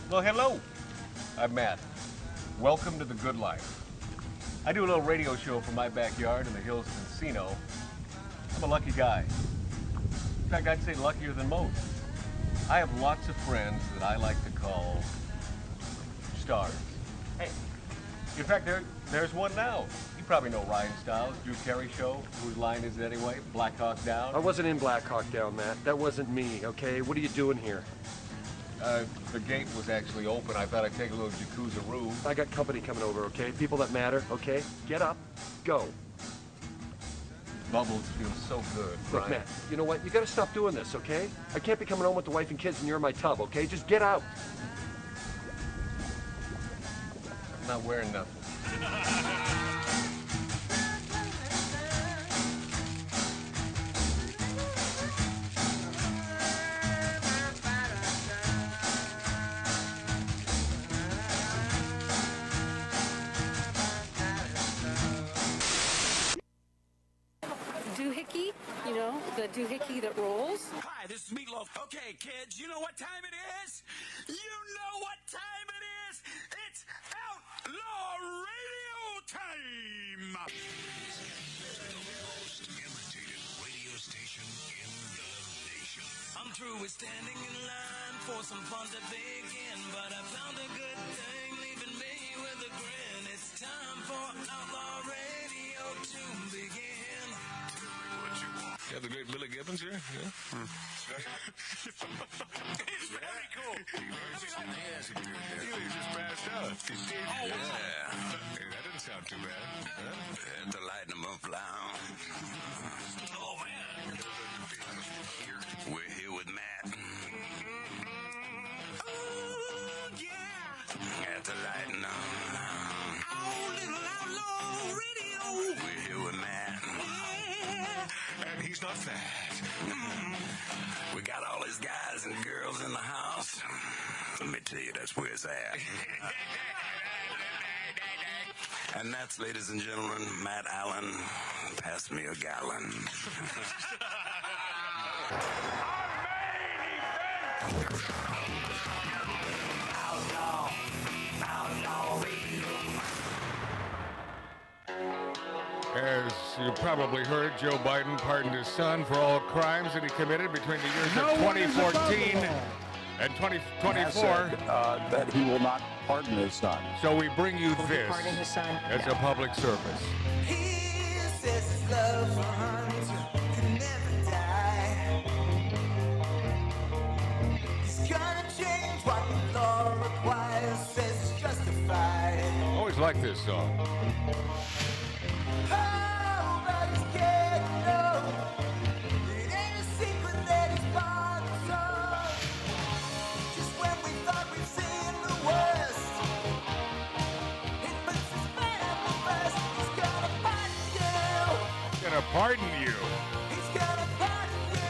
Well, hello. I'm Matt. Welcome to the good life. I do a little radio show from my backyard in the hills of Encino. I'm a lucky guy. In fact, I'd say luckier than most. I have lots of friends that I like to call stars. Hey, in fact, there's one now. You probably know Ryan Stiles, Drew Carey show. Whose line is it anyway? Black Hawk Down? I wasn't in Black Hawk Down, Matt. That wasn't me, okay? What are you doing here? The gate was actually open. I thought I'd take a little jacuzzi-roo. I got company coming over, okay? People that matter, okay? Get up, go. Bubbles feel so good, Look, Ryan. Matt, you know what? You gotta stop doing this, okay? I can't be coming home with the wife and kids and you're in my tub, okay? Just get out. I'm not wearing nothing. Doohickey, you know, the doohickey that rolls. Hi, this is Meatloaf. Okay, kids, you know what time it is? You know what time it is? It's Outlaw Radio time! The most imitated radio station in the nation. I'm through with standing in line for some fun to begin, but I found a good thing leaving me with a grin. It's time for Outlaw Radio to begin. You have the great Billy Gibbons here? Yeah. He's very cool. He just passed out. Oh, yeah. Hey, that didn't sound too bad. Huh? To lighten him up loud. Oh, man. We're here with Matt. Oh, yeah. At the lighten up. Oh, little Outlaw Radio. We're here with Matt. And he's not fat. We got all his guys and girls in the house. Let me tell you, that's where it's at. And that's, ladies and gentlemen, Matt Allen. Pass me a gallon. As you probably heard, Joe Biden pardoned his son for all crimes that he committed between the years of 2014 and 2024. That he will not pardon his son. So we bring you this pardon his son? as a public service. He says his love for Hunter can never die. He's gonna change what the law requires, says it's justified. Always like this song. Oh, but he's scared to know it ain't a secret that he's part of some. Just when we thought we'd seen the worst, he puts his family first. He's gonna pardon you. Gonna pardon you. He's gonna pardon you.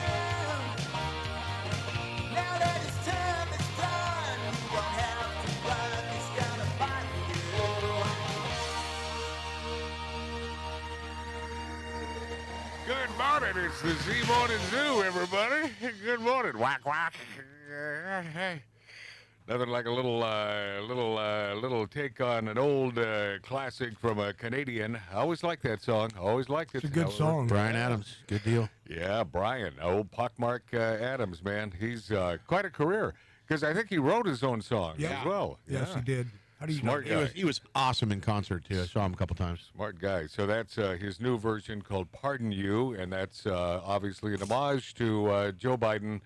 Now that his time is done, you won't have to run. He's gonna pardon you. Good morning. It's the Z Morning Zoo, everybody. Good morning. Whack, whack. Hey. Nothing like a little take on an old classic from a Canadian. I always like that song. Always liked it. It's a good song. Brian Adams. Good deal. Yeah, Brian. Old Pockmark Adams, man. He's quite a career because I think he wrote his own song as well. Yes, Yeah. he did. How do you Smart know? guy. He was awesome in concert, too. I saw him a couple times. Smart guy. So that's his new version called Pardon You, and that's obviously an homage to Joe Biden.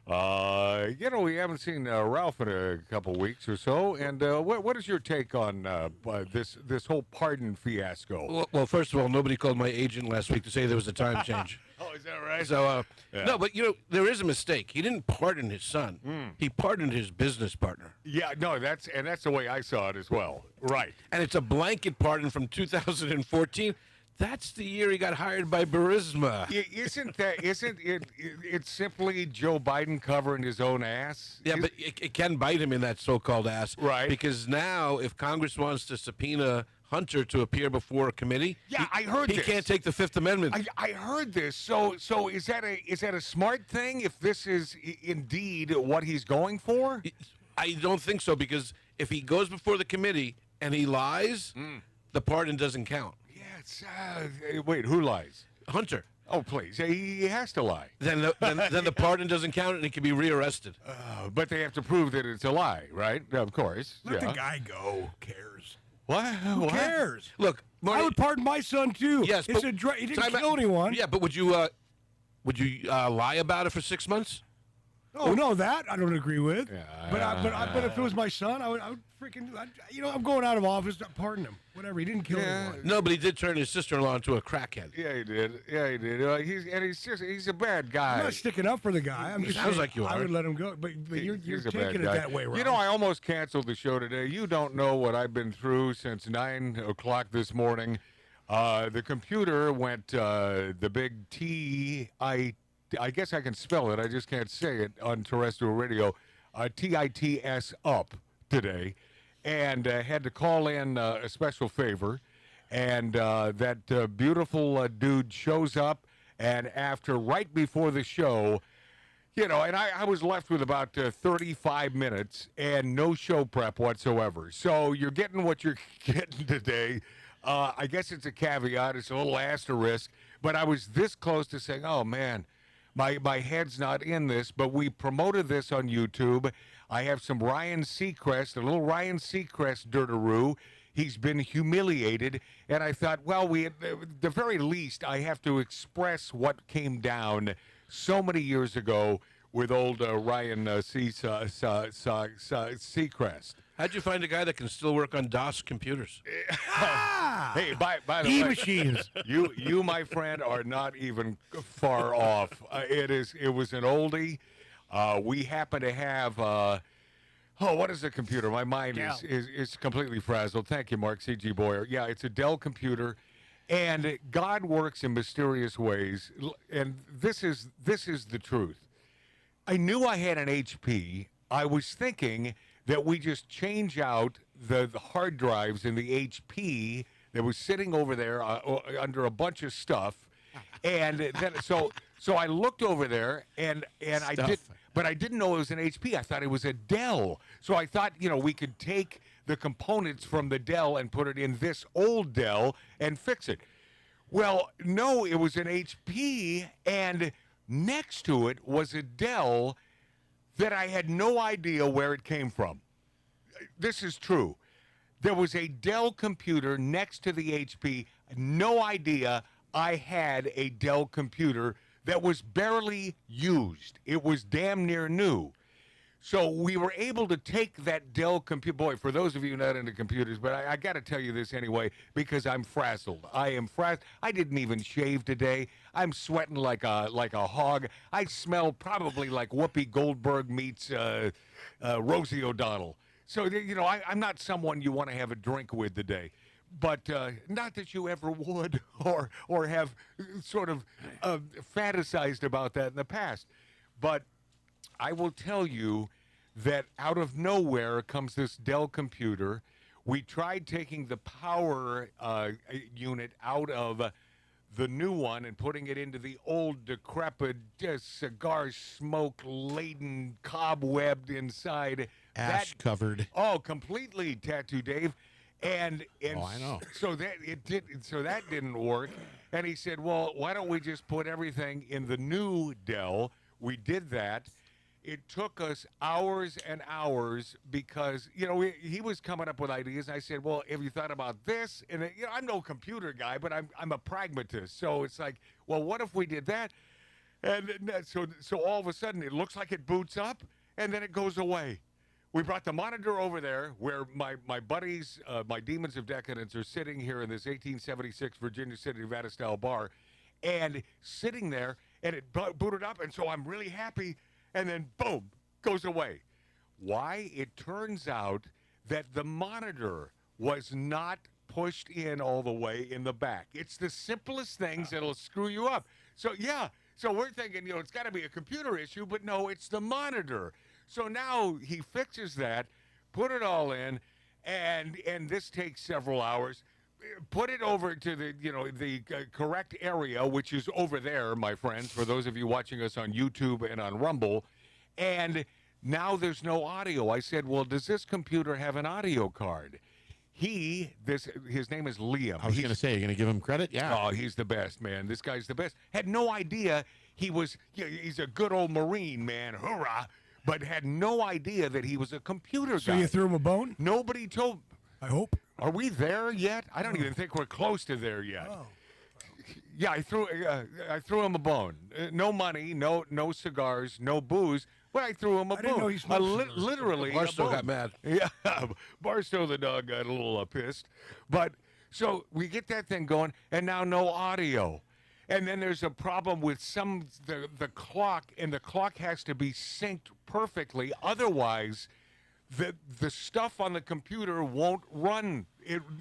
We haven't seen Ralph in a couple weeks or so. And what is your take on this whole pardon fiasco? Well, first of all, nobody called my agent last week to say there was a time change. Oh, is that right? So, Yeah. no, but, there is a mistake. He didn't pardon his son. He pardoned his business partner. Yeah, no, that's the way I saw it as well. Right. And it's a blanket pardon from 2014. That's the year he got hired by Burisma. Isn't it? It's simply Joe Biden covering his own ass. Yeah, but it can bite him in that so-called ass. Right. Because now, if Congress wants to subpoena Hunter to appear before a committee, I heard he this. can't take the Fifth Amendment. I heard this. So is that a smart thing? If this is indeed what he's going for? I don't think so, because if he goes before the committee and he lies, the pardon doesn't count. Yeah, it's, wait, who lies? Hunter. Oh, please. He has to lie. Then the pardon doesn't count and he can be rearrested. But they have to prove that it's a lie, right? Of course. Let the guy go. Who cares? What? Who cares? Look, Marty, I would pardon my son too. Yes, it's but he didn't kill anyone. Yeah, but would you lie about it for 6 months? Oh no, that I don't agree with. Yeah, but if it was my son, I would freaking, I'm going out of office. Pardon him. Whatever. He didn't kill anyone. No, but he did turn his sister-in-law into a crackhead. Yeah, he did. Yeah, he did. He's a bad guy. I'm not sticking up for the guy. I'm just sounds saying like you I are. would let him go. But you're He's a bad taking it guy. that way, Rob. You know, I almost canceled the show today. You don't know what I've been through since 9 o'clock this morning. The computer went the big I guess I can spell it. I just can't say it on terrestrial radio. TITS up today, and had to call in a special favor. And that beautiful dude shows up, and right before the show, and I was left with about 35 minutes and no show prep whatsoever. So you're getting what you're getting today. I guess it's a caveat. It's a little asterisk. But I was this close to saying, oh, man, my head's not in this. But we promoted this on YouTube. I have some Ryan Seacrest, a little Ryan Seacrest dirtaroo. He's been humiliated. And I thought, well, at the very least, I have to express what came down so many years ago with old Ryan Seacrest. How'd you find a guy that can still work on DOS computers? Hey, by the way, machines. You, my friend, are not even far off. It was an oldie. We happen to have. What is a computer? My mind is completely frazzled. Thank you, Mark C.G. Boyer. Yeah, it's a Dell computer, and God works in mysterious ways. And this is the truth. I knew I had an HP. I was thinking that we just change out the hard drives in the HP that was sitting over there under a bunch of stuff, and then so I looked over there and I did, but I didn't know it was an HP. I thought it was a Dell. So I thought we could take the components from the Dell and put it in this old Dell and fix it. Well, no, it was an HP, and next to it was a Dell that I had no idea where it came from. This is true. There was a Dell computer next to the HP. No idea I had a Dell computer that was barely used. It was damn near new. So we were able to take that Dell computer. Boy, for those of you not into computers, but I got to tell you this anyway because I'm frazzled. I am frazzled. I didn't even shave today. I'm sweating like a hog. I smell probably like Whoopi Goldberg meets Rosie O'Donnell. So I'm not someone you want to have a drink with today. But not that you ever would or have sort of fantasized about that in the past. But I will tell you that out of nowhere comes this Dell computer. We tried taking the power unit out of the new one and putting it into the old, decrepit, cigar smoke-laden, cobwebbed inside. Ash-covered. Oh, completely, Tattoo Dave. And I know. So that didn't work. And he said, well, why don't we just put everything in the new Dell? We did that. It took us hours and hours because, he was coming up with ideas. I said, well, have you thought about this? And, I'm no computer guy, but I'm a pragmatist. So it's like, well, what if we did that? And so all of a sudden it looks like it boots up and then it goes away. We brought the monitor over there where my buddies, my Demons of Decadence, are sitting here in this 1876 Virginia City, Nevada style bar and sitting there and it booted up. And so I'm really happy. And then, boom, goes away. Why? It turns out that the monitor was not pushed in all the way in the back. It's the simplest things that'll screw you up. So, yeah. So we're thinking, it's got to be a computer issue, but no, it's the monitor. So now he fixes that, put it all in, and this takes several hours. Put it over to the correct area, which is over there, my friends, for those of you watching us on YouTube and on Rumble. And Now there's no audio. I said, well, does this computer have an audio card? His name is Liam. I was going to say, you're going to give him credit? Yeah. Oh, he's the best, man. This guy's the best. Had no idea he's a good old Marine, man. Hoorah. But had no idea that he was a computer guy. So you threw him a bone? Nobody told. I hope. Are we there yet? I don't even think we're close to there yet. Oh. Yeah, I threw him a bone. No money, no cigars, no booze. But I threw him a bone. didn't know he smoked literally. Barstow a bone. got mad. Yeah, Barstow the dog got a little pissed. But so we get that thing going, and now no audio. And then there's a problem with the clock, and the clock has to be synced perfectly. Otherwise, the stuff on the computer won't run.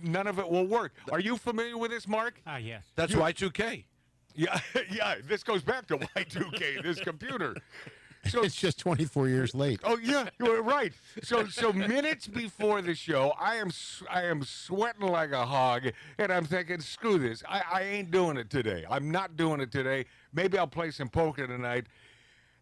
None of it will work. Are you familiar with this, Mark? Yes. That's Y2K. Yeah, yeah. This goes back to Y2K. This computer. So It's just 24 years late. Oh yeah, you're right. So minutes before the show, I am sweating like a hog, and I'm thinking, screw this. I ain't doing it today. I'm not doing it today. Maybe I'll play some poker tonight.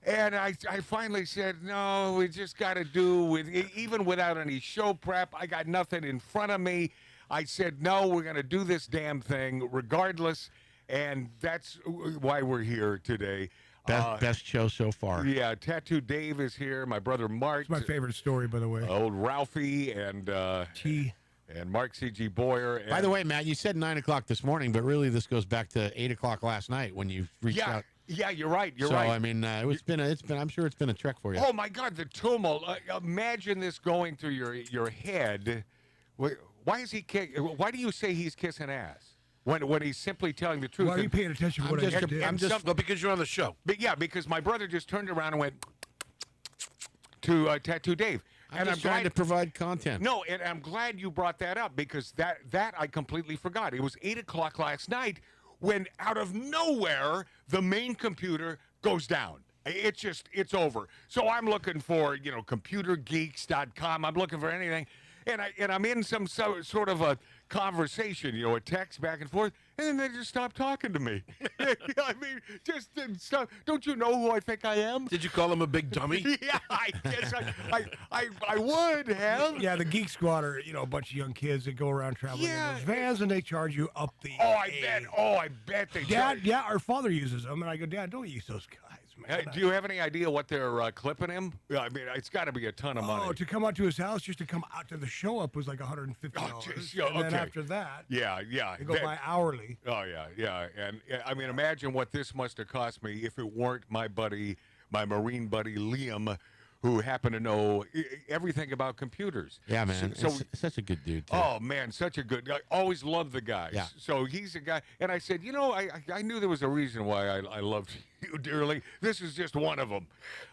And I finally said, no, we just got to do with even without any show prep. I got nothing in front of me. I said, no, we're going to do this damn thing regardless, and that's why we're here today. Best show so far. Yeah, Tattoo Dave is here. My brother Mark. It's my favorite story, by the way. Old Ralphie and Mark C.G. Boyer. And By the way, Matt, you said 9 o'clock this morning, but really this goes back to 8 o'clock last night when you reached out. Yeah, you're right. You're so, right. I mean, it's been. I'm sure it's been a trek for you. Oh my God, the tumult! Imagine this going through your head. Why is he? Why do you say he's kissing ass when he's simply telling the truth? Why are you paying attention to what I did? Well, because you're on the show. But yeah, because my brother just turned around and went to Tattoo Dave. I'm just trying to provide content. No, and I'm glad you brought that up because that I completely forgot. It was 8 o'clock last night when out of nowhere the main computer goes down. It's over. So I'm looking for, computergeeks.com. I'm looking for anything. And I'm in some sort of a conversation, a text back and forth, and then they just stop talking to me. I mean, just stop. Don't you know who I think I am? Did you call him a big dummy? Yeah, I guess I would have. Yeah, the Geek Squad are, a bunch of young kids that go around traveling in those vans, and they charge you up the I bet they Dad, yeah, our father uses them, and I go, Dad, don't use those guys, man. Do you have any idea what they're clipping him? I mean, it's got to be a ton of money. Oh, to come out to his house, just to come out to the show up was like $150. And then after that, yeah, they go by hourly. Oh, yeah. And I mean, imagine what this must have cost me if it weren't my Marine buddy, Liam, who happened to know everything about computers. Yeah, man. So such a good dude, too. Oh, man, such a good guy. Always loved the guys. Yeah. So he's a guy. And I said, I knew there was a reason why I loved you dearly. This is just one of them.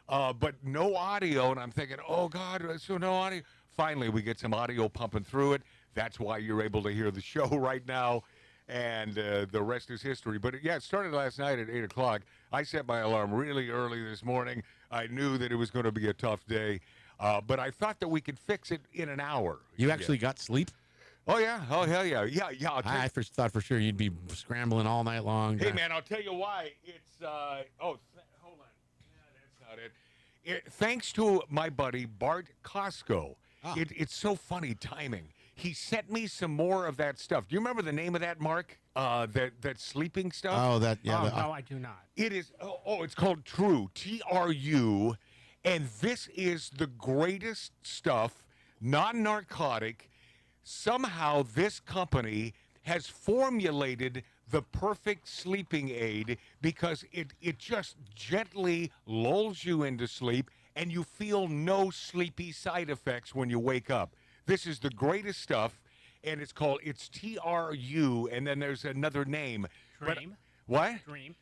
But no audio. And I'm thinking, oh, God, so no audio. Finally, we get some audio pumping through it. That's why you're able to hear the show right now. And the rest is history. But, yeah, it started last night at 8 o'clock. I set my alarm really early this morning. I knew that it was going to be a tough day. But I thought that we could fix it in an hour. You actually got sleep? Oh, yeah. Oh, hell yeah. Yeah. I first thought for sure you'd be scrambling all night long. Hey, man, I'll tell you why. It's, hold on. Yeah, that's not it. Thanks to my buddy, Bart Costco. It's so funny timing. He sent me some more of that stuff. Do you remember the name of that, Mark? That sleeping stuff? Oh, that, yeah. No, I do not. It is, it's called True, T-R-U, and this is the greatest stuff, non-narcotic. Somehow this company has formulated the perfect sleeping aid because it just gently lulls you into sleep and you feel no sleepy side effects when you wake up. This is the greatest stuff, and it's T-R-U, and then there's another name. Dream. What? Dream.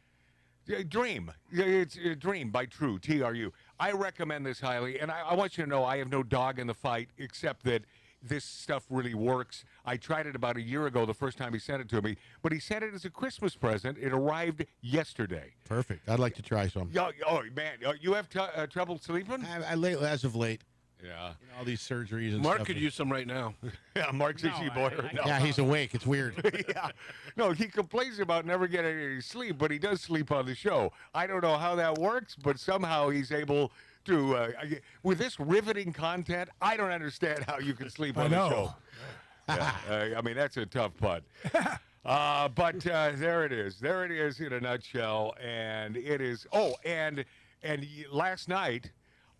Dream. It's Dream by True, T-R-U. I recommend this highly, and I want you to know I have no dog in the fight except that this stuff really works. I tried it about a year ago the first time he sent it to me, but he sent it as a Christmas present. It arrived yesterday. Perfect. I'd like to try some. Oh, man. You have trouble sleeping? As of late. Yeah. All these surgeries and Mark stuff. could use some right now. Yeah, Mark C.G. Boyer. Yeah, he's awake. It's weird. Yeah. No, he complains about never getting any sleep, but he does sleep on the show. I don't know how that works, but somehow he's able with this riveting content, I don't understand how you can sleep on the show. I mean, that's a tough putt. But there it is. There it is in a nutshell. And it is. Oh, and last night,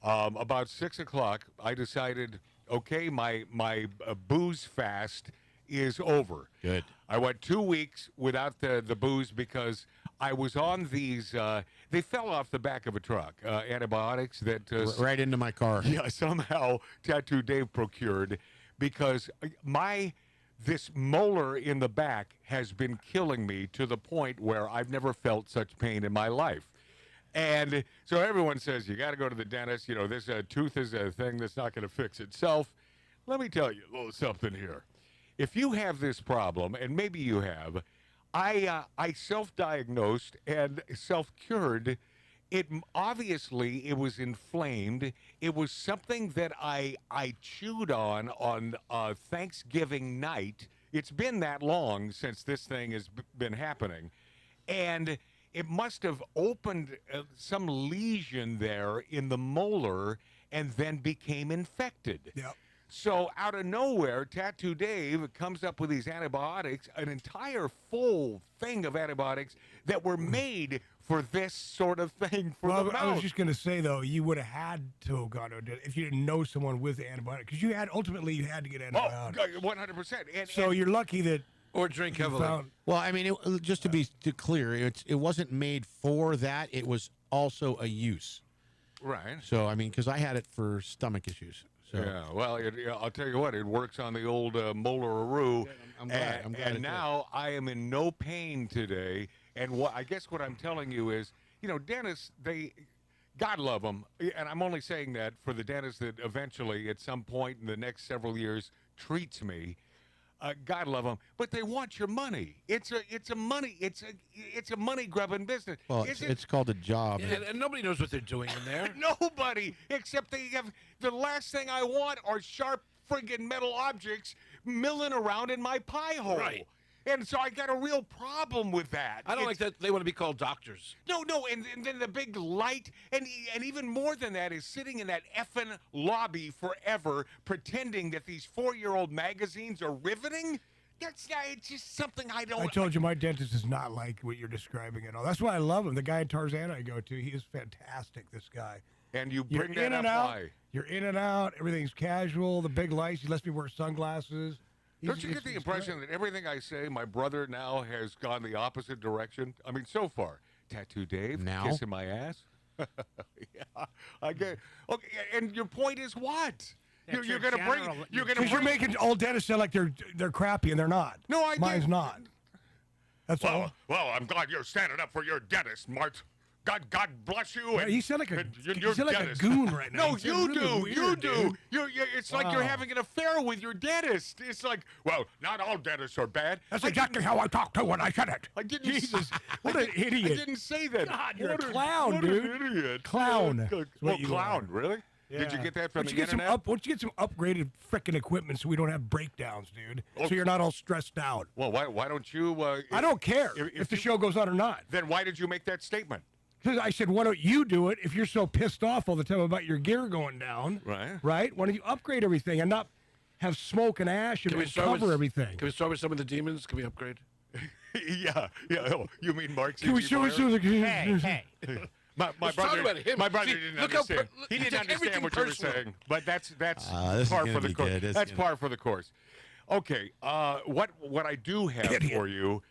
about 6 o'clock, I decided, okay, my booze fast is over. Good. I went 2 weeks without the booze because I was on these. They fell off the back of a truck. Antibiotics that right into my car. Yeah, somehow Tattoo Dave procured because this molar in the back has been killing me to the point where I've never felt such pain in my life. And so everyone says, you got to go to the dentist. You know, this tooth is a thing that's not going to fix itself. Let me tell you a little something here. If you have this problem, and maybe you have, I self-diagnosed and self-cured. It obviously it was inflamed. It was something that I chewed on Thanksgiving night. It's been that long since this thing has been happening, and it must have opened some lesion there in the molar and then became infected. Yep. So out of nowhere, Tattoo Dave comes up with these antibiotics, an entire full thing of antibiotics that were made for this sort of thing for the mouth. I was just going to say, though, you would have had to have gone to a dentist if you didn't know someone with antibiotics. Because ultimately you had to get antibiotics. Oh, 100%. So you're lucky that... Or drink heavily. Well, I mean, just to be clear, it wasn't made for that. It was also a use. Right. So, I mean, because I had it for stomach issues. So. Yeah, well, I'll tell you what, it works on the old molar-a-roo. I'm glad. And now I am in no pain today. And I guess what I'm telling you is, dentists, God love them. And I'm only saying that for the dentist that eventually, at some point in the next several years, treats me. God love them, but they want your money. It's a money grubbing business. Well, it's called a job. Yeah, and nobody knows what they're doing in there. Nobody, except they have the last thing I want are sharp friggin' metal objects milling around in my pie hole. Right. And so I got a real problem with that. I don't like that they want to be called doctors. No, and then the big light, and even more than that is sitting in that effing lobby forever pretending that these 4-year-old magazines are riveting. It's just something I don't... I told you, my dentist is not like what you're describing at all. That's why I love him. The guy in Tarzan I go to, he is fantastic, this guy. And you You're bring in that and up out. high. You're in and out. Everything's casual. The big lights. He lets me wear sunglasses. Don't you get the impression that everything I say, my brother now has gone the opposite direction? I mean, so far. Tattoo Dave, now? kissing my ass. Yeah, I get. Okay, and your point is what? You're going to bring. You're going to. Because you're making all dentists sound like they're crappy, and they're not. No, Mine's not. That's all. Well, I'm glad you're standing up for your dentist, Mart. God bless you. Yeah, you sound like a dentist. goon right now. No, you do. You do. It's like you're Wow. having an affair with your dentist. It's like, well, not all dentists are bad. That's exactly how I talked to when I said it. I didn't. Jesus, what an idiot! I didn't say that. God, you're What a clown, what dude. An idiot. Clown. Yeah, That's what you clown. are. Really? Did you Yeah. get that from Why the don't you internet? Why don't you get some upgraded frickin' equipment so we don't have breakdowns, dude? So you're not all stressed out. Well, why don't you? I don't care if the show goes on or not. Then why did you make that statement? Because I said, why don't you do it if you're so pissed off all the time about your gear going down? Right. Right? Why don't you upgrade everything and not have smoke and ash and cover everything? Can we start with some of the demons? Can we upgrade? Yeah. Oh, you mean Mark? Can we show Hey. My Let's brother, talk about him. my brother See, didn't look how understand. he He didn't took understand everything what you were personal. saying. But that's this par is for gonna the be course. good. That's par for the course. Okay. What I do have for you.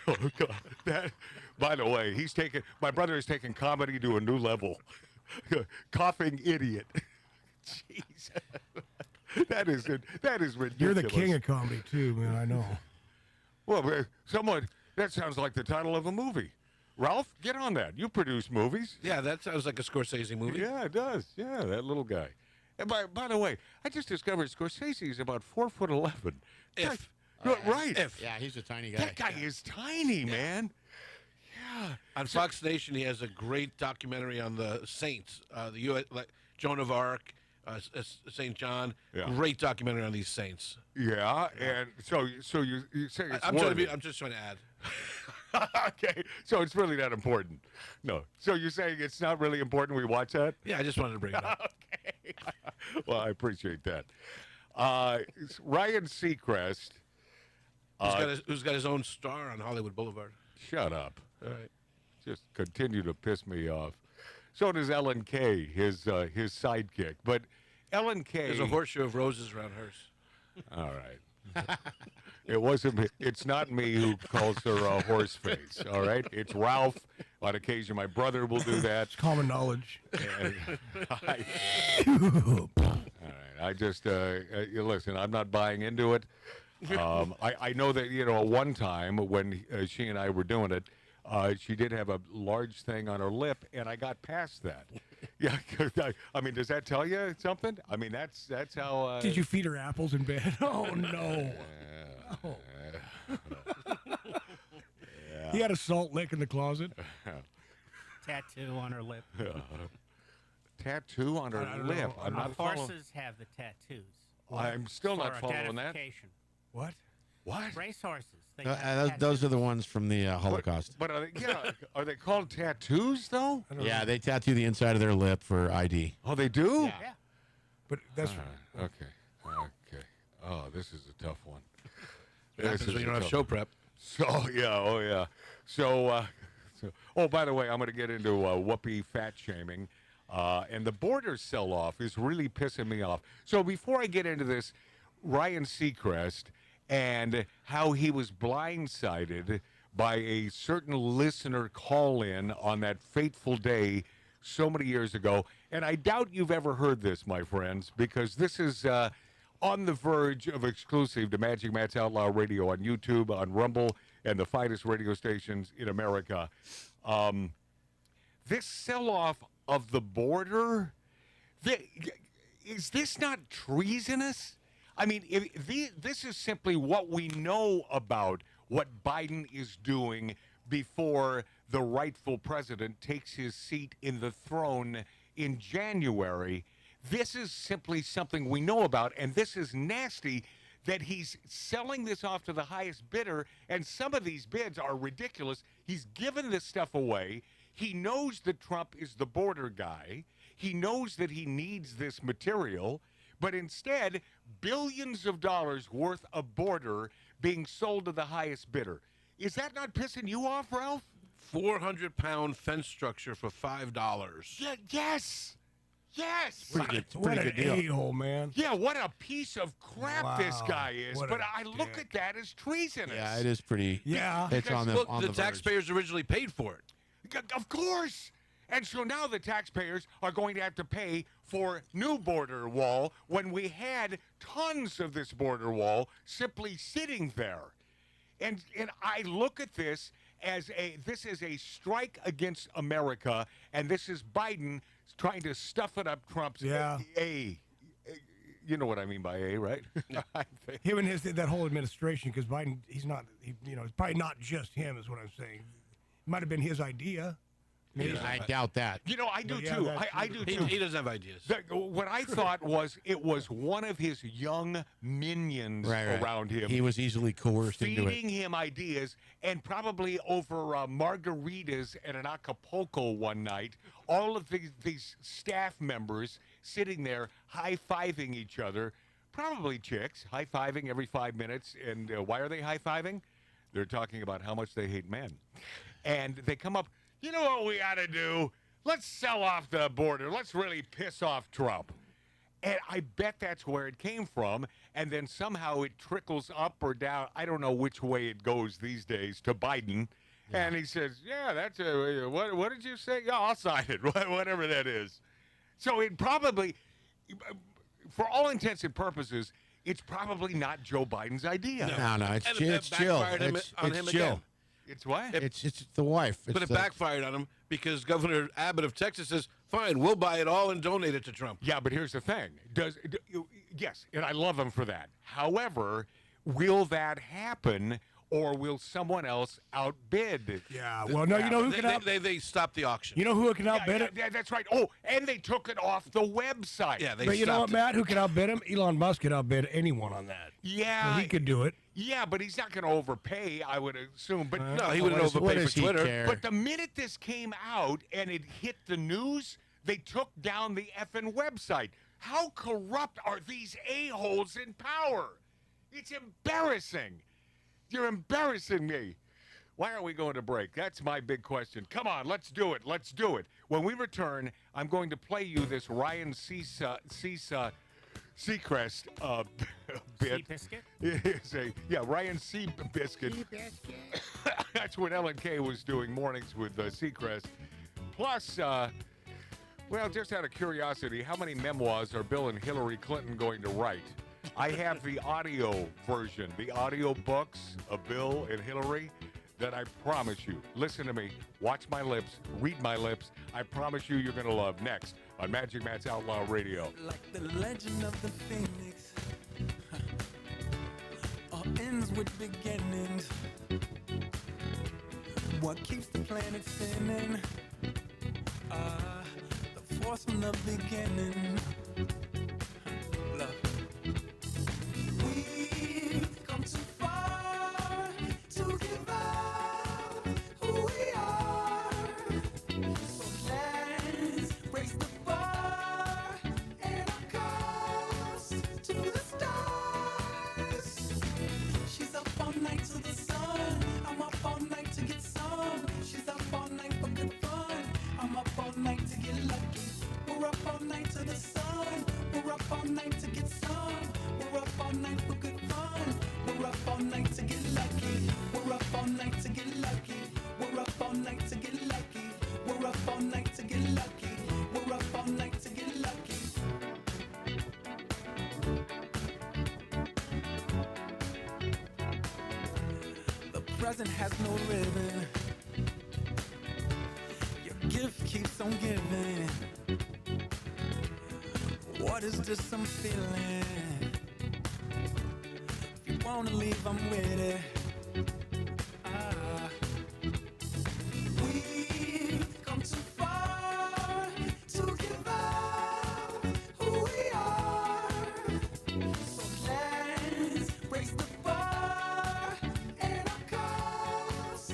Oh God. By the way, my brother is taking comedy to a new level. Coughing idiot. Jeez. That is ridiculous. You're the king of comedy, too, man. I know. Well, that sounds like the title of a movie. Ralph, get on that. You produce movies. Yeah, that sounds like a Scorsese movie. Yeah, it does. Yeah, that little guy. And by the way, I just discovered Scorsese is about 4'11". If. Right. If. Yeah, he's a tiny guy. That guy is tiny, man. Yeah. On Fox Nation, he has a great documentary on the saints, the U.S. Like Joan of Arc, St. John. Yeah. Great documentary on these saints. Yeah, and so you say it's I'm just trying to add. Okay, so it's really not important. No. So you're saying it's not really important we watch that? Yeah, I just wanted to bring it up. Okay. Well, I appreciate that. Ryan Seacrest. Who's got his own star on Hollywood Boulevard. Shut up. All right. Just continue to piss me off. So does Ellen Kay, his sidekick. But Ellen Kay. There's a horseshoe of roses around hers. All right. It wasn't me. It's not me who calls her a horse face. All right. It's Ralph. On occasion, my brother will do that. It's common knowledge. All right. I just listen. I'm not buying into it. I know that one time when she and I were doing it, she did have a large thing on her lip, and I got past that. Yeah, I mean, does that tell you something? I mean, that's how. Did you feed her apples in bed? Oh no. Oh. He had a salt lick in the closet. Tattoo on her lip. Tattoo on her lip. know. I'm not following. Horses have the tattoos. I'm still not following that. Identification. What? What? Race horses. They have Those are the tattoos. ones from the Holocaust. But are they called tattoos though? Yeah, they tattoo the inside of their lip for ID. Oh, they do? Yeah. But that's Okay. Oh, this is a tough one. It happens when you don't have show prep. So yeah. So oh, by the way, I'm going to get into whoopee fat shaming, and the border sell-off is really pissing me off. So before I get into this, Ryan Seacrest and how he was blindsided by a certain listener call-in on that fateful day so many years ago, and I doubt you've ever heard this, my friends, because this is on the verge of exclusive to Magic Matt's Outlaw Radio on YouTube, on Rumble, and the finest radio stations in America. This sell-off of the border, is this not treasonous? I mean, this is simply what we know about what Biden is doing before the rightful president takes his seat in the throne in January. This is simply something we know about, and this is nasty that he's selling this off to the highest bidder, and some of these bids are ridiculous. He's given this stuff away. He knows that Trump is the border guy. He knows that he needs this material, but instead, billions of dollars worth of border being sold to the highest bidder. Is that not pissing you off, Ralph? 400-pound fence structure for $5. Yeah, yes. what an a-hole, man. Yeah, what a piece of crap this guy is. What But a I look at that as treasonous. Yeah, it is pretty. Yeah. It's on the Look, on the verge. taxpayers originally paid for it. Of course. And so now the taxpayers are going to have to pay for new border wall when we had tons of this border wall simply sitting there. And I look at this as this is a strike against America, and this is Biden trying to stuff it up Trump's A. You know what I mean by A, right? Him and that whole administration, because Biden, it's probably not just him, is what I'm saying. It might have been his idea. Maybe. I doubt that. I do too. I do too. He doesn't have ideas. What I thought was it was one of his young minions around him. He was easily coerced into it. Feeding him ideas, and probably over margaritas at an Acapulco one night, all of these staff members sitting there high-fiving each other, probably chicks, high-fiving every 5 minutes. And why are they high-fiving? They're talking about how much they hate men. And they come up, you know what we ought to do? Let's sell off the border. Let's really piss off Trump. And I bet that's where it came from. And then somehow it trickles up or down. I don't know which way it goes these days to Biden. Yeah. And he says, yeah, that's what did you say? Yeah, I'll sign it, whatever that is. So it probably, for all intents and purposes, it's probably not Joe Biden's idea. No, it's chill. It's chill. Again. It's what? It's the wife. But it backfired on him because Governor Abbott of Texas says, fine, we'll buy it all and donate it to Trump. Yeah, but here's the thing. Yes, and I love him for that. However, will that happen, or will someone else outbid? Yeah, well, no, you know who can outbid? They stopped the auction. You know who can outbid it? Yeah, that's right. Oh, and they took it off the website. Yeah, but you know what, Matt? Who can outbid him? Elon Musk could outbid anyone on that. Yeah. So he could do it. Yeah, but he's not going to overpay, I would assume. But No, he wouldn't overpay what for does he Twitter. care? But the minute this came out and it hit the news, they took down the effing website. How corrupt are these a-holes in power? It's embarrassing. You're embarrassing me. Why are we going to break? That's my big question. Come on, let's do it. Let's do it. When we return, I'm going to play you this Ryan Seacrest bit. Seabiscuit? Ryan Seabiscuit. That's what Ellen K was doing mornings with Seacrest. Plus, well, just out of curiosity, how many memoirs are Bill and Hillary Clinton going to write? I have the audio version, the audio books of Bill and Hillary that I promise you, listen to me, watch my lips, read my lips, I promise you you're going to love. Next on Magic Matt's Outlaw Radio. Like the legend of the phoenix, all ends with beginnings. What keeps the planet spinning? The force from the beginning. Love. We've come too far to give up who we are. So let's raise the bar and our cars to the stars. She's up all night to the sun. I'm up all night to get some. She's up all night for good fun. I'm up all night to get lucky. We're up all night to the sun. We're up all night to get some. We're up all night for good fun. We're up all night to get lucky. We're up all night to get lucky. We're up all night to get lucky. We're up all night to get lucky. We're up all night to get lucky. The present has no ribbon. Your gift keeps on giving. What is this I'm feeling? If you wanna leave, I'm with it. We've come too far to give up who we are. So let's raise the bar and our cause.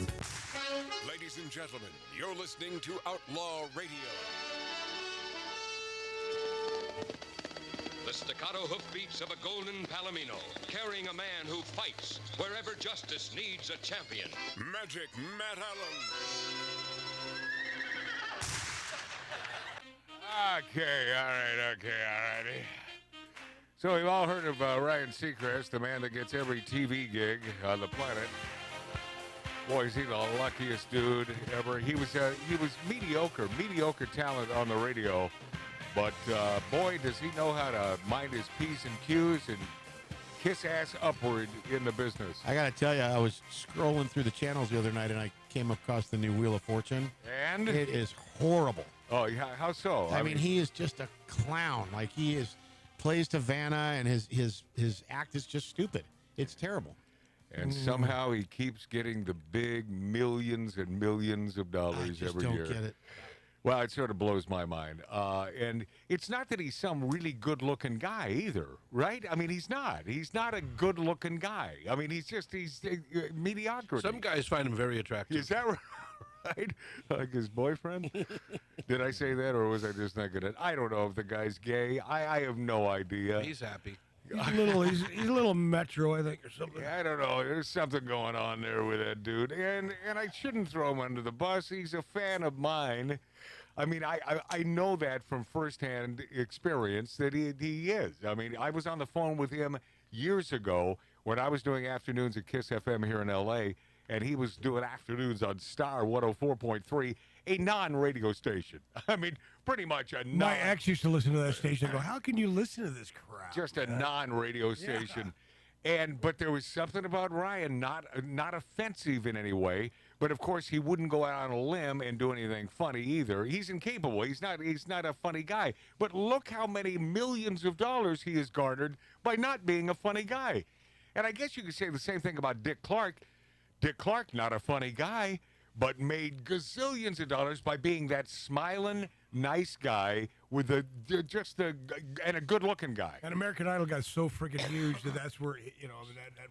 Ladies and gentlemen, you're listening to Outlaw Radio. The staccato hoofbeats of a golden palomino, carrying a man who fights wherever justice needs a champion. Magic Matt Allen. Okay, all righty. So we've all heard of Ryan Seacrest, the man that gets every TV gig on the planet. Boy, is he the luckiest dude ever. He was mediocre talent on the radio. But, boy, does he know how to mind his P's and Q's and kiss ass upward in the business. I got to tell you, I was scrolling through the channels the other night, and I came across the new Wheel of Fortune. And? It is horrible. Oh, yeah, how so? I mean, he is just a clown. Like, plays to Vanna, and his act is just stupid. It's terrible. And somehow he keeps getting the big millions and millions of dollars every year. I just don't get it. Well, it sort of blows my mind. And it's not that he's some really good-looking guy either, right? I mean, he's not. He's not a good-looking guy. I mean, he's mediocrity. Some guys find him very attractive. Is that right? Like his boyfriend? Did I say that, or was I just not good at it? I don't know if the guy's gay. I have no idea. He's happy. He's a little metro, I think, or something. I don't know. There's something going on there with that dude. And I shouldn't throw him under the bus. He's a fan of mine. I mean, I know that from firsthand experience that he is. I mean, I was on the phone with him years ago when I was doing afternoons at KISS FM here in L.A., and he was doing afternoons on Star 104.3, a non-radio station. I mean, pretty much a non... My ex used to listen to that station. I go, how can you listen to this crap? Just a non-radio station. But there was something about Ryan, not offensive in any way, but of course he wouldn't go out on a limb and do anything funny either. He's incapable. He's not a funny guy. But look how many millions of dollars he has garnered by not being a funny guy. And I guess you could say the same thing about Dick Clark. Dick Clark, not a funny guy, but made gazillions of dollars by being that smiling, nice guy with just and a good-looking guy. And American Idol got so freaking huge that's where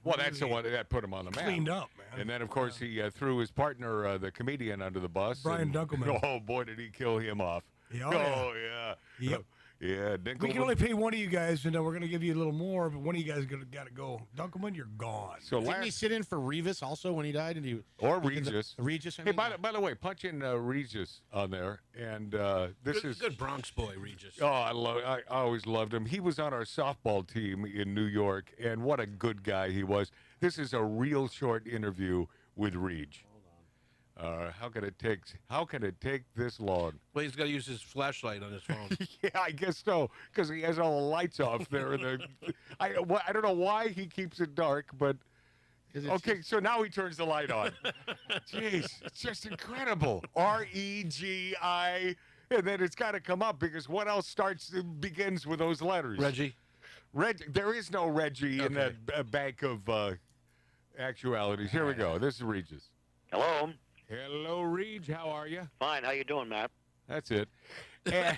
Well, that's the one that put him on the map. Cleaned up, man. And then, of course, he threw his partner, the comedian, under the bus. Brian Dunkelman. Oh, boy, did he kill him off. Yeah, yeah. Yep. Yeah, We can only pay one of you guys, and we're going to give you a little more, but one of you guys got to go. Dunkelman, you're gone. So didn't he sit in for Revis also when he died? Or Regis. Regis. I Hey, mean, by the way, punch in Regis on there, and this is good Bronx boy, Regis. Oh, I always loved him. He was on our softball team in New York, and what a good guy he was. This is a real short interview with Reg. How can it take this long? Well, he's got to use his flashlight on his phone. Yeah, I guess so, because he has all the lights off there. I don't know why he keeps it dark, but okay. So now he turns the light on. Jeez, it's just incredible. Regi, and then it's got to come up because what else begins with those letters? Reggie. There is no Reggie in that bank of actualities. Here we go. This is Regis. Hello. Hello, Reg. How are you? Fine. How you doing, Matt? That's it. And,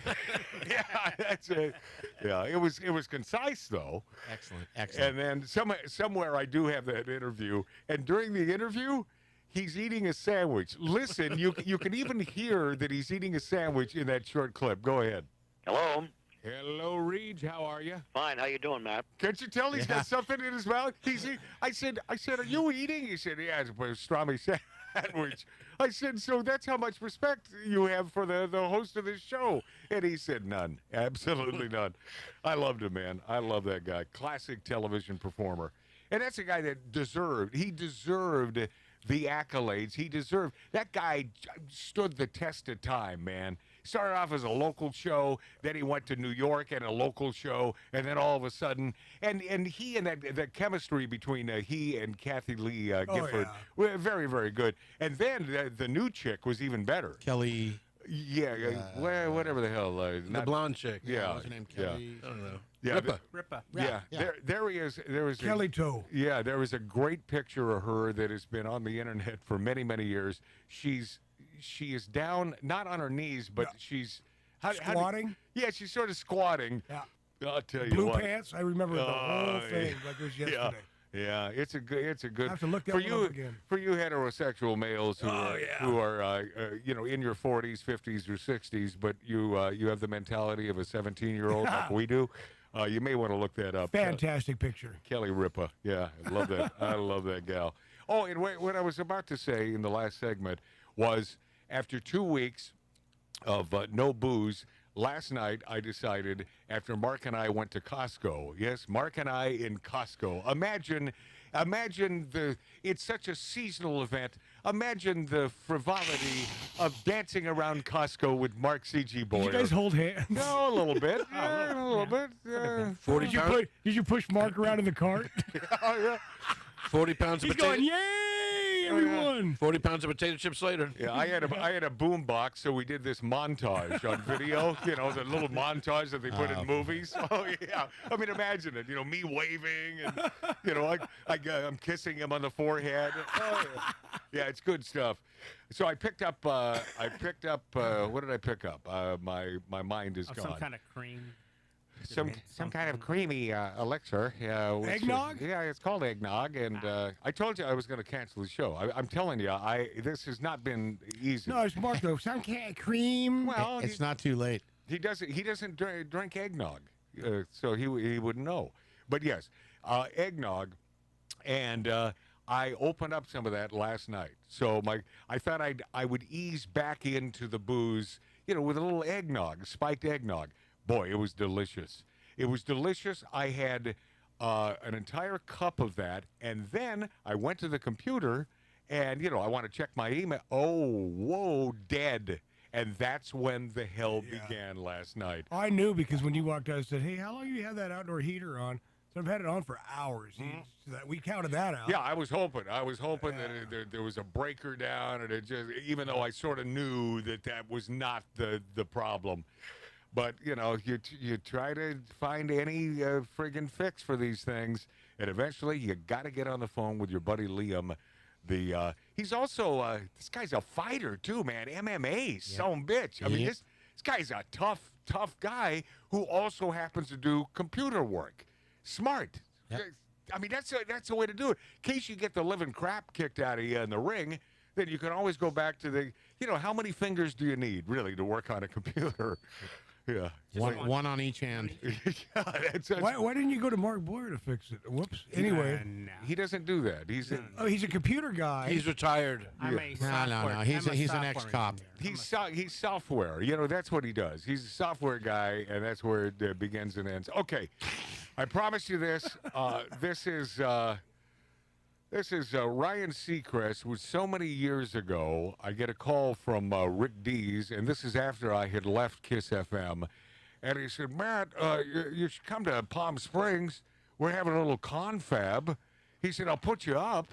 yeah, that's it. Yeah, it was concise though. Excellent. And then somewhere I do have that interview, and during the interview, he's eating a sandwich. Listen, you can even hear that he's eating a sandwich in that short clip. Go ahead. Hello. Hello, Reg. How are you? Fine. How you doing, Matt? Can't you tell he's got something in his mouth? I said, are you eating? He said, yeah, it's a pastrami sandwich. I said, so that's how much respect you have for the host of this show. And he said, none. Absolutely none. I loved him, man. I love that guy. Classic television performer. And that's a guy that deserved the accolades. That guy stood the test of time, man. Started off as a local show, then he went to New York and a local show, and then all of a sudden, and he and that chemistry between he and Kathy Lee Gifford were very, very good. And then the new chick was even better. Kelly. Yeah, whatever the hell. The blonde chick. Yeah. What's her name? Kelly. I don't know. Yeah, Rippa. Yeah. There he is. There was Kelly Toe. Yeah, there was a great picture of her that has been on the internet for many, many years. She is down, not on her knees, but she's squatting. Yeah, she's sort of squatting. Yeah. I'll tell you Blue what. pants. I remember the whole thing like it was yesterday. Yeah, it's a good. I have to look that for one you up again. for you heterosexual males who are in your 40s, 50s, or 60s, but you have the mentality of a 17-year-old like we do. You may want to look that up. Fantastic picture. Kelly Ripa. Yeah, I love that. I love that gal. Oh, and what I was about to say in the last segment was after 2 weeks of no booze, last night I decided after Mark and I went to Costco. Yes, Mark and I in Costco. Imagine it's such a seasonal event. Imagine the frivolity of dancing around Costco with Mark C.G. Boyer. Did you guys hold hands? No, a little bit. Yeah, a little bit. 40 pounds. Did you push Mark around in the cart? Oh, yeah. 40 pounds of He's potato. going, yay, everyone. 40 pounds of potato chips later. Yeah, I had a boom box, so we did this montage on video. You know, the little montage that they put in movies. Oh yeah, I mean, imagine it. You know, me waving and I'm kissing him on the forehead. Oh, yeah, it's good stuff. So I picked up. What did I pick up? My mind is gone. Some kind of cream. Some kind of creamy elixir. Eggnog? It's called eggnog. And I told you I was going to cancel the show. I'm telling you, this has not been easy. No, it's Mark though. Some kind of cream. Well, It's not too late. he doesn't drink eggnog, so he wouldn't know. But yes, eggnog, and I opened up some of that last night. So I thought I would ease back into the booze, with a little eggnog, spiked eggnog. Boy, it was delicious. It was delicious. I had an entire cup of that, and then I went to the computer, and, I want to check my email. Oh, whoa, dead. And that's when the hell began last night. I knew because when you walked out, I said, hey, how long have you had that outdoor heater on? So I've had it on for hours. So we counted that out. Yeah, I was hoping that there was a breaker down, and it just, even though I sort of knew that was not the problem. But, you try to find any friggin' fix for these things, and eventually you got to get on the phone with your buddy Liam. He's also, this guy's a fighter, too, man. MMA, some bitch. I mean, This guy's a tough guy who also happens to do computer work. Smart. Yep. I mean, that's the way to do it. In case you get the living crap kicked out of you in the ring, then you can always go back to the, how many fingers do you need, really, to work on a computer? Yeah. One on each hand. Yeah, Why didn't you go to Mark Blair to fix it? Whoops. Anyway. No. He doesn't do that. He's He's a computer guy. He's retired. I'm a No. software- He's I'm a an software ex-cop. engineer. he's software. That's what he does. He's a software guy, and that's where it begins and ends. Okay, I promise you this. This is Ryan Seacrest. Was so many years ago. I get a call from Rick Dees, and this is after I had left Kiss FM, and he said, "Matt, you should come to Palm Springs. We're having a little confab." He said, "I'll put you up."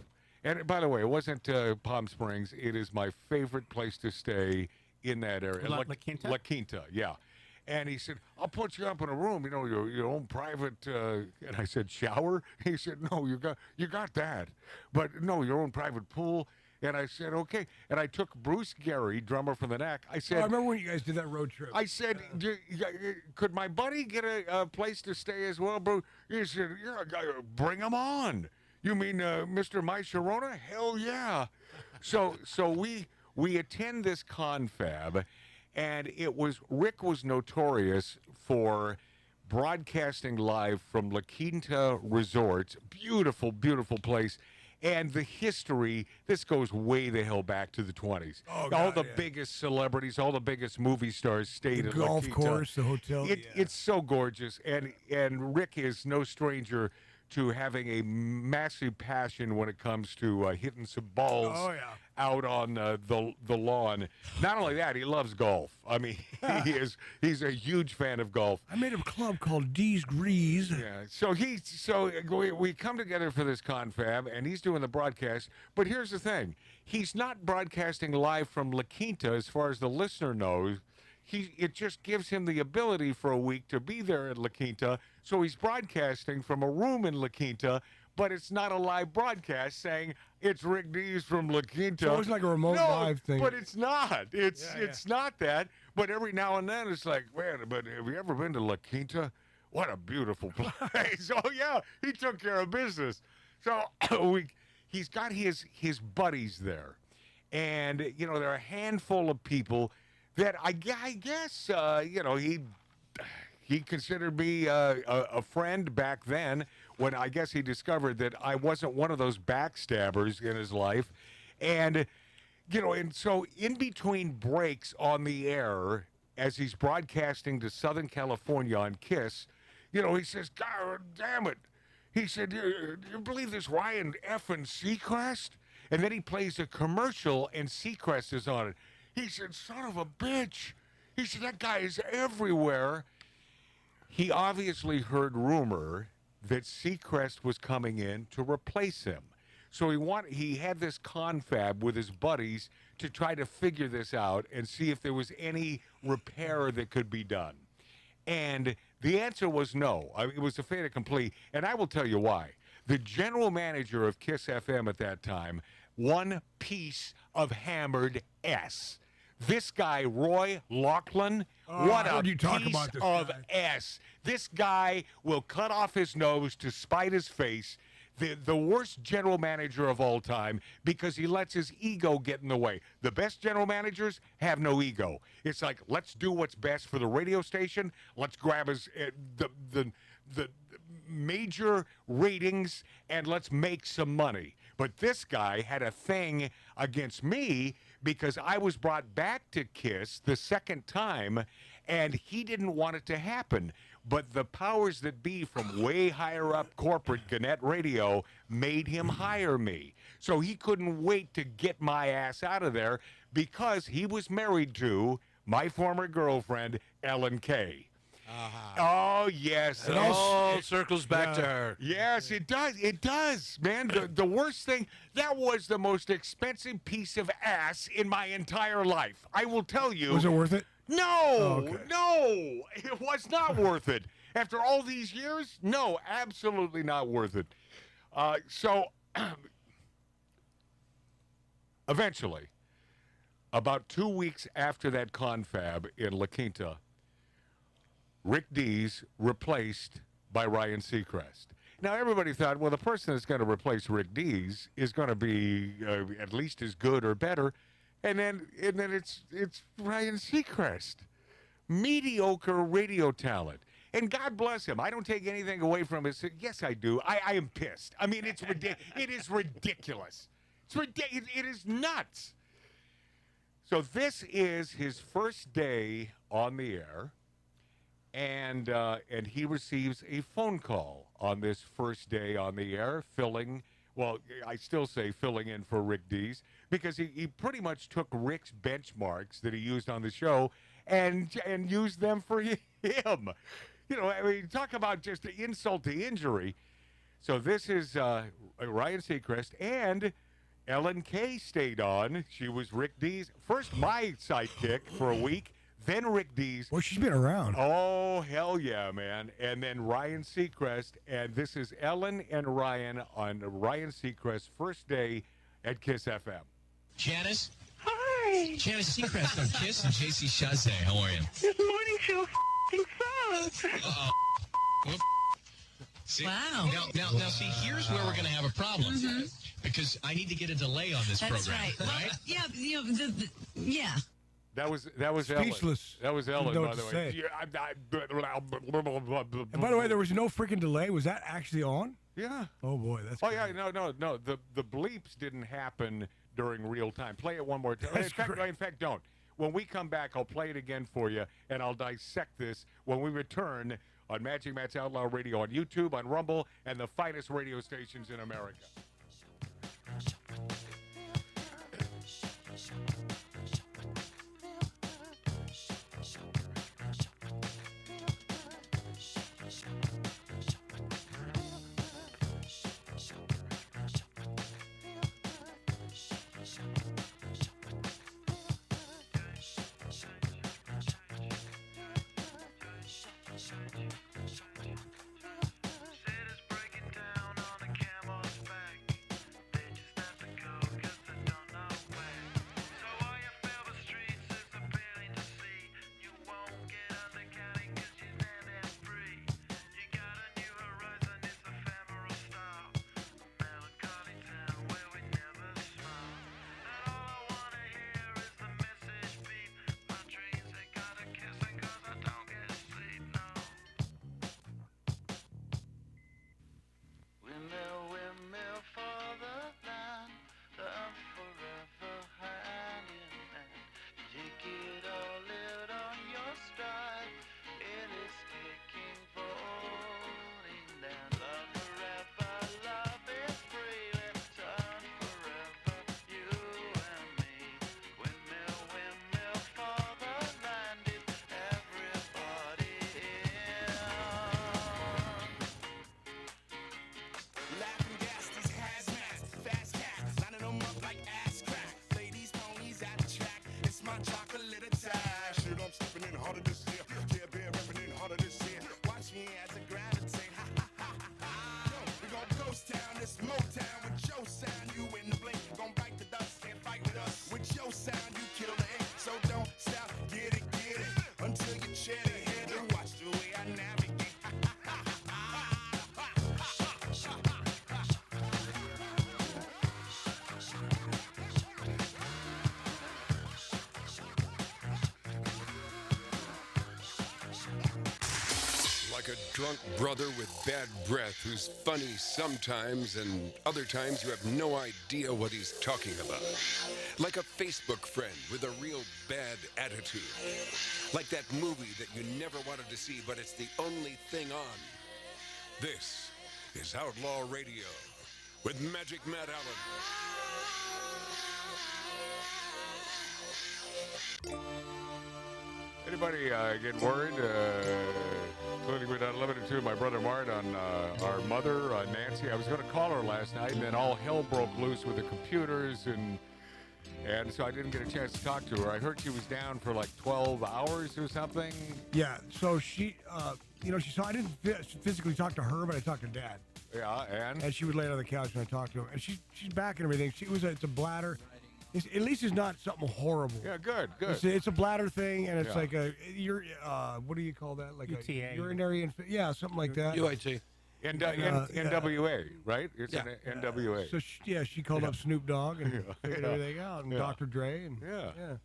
And by the way, it wasn't Palm Springs. It is my favorite place to stay in that area. La Quinta? La Quinta, yeah. And he said, "I'll put you up in a room, your own private." And I said, "Shower?" He said, "No, you got that, but no, your own private pool." And I said, "Okay." And I took Bruce Gary, drummer from the Knack. I said, I remember when you guys did that road trip. I said, "Could my buddy get a place to stay as well, bro?" He said, "Yeah, bring him on." You mean Mr. My Sharona? Hell yeah! So we attend this confab, and Rick was notorious for broadcasting live from La Quinta Resorts. Beautiful, beautiful place. And the history, this goes way the hell back to the 20s. Oh, all God, the yeah. biggest celebrities, all the biggest movie stars stayed The at La golf Quinta. course, the hotel. It's so gorgeous. And Rick is no stranger to having a massive passion when it comes to hitting some balls out on the lawn. Not only that, he loves golf. I mean, he's a huge fan of golf. I made a club called D's Grease. Yeah, so we come together for this confab, and he's doing the broadcast. But here's the thing: he's not broadcasting live from La Quinta, as far as the listener knows. It just gives him the ability for a week to be there at La Quinta. So he's broadcasting from a room in La Quinta, but it's not a live broadcast saying it's Rick Dees from La Quinta. So it's like a remote live thing. But it's not. It's not that. But every now and then it's like, man, but have you ever been to La Quinta? What a beautiful place. Oh, yeah, he took care of business. So he's got his buddies there. And, there are a handful of people that I guess, he considered me a friend back then when I guess he discovered that I wasn't one of those backstabbers in his life. And, and so in between breaks on the air, as he's broadcasting to Southern California on KISS, he says, "God damn it." He said, "Do you believe this Ryan effing Seacrest?" And then he plays a commercial and Seacrest is on it. He said, "Son of a bitch." He said, "That guy is everywhere." He obviously heard rumor that Seacrest was coming in to replace him. So he had this confab with his buddies to try to figure this out and see if there was any repair that could be done. And the answer was no. It was a fait accompli. And I will tell you why. The general manager of KISS FM at that time, one piece of hammered S. This guy, Roy Laughlin, what a piece of S. This guy will cut off his nose to spite his face. The worst general manager of all time because he lets his ego get in the way. The best general managers have no ego. It's like, let's do what's best for the radio station. Let's grab the major ratings and let's make some money. But this guy had a thing against me because I was brought back to KISS the second time, and he didn't want it to happen. But the powers that be from way higher up corporate Gannett Radio made him hire me. So he couldn't wait to get my ass out of there because he was married to my former girlfriend, Ellen Kay. Oh, yes. It all circles back to her. Yes, it does. It does, man. The worst thing, that was the most expensive piece of ass in my entire life. I will tell you. Was it worth it? No, no, it was not worth it. After all these years, no, absolutely not worth it. So, eventually, about 2 weeks after that confab in La Quinta, Rick Dees replaced by Ryan Seacrest. Now, everybody thought, well, the person that's going to replace Rick Dees is going to be at least as good or better. And then it's Ryan Seacrest. Mediocre radio talent. And God bless him. I don't take anything away from his. Yes, I do. I am pissed. I mean, it's ridiculous. It is ridiculous. It is nuts. So this is his first day on the air, and he receives a phone call on this first day on the air, I still say filling in for Rick Dees, because he pretty much took Rick's benchmarks that he used on the show and used them for him. You know, I mean, talk about just insult to injury. So this is Ryan Seacrest, and Ellen Kay stayed on. She was Rick Dees. First my sidekick for a week, then Rick Dees. Well, she's been around. Oh, hell yeah, man. And then Ryan Seacrest. And this is Ellen and Ryan on Ryan Seacrest's first day at KISS FM. Janice? Hi. Janice Seacrest on KISS and JC Chazé. How are you? This morning show f***ing sucks. Uh-oh. Whoop. See? Wow. Now, see, here's where we're going to have a problem. Mm-hmm. Because I need to get a delay on this That's program. That's right. Well, yeah, you know, yeah. That was Speechless. Ellen. That was Ellen, Don't by the way. say. And by the way, there was no freaking delay. Was that actually on? Yeah. Oh boy, that's. Oh yeah, no. The bleeps didn't happen during real time. Play it one more time. In fact, don't. When we come back, I'll play it again for you, and I'll dissect this when we return on Magic Matt's Outlaw Radio on YouTube, on Rumble, and the finest radio stations in America. Like a drunk brother with bad breath who's funny sometimes and other times you have no idea what he's talking about. Like a Facebook friend with a real bad attitude. Like that movie that you never wanted to see, but it's the only thing on. This is Outlaw Radio with Magic Matt Allen. Anybody getting worried? Including with Unlimited to my brother Mart on our mother, Nancy. I was going to call her last night, and then all hell broke loose with the computers, and so I didn't get a chance to talk to her. I heard she was down for like 12 hours or something. Yeah, so she, she saw, I didn't physically talk to her, but I talked to Dad. Yeah, and she would lay on the couch and I talked to him. And she's back and everything. It's a bladder. At least it's not something horrible. Yeah, good. It's a bladder thing, and it's Yeah. like what do you call that? Like UTA. a urinary something like that. UIT. NWA, right? It's Yeah. an NWA. So she called up Snoop Dogg and figured everything out, and Dr. Dre, and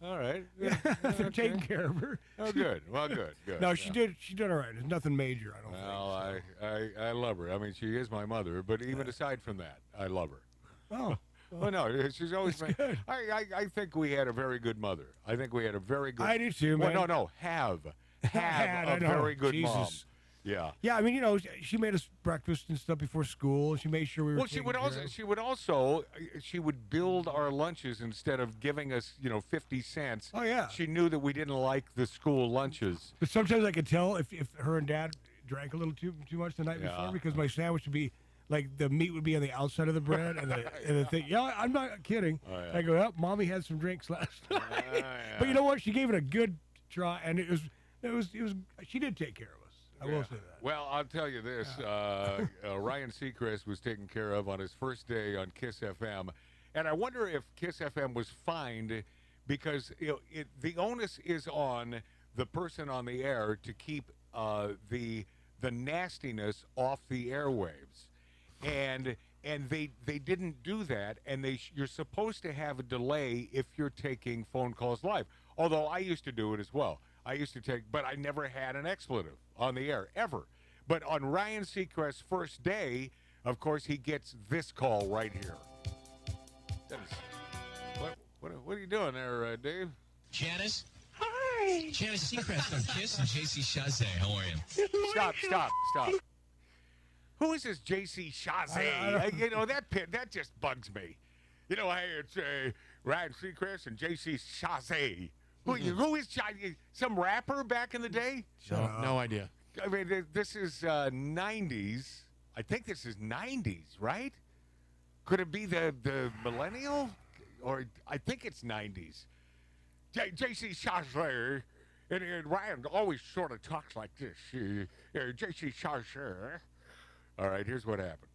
All right. they're taking care of her. Oh, good. Well, good. No, she did all right. It's nothing major, I don't think. Well, I love her. I mean, she is my mother, but even aside from that, I love her. Oh. Well, no, she's always been. good. I think we had a very good mother. I think we had a very good. I do too, man. Well, no, have I a know. very good mom. Jesus. Yeah. Yeah, I mean, she made us breakfast and stuff before school, and she made sure we were. Well, she would build our lunches instead of giving us 50 cents. Oh yeah. She knew that we didn't like the school lunches. But sometimes I could tell if her and Dad drank a little too much the night Yeah. before, because my sandwich would be like the meat would be on the outside of the bread and the thing. Yeah, I'm not kidding. Oh, yeah. I go, oh, Mommy had some drinks last night. But you know what? She gave it a good try, and it was. She did take care of us. I will say that. Well, I'll tell you this: Ryan Seacrest was taken care of on his first day on Kiss FM, and I wonder if Kiss FM was fined because the onus is on the person on the air to keep the nastiness off the airwaves, and they didn't do that, and you're supposed to have a delay if you're taking phone calls live. Although I used to do it as well. But I never had an expletive on the air, ever. But on Ryan Seacrest's first day, of course, he gets this call right here. What are you doing there, Dave? Janice? Hi. Janice Seacrest on Kiss and JC Chazé. How are you? Stop. Who is this JC Chazé? That just bugs me. Hey, it's Ryan Seacrest and JC Chazé. Who is some rapper back in the day? No idea. I mean, this is 90s. I think this is 90s, right? Could it be the millennial? Or I think it's 90s. J.C. Chazé, and Ryan always sort of talks like this. J.C. Chazé. All right, here's what happened.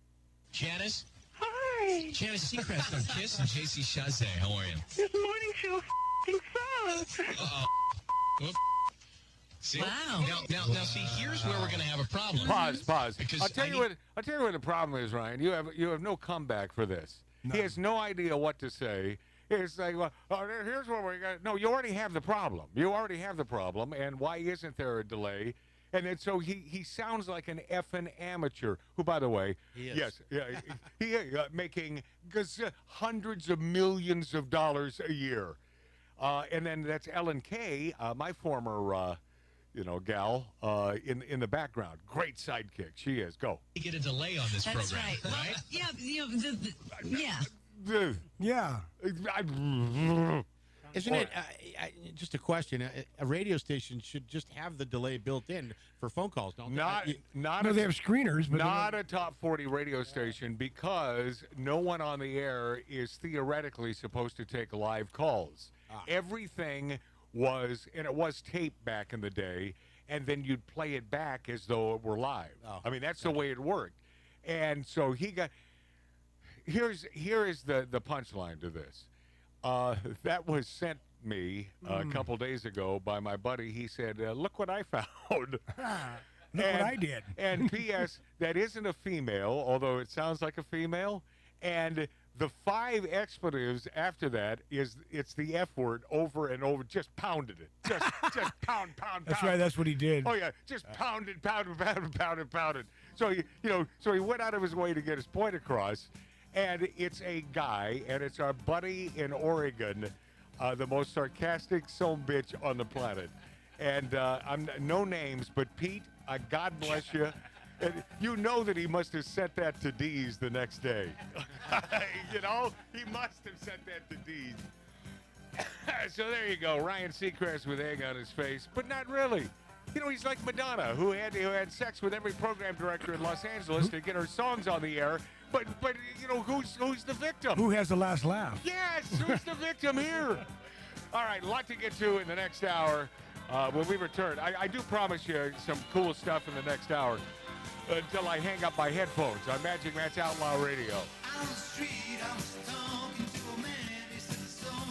Janice? Hi. Janice Seacrest on Kiss and JC Chazé. How are you? This morning show sucks. Uh-oh. Whoop. See? Wow. Now, see, here's where we're going to have a problem. Pause. Because I'll tell you what the problem is, Ryan. You have no comeback for this. No. He has no idea what to say. It's like, well, here's what we got. No, you already have the problem. And why isn't there a delay? And then so he sounds like an effing amateur. Who, by the way, He is. Yes, he making hundreds of millions of dollars a year. And then that's Ellen Kay, my former, gal in the background. Great sidekick. She is. Go. You get a delay on this That's program, right. right? Well, yeah, Yeah. Isn't it just a question? A radio station should just have the delay built in for phone calls, don't they? No, they have screeners, but not a top 40 radio station because no one on the air is theoretically supposed to take live calls. Everything was, and it was taped back in the day, and then you'd play it back as though it were live. I mean, that's the way it worked. And so here is the punchline to this. That was sent me a couple days ago by my buddy. He said, look what I found. Look what I did. And P.S., that isn't a female, although it sounds like a female. And the 5 expletives after that it's the F word over and over. Just pounded it. Just pound. That's right. That's what he did. Oh yeah, just pounded. So so he went out of his way to get his point across. And it's a guy, and it's our buddy in Oregon, the most sarcastic bitch on the planet. And I'm no names, but Pete, God bless you. And you know that he must have sent that to Dee's the next day. He must have sent that to Dee's. So there you go, Ryan Seacrest with egg on his face, but not really. He's like Madonna, who had sex with every program director in Los Angeles to get her songs on the air. But who's the victim? Who has the last laugh? Yes, who's the victim here? All right, a lot to get to in the next hour when we return. I do promise you some cool stuff in the next hour until I hang up my headphones on Magic Matt's Outlaw Radio. On the street, I was talking to a man. He said the song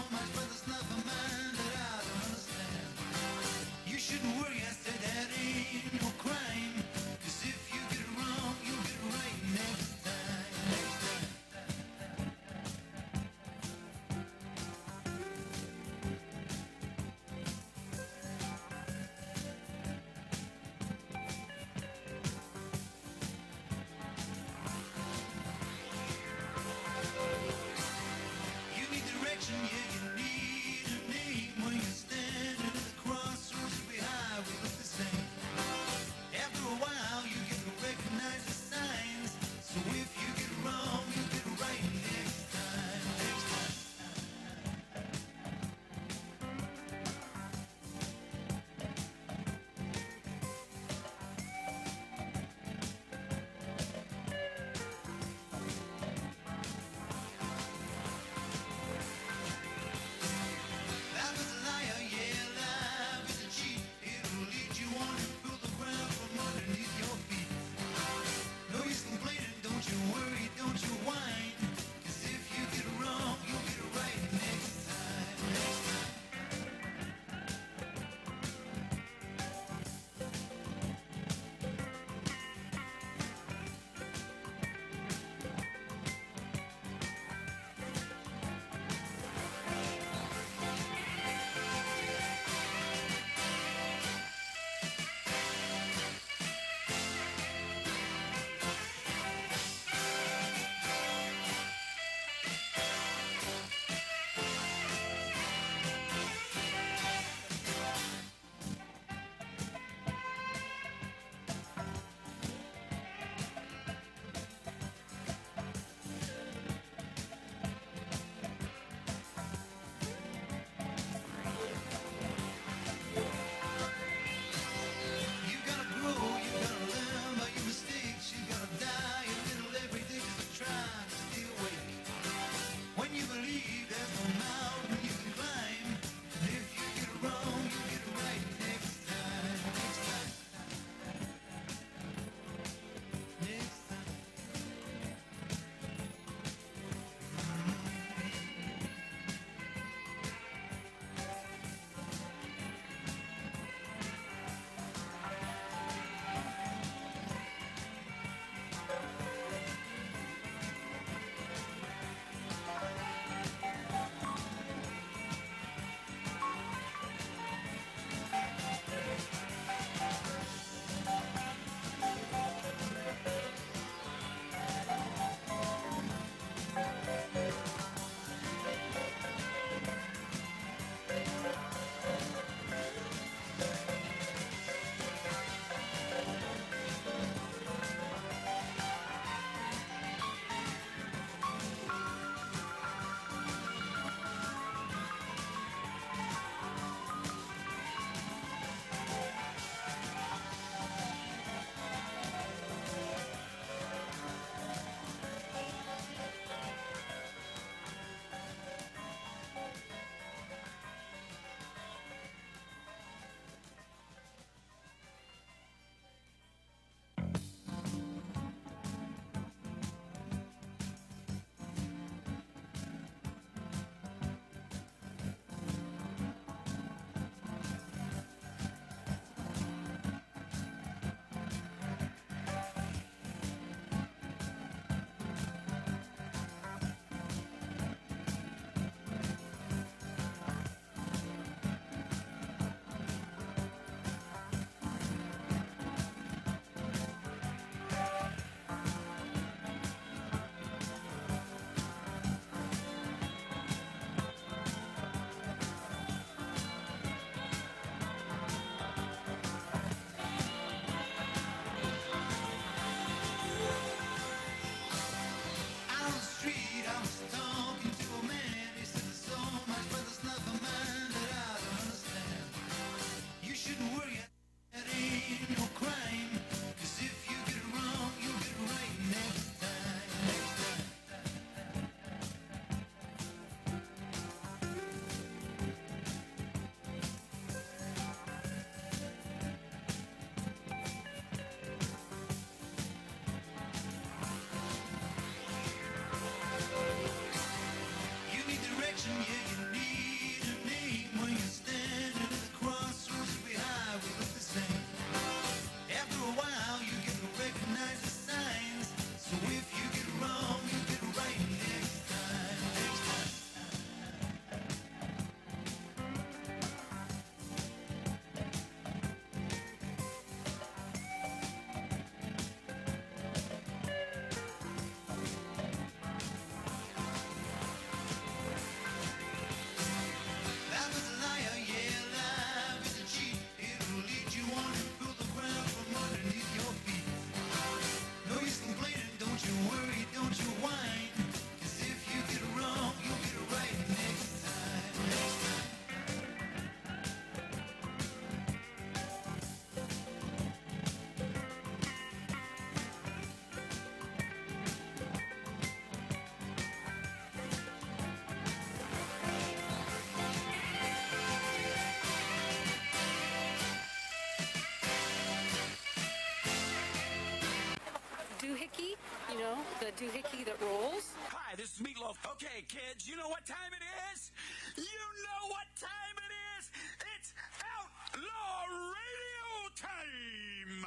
doohickey that rolls. Hi, this is Meatloaf. Okay, kids, you know what time it is? You know what time it is? It's Outlaw Radio time!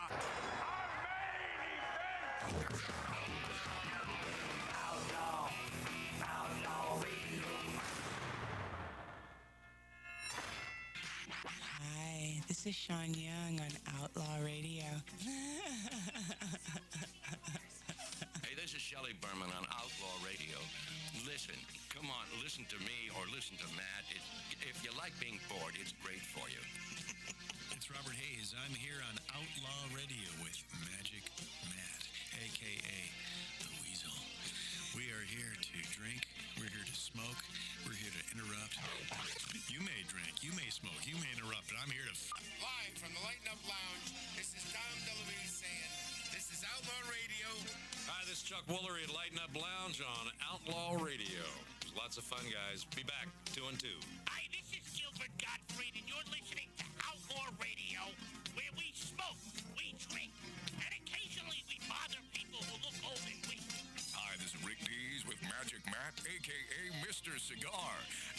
Hi, this is Sean Young on Outlaw Radio. Hey, this is Shelley Berman on Outlaw Radio. Listen, come on, listen to me or listen to Matt. If you like being bored, it's great for you. It's Robert Hayes. I'm here on Outlaw Radio with Magic Matt, a.k.a. The Weasel. We are here to drink. We're here to smoke. We're here to interrupt. You may drink. You may smoke. You may interrupt, but I'm here to Live from the Lighten Up Lounge, this is Dom DeLuise saying, this is Outlaw Radio. Hi, this is Chuck Woolery at Lighten Up Lounge on Outlaw Radio. Lots of fun, guys. Be back, 2 and 2. Hi, this is Gilbert Gottfried, and you're listening to Outlaw Radio, where we smoke, we drink, and occasionally we bother people who look old and weak. Hi, this is Rick Dees with Magic Matt, a.k.a. Mr. Cigar,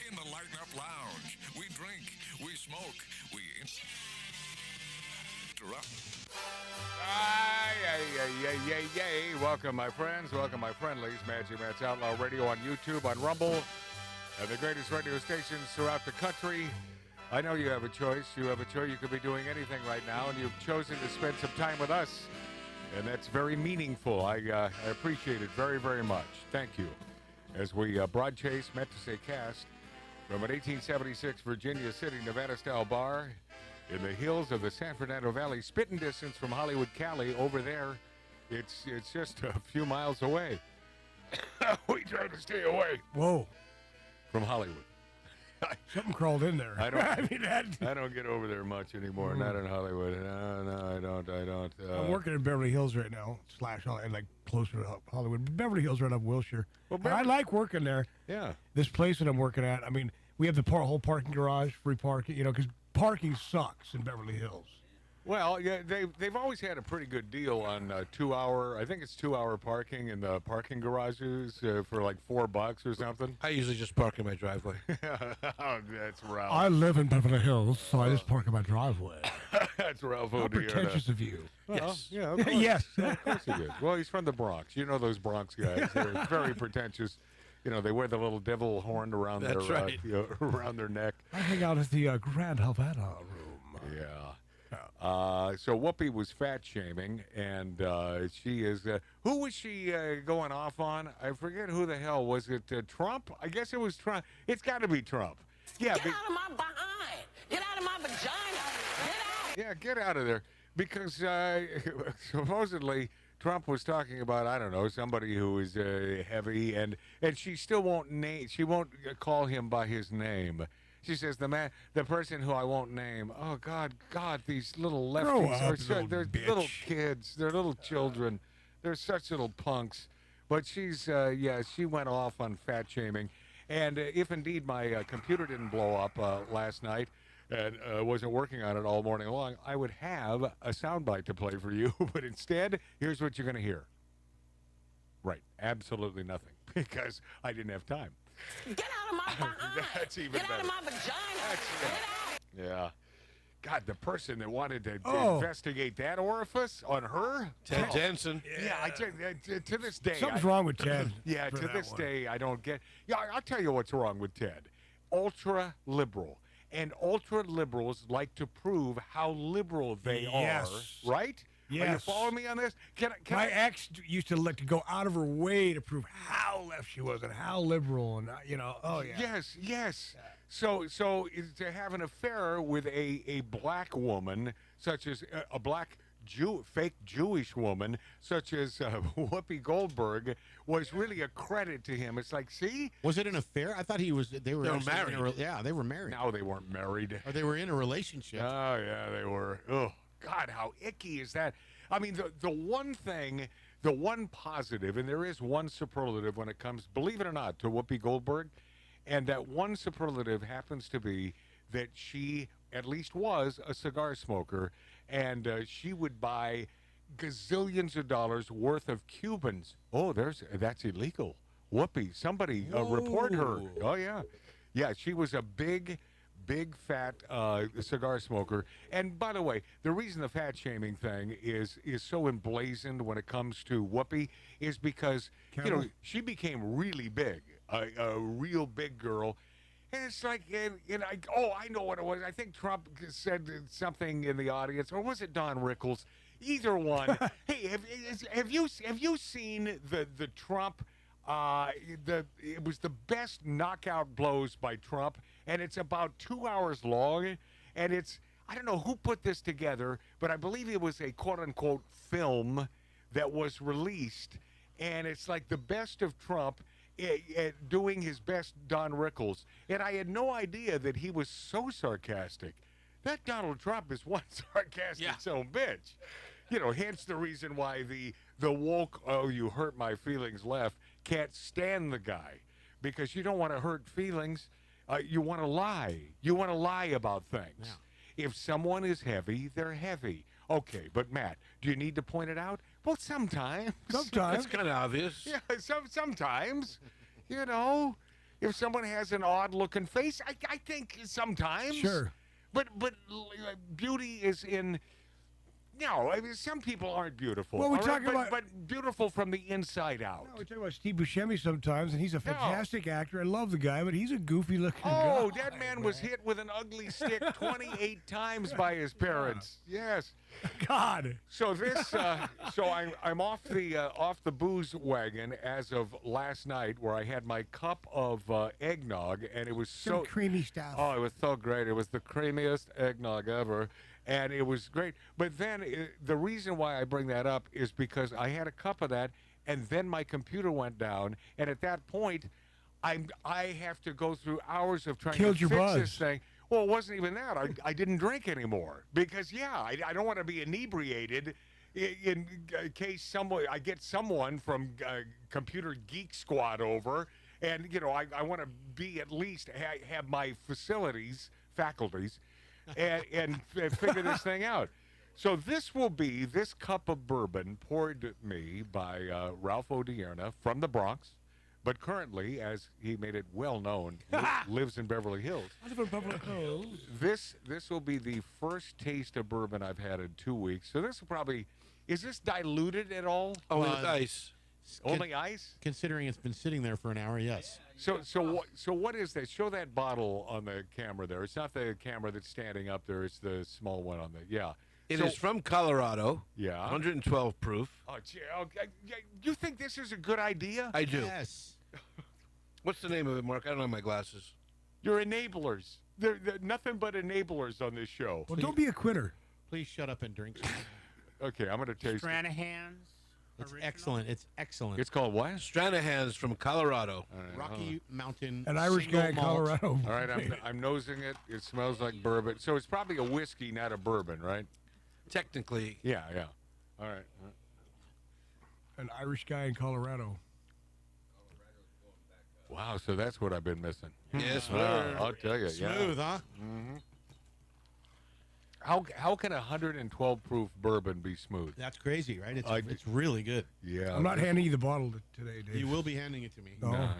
in the Lighten Up Lounge. We drink, we smoke, we interrupt. Yay. Welcome, my friends. Welcome, my friendlies. Magic Matt's Outlaw Radio on YouTube, on Rumble, and the greatest radio stations throughout the country. I know you have a choice. You have a choice. You could be doing anything right now, and you've chosen to spend some time with us, and that's very meaningful. I appreciate it very, very much. Thank you. As we broad chase, meant to say cast, from an 1876 Virginia City, Nevada-style bar in the hills of the San Fernando Valley, spitting distance from Hollywood, Cali. Over there, it's just a few miles away. We try to stay away. Whoa. From Hollywood. Something crawled in there. I don't. I I don't get over there much anymore. Not in Hollywood. No, I don't. I'm working in Beverly Hills right now, and like closer to Hollywood. Beverly Hills, right up Wilshire. Well, And I like working there. Yeah. This place that I'm working at. I mean, we have the whole parking garage, free parking. You know, because parking sucks in Beverly Hills. Well, yeah, they've always had a pretty good deal on 2 hour. I think it's 2 hour parking in the parking garages for like $4 or something. I usually just park in my driveway. Oh, that's Ralph. I live in Beverly Hills, so I just park in my driveway. That's Ralph How O'Dear. pretentious of you. Well, Yes. Yeah, of course. Yes. Of course he is. Well, he's from the Bronx. You know those Bronx guys. They're very pretentious. You know, they wear the little devil horn around That's their right. around their neck. I hang out at the Grand Havana room. Yeah. So Whoopi was fat shaming, and she is. Who was she going off on? I forget who the hell was it. Trump? I guess it was Trump. It's got to be Trump. Yeah. Get out of my behind! Get out of my vagina! Get out! Yeah, get out of there. Because supposedly Trump was talking about, I don't know, somebody who is heavy, and she still won't name. She won't call him by his name. She says the person who I won't name. Oh God, these little Grow lefties up, are so, little they're bitch. little kids. They're little children. They're such little punks. But she's she went off on fat shaming, and if indeed my computer didn't blow up last night and wasn't working on it all morning long, I would have a soundbite to play for you. But instead, here's what you're going to hear. Right, absolutely nothing, because I didn't have time. Get out of my behind! That's even Get better. out of my vagina! Get out! Yeah. God, the person that wanted to Oh. investigate that orifice on her? Ted Oh. Jensen. Yeah, I tell you, to this day. Something's wrong with Ted. Yeah, for to that this one. day, I don't get. Yeah, I'll tell you what's wrong with Ted. Ultra liberal. And ultra liberals like to prove how liberal they Yes. are, right? Are you Yes. following me on this? Can My I ex used to like to go out of her way to prove how left she was and how liberal and oh yeah. Yes. So to have an affair with a black woman, such as a black fake Jewish woman, such as Whoopi Goldberg, was really a credit to him. It's like, see, Was it an affair? I thought they were They were actually married. in a yeah, they were married. now they weren't married. Or they were in a relationship. Oh yeah, they were. Oh God, how icky is that? I mean, the one thing, the one positive, and there is one superlative when it comes, believe it or not, to Whoopi Goldberg, and that one superlative happens to be that she at least was a cigar smoker, and she would buy gazillions of dollars worth of Cubans. Oh, that's illegal. Whoopee! Somebody report her. Oh yeah, yeah. She was a big fat cigar smoker. And by the way, the reason the fat shaming thing is so emblazoned when it comes to Whoopi is because she became really big, a real big girl. And it's like, I know what it was. I think Trump said something in the audience, or was it Don Rickles? Either one. Hey, have you seen the Trump? It was the best knockout blows by Trump, and it's about 2 hours long, and I don't know who put this together, but I believe it was a quote-unquote film that was released, and it's like the best of Trump doing his best Don Rickles, and I had no idea that he was so sarcastic. That Donald Trump is one sarcastic son of a bitch. Hence the reason why the woke, oh, you hurt my feelings left can't stand the guy, because you don't want to hurt feelings. You want to lie. You want to lie about things. Yeah. If someone is heavy, they're heavy. Okay, but Matt, do you need to point it out? Well, sometimes. It's kind of obvious. Yeah, sometimes. If someone has an odd-looking face, I think sometimes. Sure. But beauty is in. No, I mean, some people aren't beautiful. Well, but beautiful from the inside out. No, we talk about Steve Buscemi sometimes, and he's a fantastic actor. I love the guy, but he's a goofy-looking guy. Oh, that man was hit with an ugly stick 28 times by his parents. Yes. God. So I'm off the booze wagon as of last night, where I had my cup of eggnog, and it was Some creamy stuff. Oh, it was so great. It was the creamiest eggnog ever. And it was great. But then the reason why I bring that up is because I had a cup of that, and then my computer went down. And at that point, I have to go through hours of trying to fix this thing. Well, it wasn't even that. I didn't drink anymore because, I don't want to be inebriated in case I get someone from Computer Geek Squad over. And, I want to be at least have my faculties. And figure this thing out. So this cup of bourbon poured me by Ralph Odierna from the Bronx, but currently, as he made it well known, lives in Beverly Hills. I live in Beverly Hills. This will be the first taste of bourbon I've had in 2 weeks. So this will probably, is this diluted at all? Oh, with ice. Only ice? Considering it's been sitting there for an hour, yes. So what is that? Show that bottle on the camera there. It's not the camera that's standing up there. It's the small one on the, It is from Colorado. Yeah. 112 proof. Oh, gee, okay. You think this is a good idea? I do. Yes. What's the name of it, Mark? I don't have my glasses. You're enablers. They're nothing but enablers on this show. Well, don't be a quitter. Please shut up and drink. Okay, I'm going to taste it. Stranahan's. It's excellent. It's excellent. It's called what? Stranahan's from Colorado. Rocky Mountain. An Irish guy in Colorado. All right, I'm nosing it. It smells like bourbon. So it's probably a whiskey, not a bourbon, right? Technically. Yeah. All right. An Irish guy in Colorado. Wow, so that's what I've been missing. Yes, I'll tell you. Smooth, huh? Mm-hmm. How can 112 proof bourbon be smooth? That's crazy, right? It's really good. Yeah. I'm not handing you the bottle today, Dave. You will be handing it to me. No,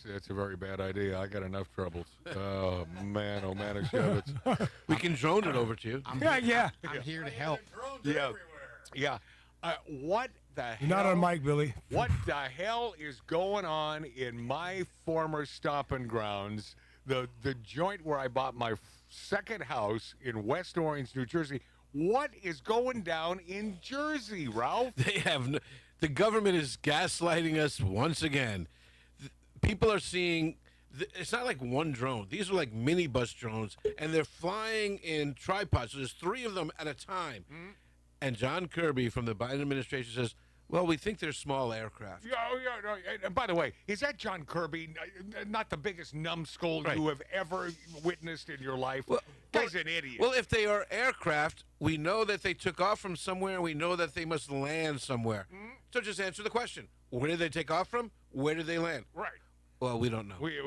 that's a very bad idea. I got enough troubles. Oh man, Shevitz. We can drone it over to you. I'm here to help. Yeah. What the hell? You're not on mic, Billy. What the hell is going on in my former stomping grounds? The joint where I bought my second house in West Orange, New Jersey. What is going down in Jersey, Ralph? The government is gaslighting us once again. People are seeing. It's not like one drone. These are like minibus drones, and they're flying in tripods. So there's 3 of them at a time. Mm-hmm. And John Kirby from the Biden administration says, well, we think they're small aircraft. Yeah. And by the way, is that John Kirby not the biggest numbskull you have ever witnessed in your life? Well, guy's an idiot. Well, if they are aircraft, we know that they took off from somewhere. We know that they must land somewhere. Mm-hmm. So just answer the question. Where did they take off from? Where did they land? Right. Well, we don't know. We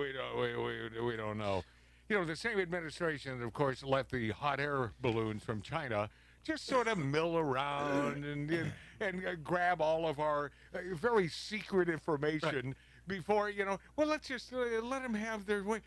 don't know. The same administration that, of course, let the hot air balloons from China just sort of mill around and grab all of our very secret information before, well, let's just let them have their way.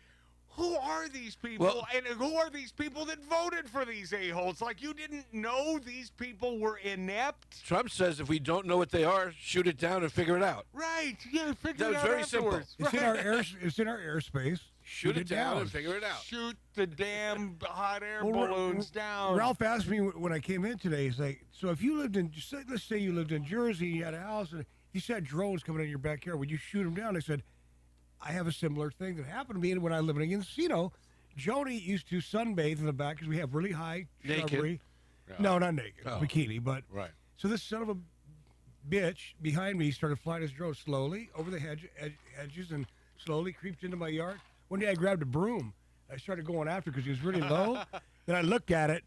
Who are these people, and who are these people that voted for these a-holes? Like, you didn't know these people were inept? Trump says if we don't know what they are, shoot it down and figure it out. Right, yeah, figure it out very simple. afterwards. It's in our air. It's in our airspace. Shoot it down and figure it out. Shoot the damn hot air balloons down. Ralph asked me when I came in today, he's like, so if you lived in, let's say you lived in Jersey, you had a house, and you saw drones coming in your backyard, would you shoot them down? I said, I have a similar thing that happened to me when I lived in Encino. Joni used to sunbathe in the back because we have really high shrubbery. No, not naked, bikini, but right. So this son of a bitch behind me started flying his drone slowly over the hedges and slowly creeped into my yard. One day I grabbed a broom. I started going after because he was really low. Then I looked at it.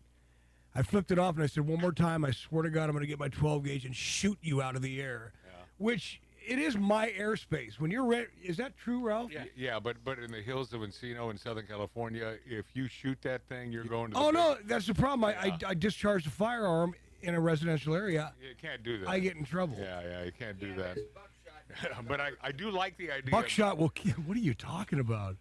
I flipped it off and I said, one more time, I swear to God, I'm going to get my 12 gauge and shoot you out of the air. Which it is my airspace. When you're ready, is that true, Ralph? Yeah, but in the hills of Encino in Southern California, if you shoot that thing, you're going to the no, that's the problem. I discharged a firearm in a residential area. You can't do that. I get in trouble. Yeah, you can't do that. But I do like the idea. Buckshot will kill. What are you talking about?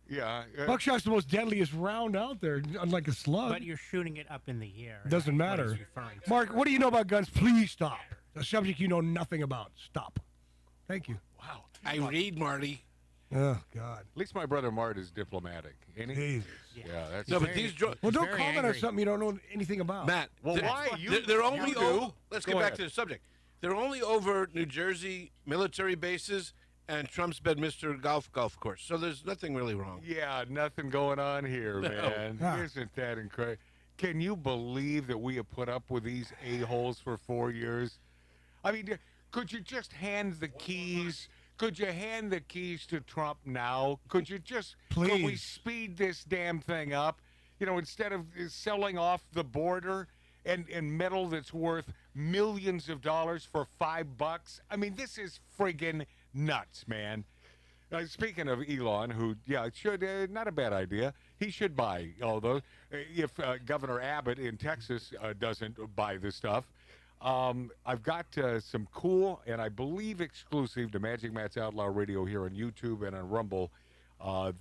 Yeah. Buckshot's the most deadliest round out there, unlike a slug. But you're shooting it up in the air. Doesn't matter. Mark, what do you know about guns? Please stop. A subject you know nothing about. Stop. Thank you. Wow. I read, Marty. Oh, God. At least my brother Mart is diplomatic, ain't he? Jesus. Yeah, that's No, but these well, don't comment on something you don't know anything about. Matt, well, why? They're only over. Let's Go get back ahead. to the subject. They're only over New Jersey military bases and Trump's Bedminster golf course. So there's nothing really wrong. Yeah, nothing going on here, man. Isn't that incredible? Can you believe that we have put up with these a-holes for 4 years? I mean, could you just hand the keys? Could you hand the keys to Trump now? Could you just, please? Could we speed this damn thing up? Instead of selling off the border and metal that's worth millions of dollars for $5. I mean, this is friggin' nuts, man. Speaking of Elon, who, should, not a bad idea. He should buy all those. If Governor Abbott in Texas doesn't buy this stuff. I've got some cool and I believe exclusive to Magic Matt's Outlaw Radio here on YouTube and on Rumble.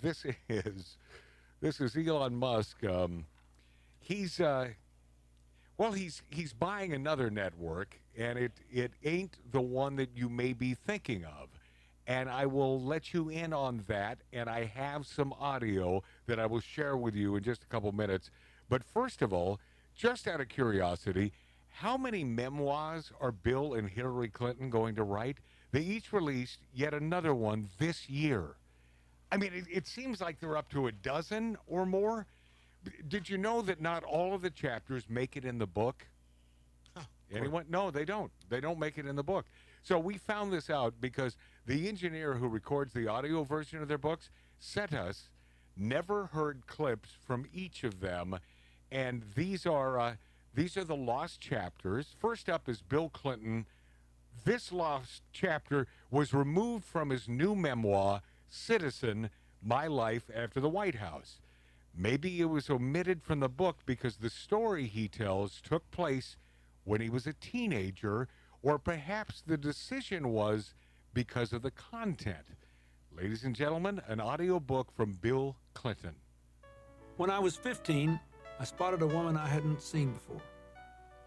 This is Elon Musk. He's buying another network, and it ain't the one that you may be thinking of. And I will let you in on that, and I have some audio that I will share with you in just a couple minutes. But first of all, just out of curiosity, how many memoirs are Bill and Hillary Clinton going to write? They each released yet another one this year. I mean, it seems like they're up to a dozen or more. Did you know that not all of the chapters make it in the book? Anyone? No, they don't. They don't make it in the book. So we found this out because the engineer who records the audio version of their books sent us never heard clips from each of them, and these are the lost chapters. First up is Bill Clinton. This lost chapter was removed from his new memoir, Citizen: My Life After the White House. Maybe it was omitted from the book because the story he tells took place when he was a teenager, or perhaps the decision was because of the content. Ladies and gentlemen, an audio book from Bill Clinton. When I was 15, I spotted a woman I hadn't seen before.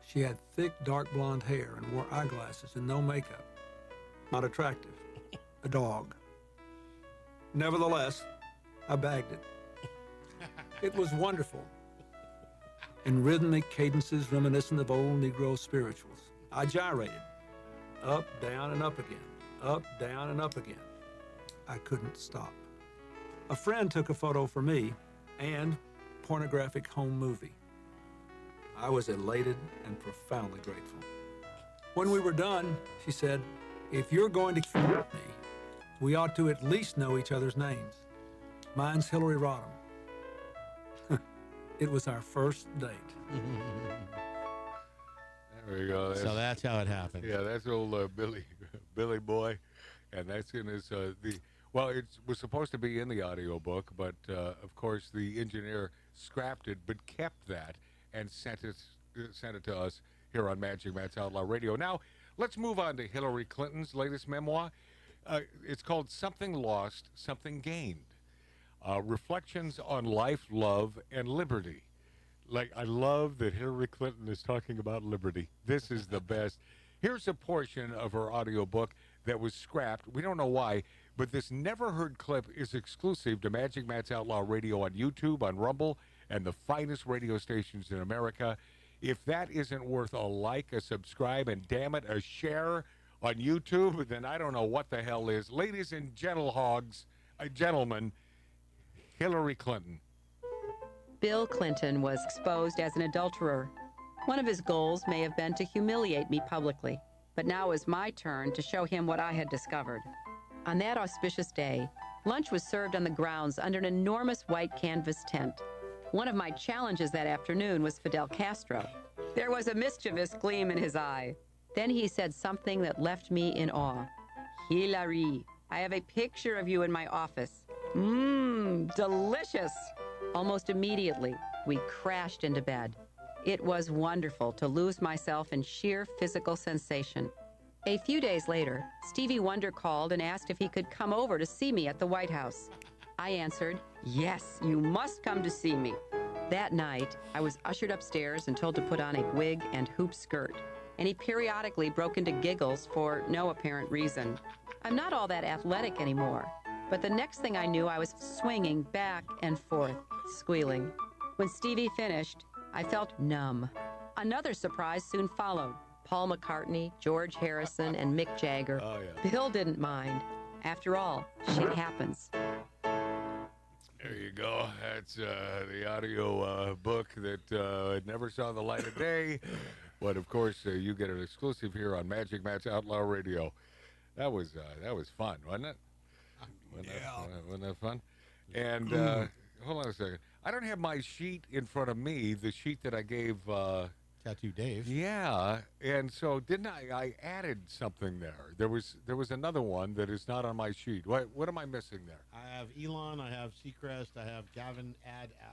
She had thick, dark blonde hair and wore eyeglasses and no makeup. Not attractive. A dog. Nevertheless, I bagged it. It was wonderful. In rhythmic cadences reminiscent of old Negro spirituals, I gyrated. Up, down, and up again. Up, down, and up again. I couldn't stop. A friend took a photo for me and pornographic home movie. I was elated and profoundly grateful. When we were done, she said, "If you're going to keep me, we ought to at least know each other's names. Mine's Hillary Rodham." It was our first date. There we go. So that's how it happened. Yeah, that's old Billy Boy, and that's in his well, it was supposed to be in the audio book, but of course the engineer scrapped it, but kept that and sent it sent it to us here on Magic Matt's Outlaw Radio. Now, let's move on to Hillary Clinton's latest memoir. It's called Something Lost, Something Gained. Reflections on life, love, and liberty. Like, I love that Hillary Clinton is talking about liberty. This is the best. Here's a portion of her audiobook that was scrapped. We don't know why, but this never-heard clip is exclusive to Magic Matt's Outlaw Radio on YouTube, on Rumble, and the finest radio stations in America. If that isn't worth a like, a subscribe, and damn it, a share on YouTube, then I don't know what the hell is. Ladies and gentlemen, Hillary Clinton. Bill Clinton was exposed as an adulterer. One of his goals may have been to humiliate me publicly, but now it was my turn to show him what I had discovered. On that auspicious day, lunch was served on the grounds under an enormous white canvas tent. One of my challenges that afternoon was Fidel Castro. There was a mischievous gleam in his eye. Then he said something that left me in awe. Hillary, I have a picture of you in my office. Delicious. Almost immediately, we crashed into bed. It was wonderful to lose myself in sheer physical sensation. A few days later, Stevie Wonder called and asked if he could come over to see me at the White House. I answered, yes, you must come to see me. That night, I was ushered upstairs and told to put on a wig and hoop skirt, and he periodically broke into giggles for no apparent reason. I'm not all that athletic anymore, but the next thing I knew, I was swinging back and forth, squealing. When Stevie finished, I felt numb. Another surprise soon followed. Paul McCartney, George Harrison, and Mick Jagger. Oh, yeah. Bill didn't mind. After all, shit happens. There you go. That's the audio book that never saw the light of day. But, of course, you get an exclusive here on Magic Matt's Outlaw Radio. That was fun, wasn't it? Wasn't that fun? And hold on a second. I don't have my sheet in front of me, the sheet that I gave Tattoo Dave. Yeah, and so didn't I added something there. There was another one that is not on my sheet. What am I missing there? I have Elon, I have Seacrest, I have Gavin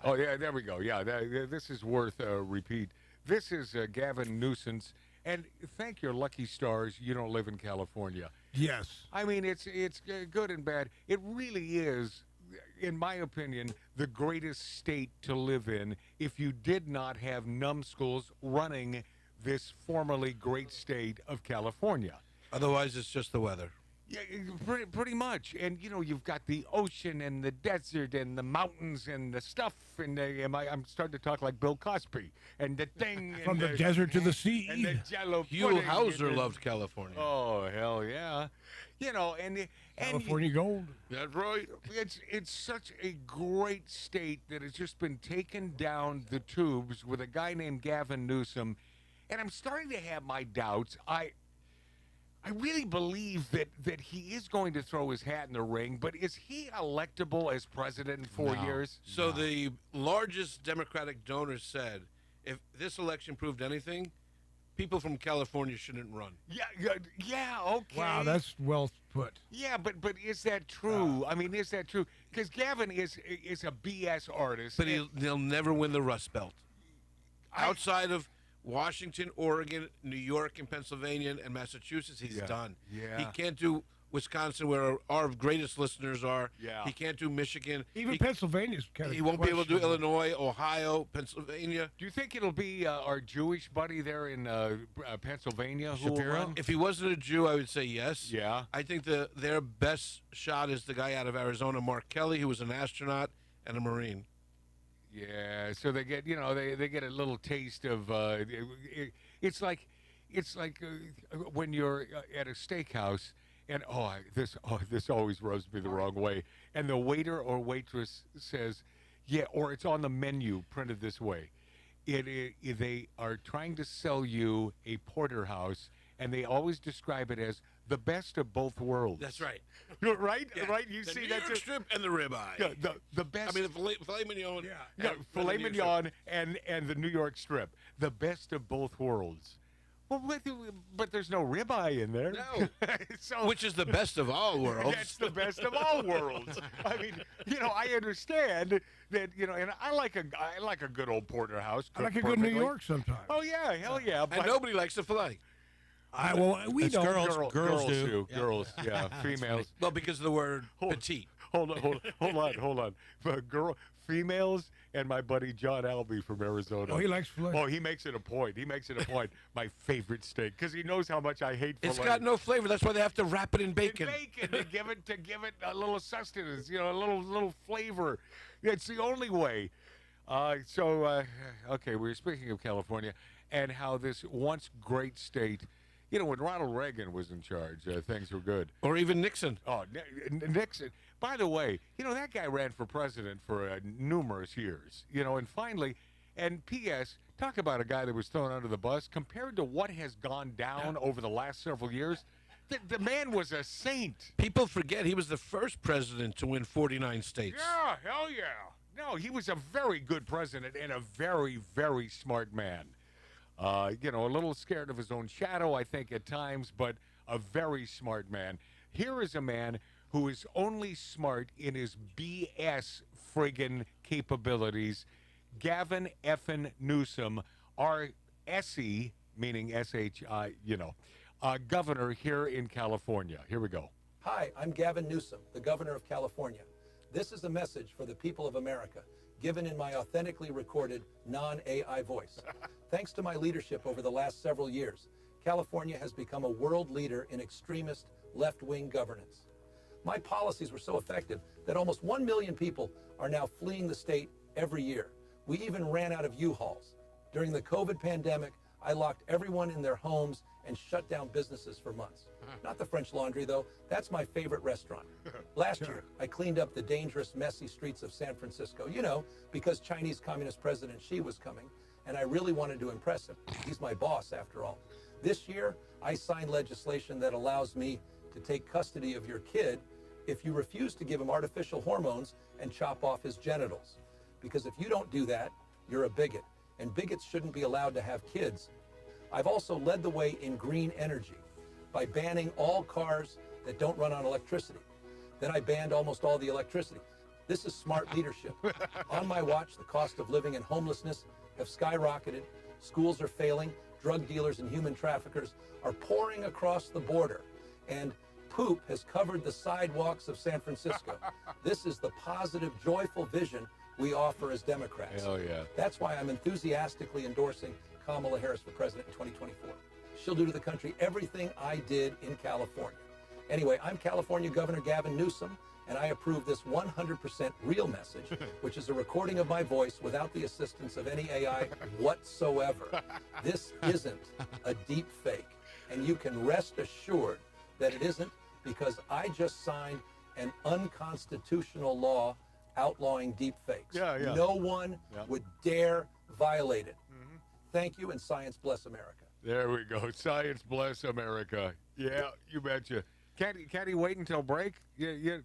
Oh, yeah, there we go. Yeah, this is worth a repeat. This is Gavin Nuisance, and thank your lucky stars you don't live in California. Yes. I mean, it's good and bad. It really is, in my opinion, the greatest state to live in if you did not have numbskulls running this formerly great state of California. Otherwise, it's just the weather. Yeah, pretty much. And, you know, you've got the ocean and the desert and the mountains and the stuff. And I'm starting to talk like Bill Cosby. And the thing. From the desert to the sea. And the jello Hugh pudding Hauser and loved California. Oh, hell yeah. You know, and California gold. That's right. It's such a great state that has just been taken down the tubes with a guy named Gavin Newsom. And I'm starting to have my doubts. I really believe that he is going to throw his hat in the ring, but is he electable as president in 4 years? So the largest Democratic donors said, if this election proved anything, people from California shouldn't run. Yeah, okay. Wow, that's well put. Yeah, but is that true? I mean, is that true? Because Gavin is a BS artist. But he'll never win the Rust Belt. Outside of Washington, Oregon, New York, and Pennsylvania, and Massachusetts, he's done. Yeah. He can't do Wisconsin, where our greatest listeners are. Yeah. He can't do Michigan. Even Pennsylvania's kind of He won't be able to do Illinois, Ohio, Pennsylvania. Do you think it'll be our Jewish buddy there in Pennsylvania who will run? If he wasn't a Jew, I would say yes. Yeah. I think their best shot is the guy out of Arizona, Mark Kelly, who was an astronaut and a Marine. Yeah, so they get they get a little taste of it's like when you're at a steakhouse and this always rubs me the wrong way, and the waiter or waitress says, yeah, or it's on the menu printed this way. They are trying to sell you a porterhouse, and they always describe it as the best of both worlds. That's right. Right? Yeah. Right? You the see New that York strip and the ribeye. Yeah, the best. I mean, the filet mignon. Filet mignon and the New York strip. The best of both worlds. Well, but there's no ribeye in there. No. So, Which is the best of all worlds. That's the best of all worlds. I mean, I understand that, and I like a good old porterhouse. I like cooked a good New perfectly. York sometimes. Oh yeah, hell yeah. And nobody likes the filet. We That's don't. girls do. Yeah. Girls, yeah, females. Well, because of the word petite. Hold on. But females and my buddy John Albee from Arizona. Oh, he likes filet. Oh, he makes it a point. My favorite steak, because he knows how much I hate filet. It's got no flavor. That's why they have to wrap it in bacon. To give it a little sustenance, a little flavor. It's the only way. Okay, we were speaking of California and how this once great state. When Ronald Reagan was in charge, things were good. Or even Nixon. Oh, Nixon. By the way, that guy ran for president for numerous years. And finally, and P.S., talk about a guy that was thrown under the bus. Compared to what has gone down over the last several years, the man was a saint. People forget he was the first president to win 49 states. Yeah, hell yeah. No, he was a very good president and a very, very smart man. A little scared of his own shadow, I think, at times, but a very smart man. Here is a man who is only smart in his BS friggin' capabilities. Gavin effin' Newsom, our SE, meaning S-H-I, governor here in California. Here we go. Hi, I'm Gavin Newsom, the governor of California. This is a message for the people of America, given in my authentically recorded, non-AI voice. Thanks to my leadership over the last several years, California has become a world leader in extremist left-wing governance. My policies were so effective that almost 1 million people are now fleeing the state every year. We even ran out of U-Hauls. During the COVID pandemic, I locked everyone in their homes and shut down businesses for months. Not the French Laundry, though. That's my favorite restaurant. Last year, I cleaned up the dangerous, messy streets of San Francisco, because Chinese Communist President Xi was coming, and I really wanted to impress him. He's my boss, after all. This year, I signed legislation that allows me to take custody of your kid if you refuse to give him artificial hormones and chop off his genitals. Because if you don't do that, you're a bigot, and bigots shouldn't be allowed to have kids. I've also led the way in green energy by banning all cars that don't run on electricity. Then I banned almost all the electricity. This is smart leadership. On my watch, the cost of living and homelessness have skyrocketed. Schools are failing. Drug dealers and human traffickers are pouring across the border. And poop has covered the sidewalks of San Francisco. This is the positive, joyful vision we offer as Democrats. Hell yeah. That's why I'm enthusiastically endorsing Kamala Harris for president in 2024. She'll do to the country everything I did in California. Anyway, I'm California Governor Gavin Newsom, and I approve this 100% real message, which is a recording of my voice without the assistance of any AI whatsoever. This isn't a deep fake, and you can rest assured that it isn't, because I just signed an unconstitutional law outlawing deep fakes. Yeah. No one would dare violate it. Thank you, and science bless America. There we go. Science bless America. Yeah, you betcha. Can't he wait until break? You're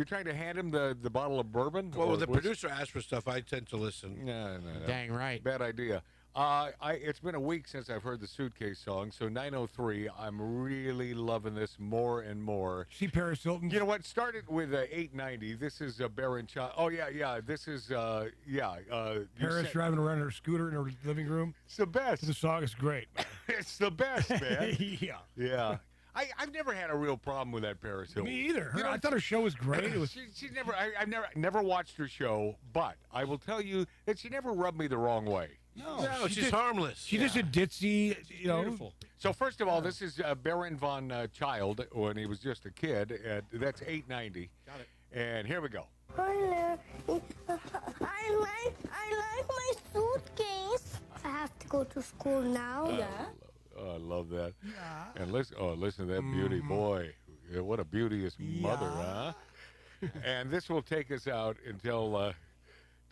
trying to hand him the bottle of bourbon? Well, Or when the what's- producer asks for stuff, I tend to listen. No. Dang right. Bad idea. It's been a week since I've heard the Suitcase song, so 903, I'm really loving this more and more. See Paris Hilton? You know what? Started with 890. This is Baron Child. Oh, yeah. This is, Paris driving around her scooter in her living room. It's the best. The song is great. It's the best, man. Yeah. Yeah. I've never had a real problem with that Paris Hilton. Me either. I thought her show was great. It was. She's never. I've never watched her show, but I will tell you that she never rubbed me the wrong way. No, she's harmless. She just a ditzy, Beautiful. So first of all, this is Baron von Child when he was just a kid. That's 890. Got it. And here we go. I like my suitcase. I have to go to school now. Oh, I love that. Yeah. And listen to that beauty, boy. Yeah, what a beauteous mother, huh? And this will take us out until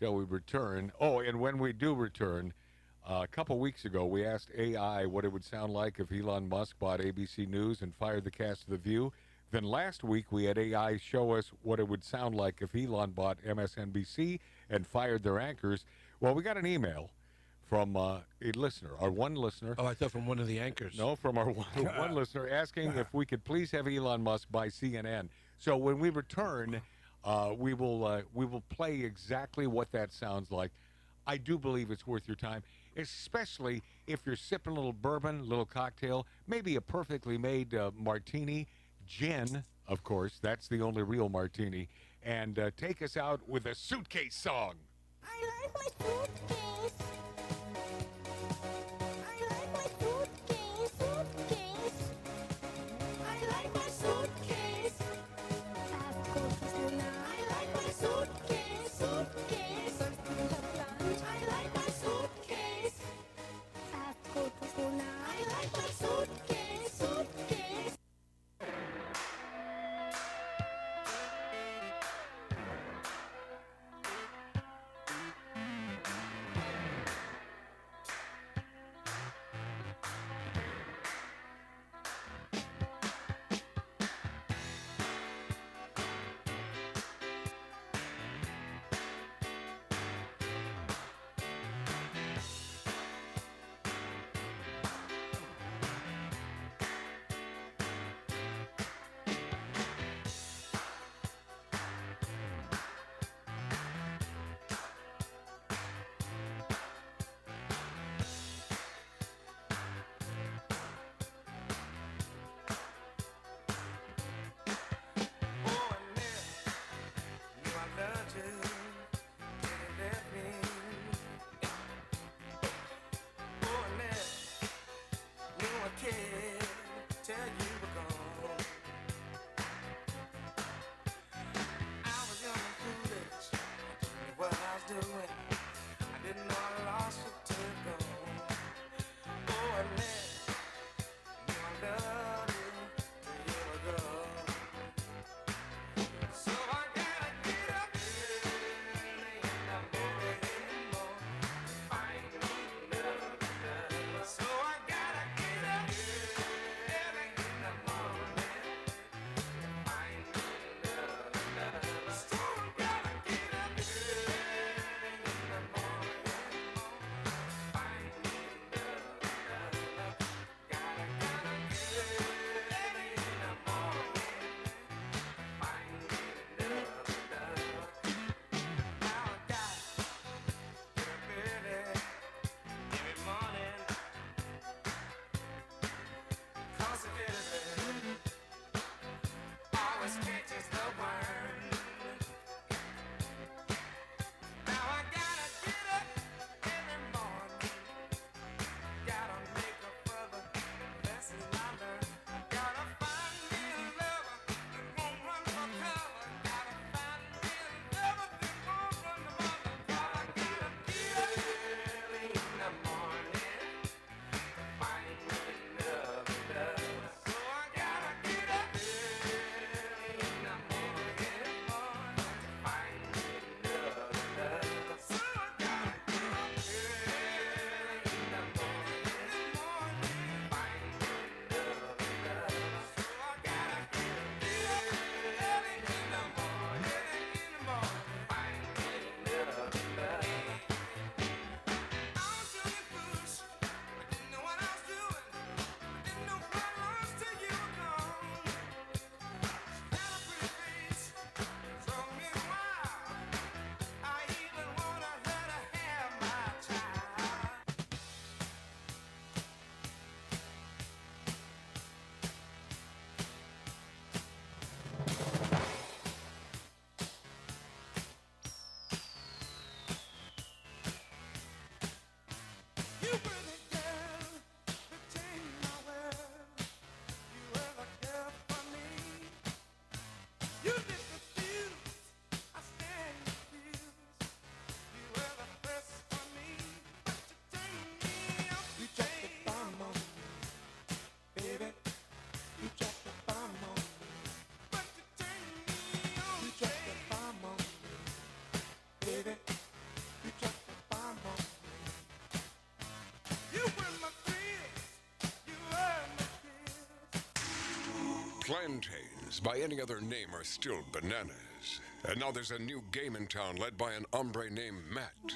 we return. Oh, and when we do return, a couple weeks ago, we asked AI what it would sound like if Elon Musk bought ABC News and fired the cast of The View. Then last week, we had AI show us what it would sound like if Elon bought MSNBC and fired their anchors. Well, we got an email from a listener, our one listener. Oh, I thought from one of the anchors. No, from our one listener asking if we could please have Elon Musk buy CNN. So when we return, we will play exactly what that sounds like. I do believe it's worth your time, especially if you're sipping a little bourbon, a little cocktail, maybe a perfectly made martini, gin, of course. That's the only real martini. And take us out with a suitcase song. I like my suitcase. I like my suitcase. Suitcase. I like my suitcase. I have to go to school now. I like my suitcase. Suitcase. I'm still have lunch. I like my suitcase. I have to go to school now. I like my suitcase. Suitcase. Plantains, by any other name, are still bananas. And now there's a new game in town led by an hombre named Matt.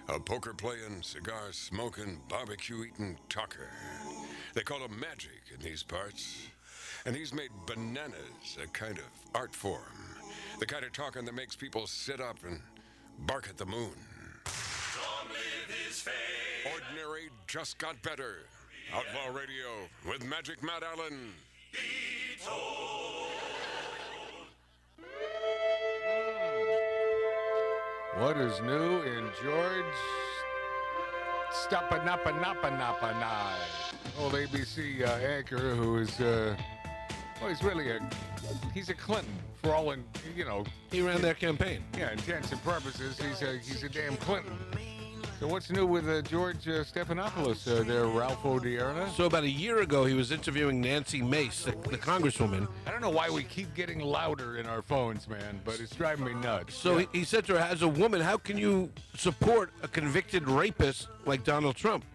A poker-playing, cigar-smoking, barbecue-eating talker. They call him Magic in these parts. And he's made bananas a kind of art form. The kind of talking that makes people sit up and bark at the moon. Ordinary just got better. Outlaw Radio with Magic Matt Allen. What is new in George Stephanopoulos? Old ABC anchor who is, well, he's really he's a Clinton for all in, He ran their campaign. Yeah, intents and purposes, he's a damn Clinton. So what's new with George Stephanopoulos there, Ralpho Diurna? So about a year ago, he was interviewing Nancy Mace, the congresswoman. I don't know why we keep getting louder in our phones, man, but it's driving me nuts. So he said to her, as a woman, how can you support a convicted rapist like Donald Trump?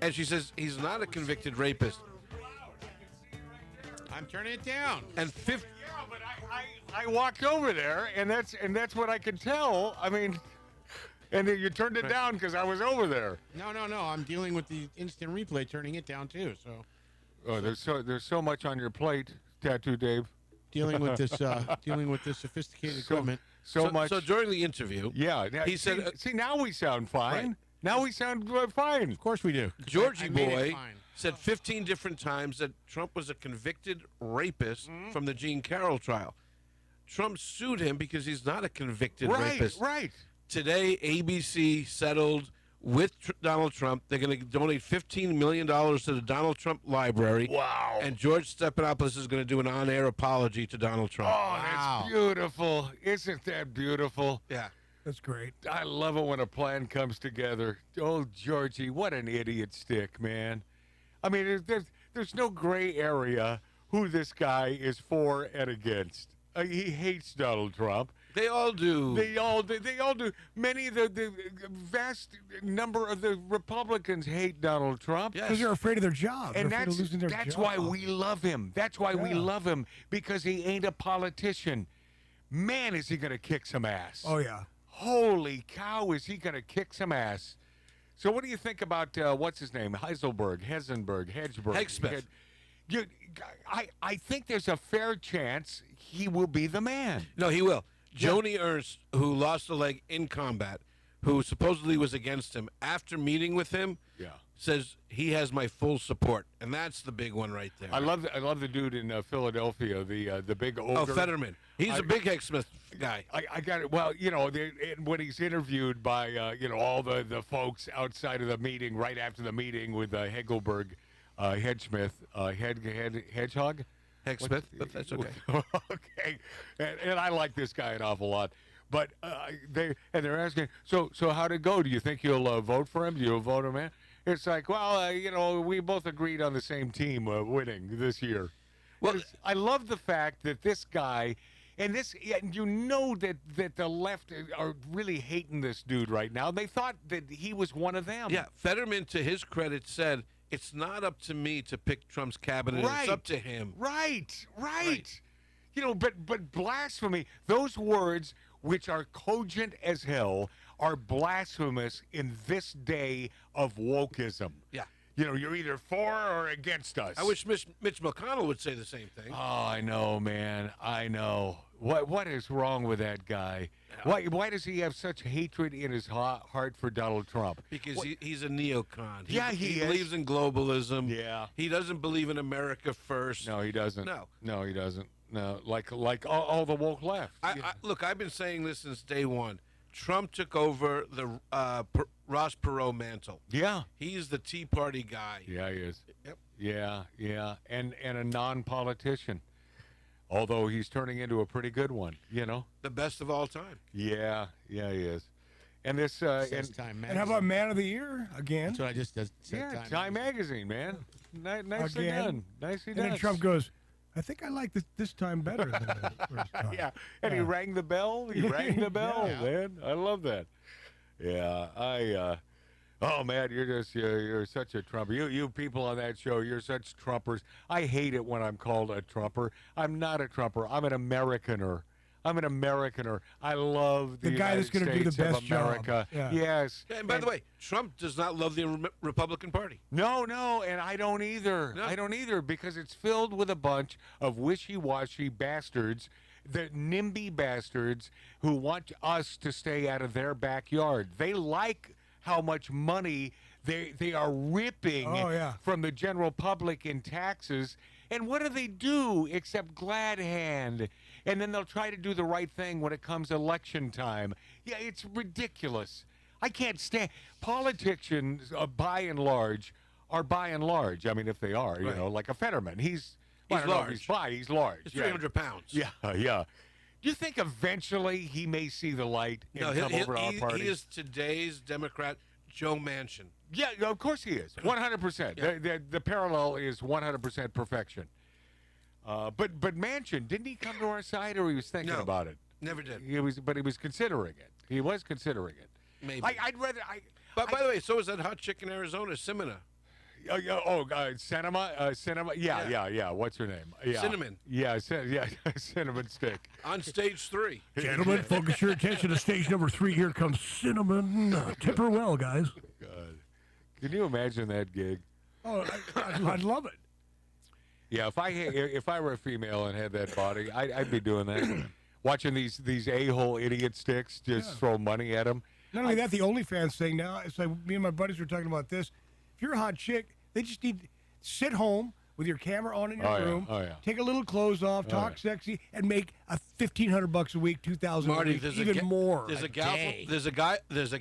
And she says, he's not a convicted rapist. I'm turning it down. And yeah, but I walked over there, and that's what I could tell. I mean, and you turned it down because I was over there. No. I'm dealing with the instant replay, turning it down too. So. Oh, there's so much on your plate, Tattoo Dave. Dealing with this sophisticated equipment. So much. So during the interview, he said, "See, now we sound fine. Right. Now we sound fine. Of course we do. Georgie boy said 15 different times that Trump was a convicted rapist from the Jean Carroll trial. Trump sued him because he's not a convicted rapist. Right. Today, ABC settled with Donald Trump. They're going to donate $15 million to the Donald Trump Library. Wow. And George Stephanopoulos is going to do an on-air apology to Donald Trump. Oh, that's beautiful. Isn't that beautiful? Yeah. That's great. I love it when a plan comes together. Oh, Georgie, what an idiot stick, man. I mean, there's no gray area who this guy is for and against. He hates Donald Trump. They all do. They all do. Many of the vast number of the Republicans hate Donald Trump. Because they're afraid of their job. And they're afraid of losing their that's job. why we love him. That's why we love him, because he ain't a politician. Man, is he going to kick some ass. Oh, yeah. Holy cow, is he going to kick some ass. So what do you think about, what's his name, Heisenberg, Hegsmith. I think there's a fair chance he will be the man. No, he will. Joni Ernst, who lost a leg in combat, who supposedly was against him, after meeting with him, says he has my full support, and that's the big one right there. I love the dude in Philadelphia, the big ogre. Oh, Fetterman. He's a big Hegsmith guy. I got it. Well, when he's interviewed by all the folks outside of the meeting, right after the meeting with Hegelberg, Hedgesmith, Hedgehog. Hegsmith, but that's okay. Okay, and I like this guy an awful lot. But they're asking, so how'd it go? Do you think you'll vote for him? Do you vote him in? It's like, well, we both agreed on the same team winning this year. Well, I love the fact that this guy, and you know that the left are really hating this dude right now. They thought that he was one of them. Yeah, Fetterman, to his credit, said, it's not up to me to pick Trump's cabinet. Right. It's up to him. Right. But blasphemy, those words, which are cogent as hell, are blasphemous in this day of wokeism. Yeah. You're either for or against us. I wish Mitch McConnell would say the same thing. Oh, I know, man. I know. What is wrong with that guy? Why does he have such hatred in his heart for Donald Trump? Because he's a neocon. He believes in globalism. Yeah. He doesn't believe in America first. No, he doesn't. No, he doesn't. No, like all the woke left. Look, I've been saying this since day one. Trump took over the Ross Perot mantle. Yeah. He's the Tea Party guy. Yeah, he is. Yep. Yeah. And a non-politician. Although he's turning into a pretty good one, The best of all time. Yeah, he is. And this Time Magazine. And how about Man of the Year again? That's what I just said. Time Magazine, man. Nicely done. Nicely done. And then Trump goes, I think I like this time better than the first time. Yeah, and he rang the bell. Man. I love that. Yeah, oh man, you're such a Trumper. You people on that show, you're such Trumpers. I hate it when I'm called a Trumper. I'm not a Trumper. I'm an Americaner. I'm an Americaner. I love the guy United that's gonna do the States of best job. America. Yeah. Yes. And by the way, Trump does not love the Republican Party. No, and I don't either. No. I don't either because it's filled with a bunch of wishy-washy bastards, the NIMBY bastards who want us to stay out of their backyard. They like how much money they are ripping from the general public in taxes. And what do they do except glad hand? And then they'll try to do the right thing when it comes election time. Yeah, it's ridiculous. I can't stand politicians. By and large, are by and large. I mean, if they are, you know, like a Fetterman, he's I don't know if large. he's large. He's 300 pounds. Yeah, yeah. Do you think eventually he may see the light and come over to our party? He is today's Democrat Joe Manchin. Yeah, of course he is. 100%. Yeah. The parallel is 100% perfection. But Manchin, didn't he come to our side, or he was thinking about it? Never did. He was considering it. He was considering it. Maybe. I'd rather. But by the way, so is that hot chick in Arizona, Simina. Cinema. Yeah. What's her name? Yeah. Cinnamon. Yeah, cinnamon stick. On stage 3. Gentlemen, focus your attention to stage number 3. Here comes Cinnamon. Tip her well, guys. God. Can you imagine that gig? Oh, I'd love it. Yeah, if I were a female and had that body, I'd be doing that. Watching these a-hole idiot sticks just throw money at them. Not only that, the OnlyFans thing now, it's like me and my buddies were talking about this. If you're a hot chick, they just need to sit home with your camera on in your room, take a little clothes off, talk sexy, and make $1,500 a week, $2,000 a week, even more. There's a gal. There's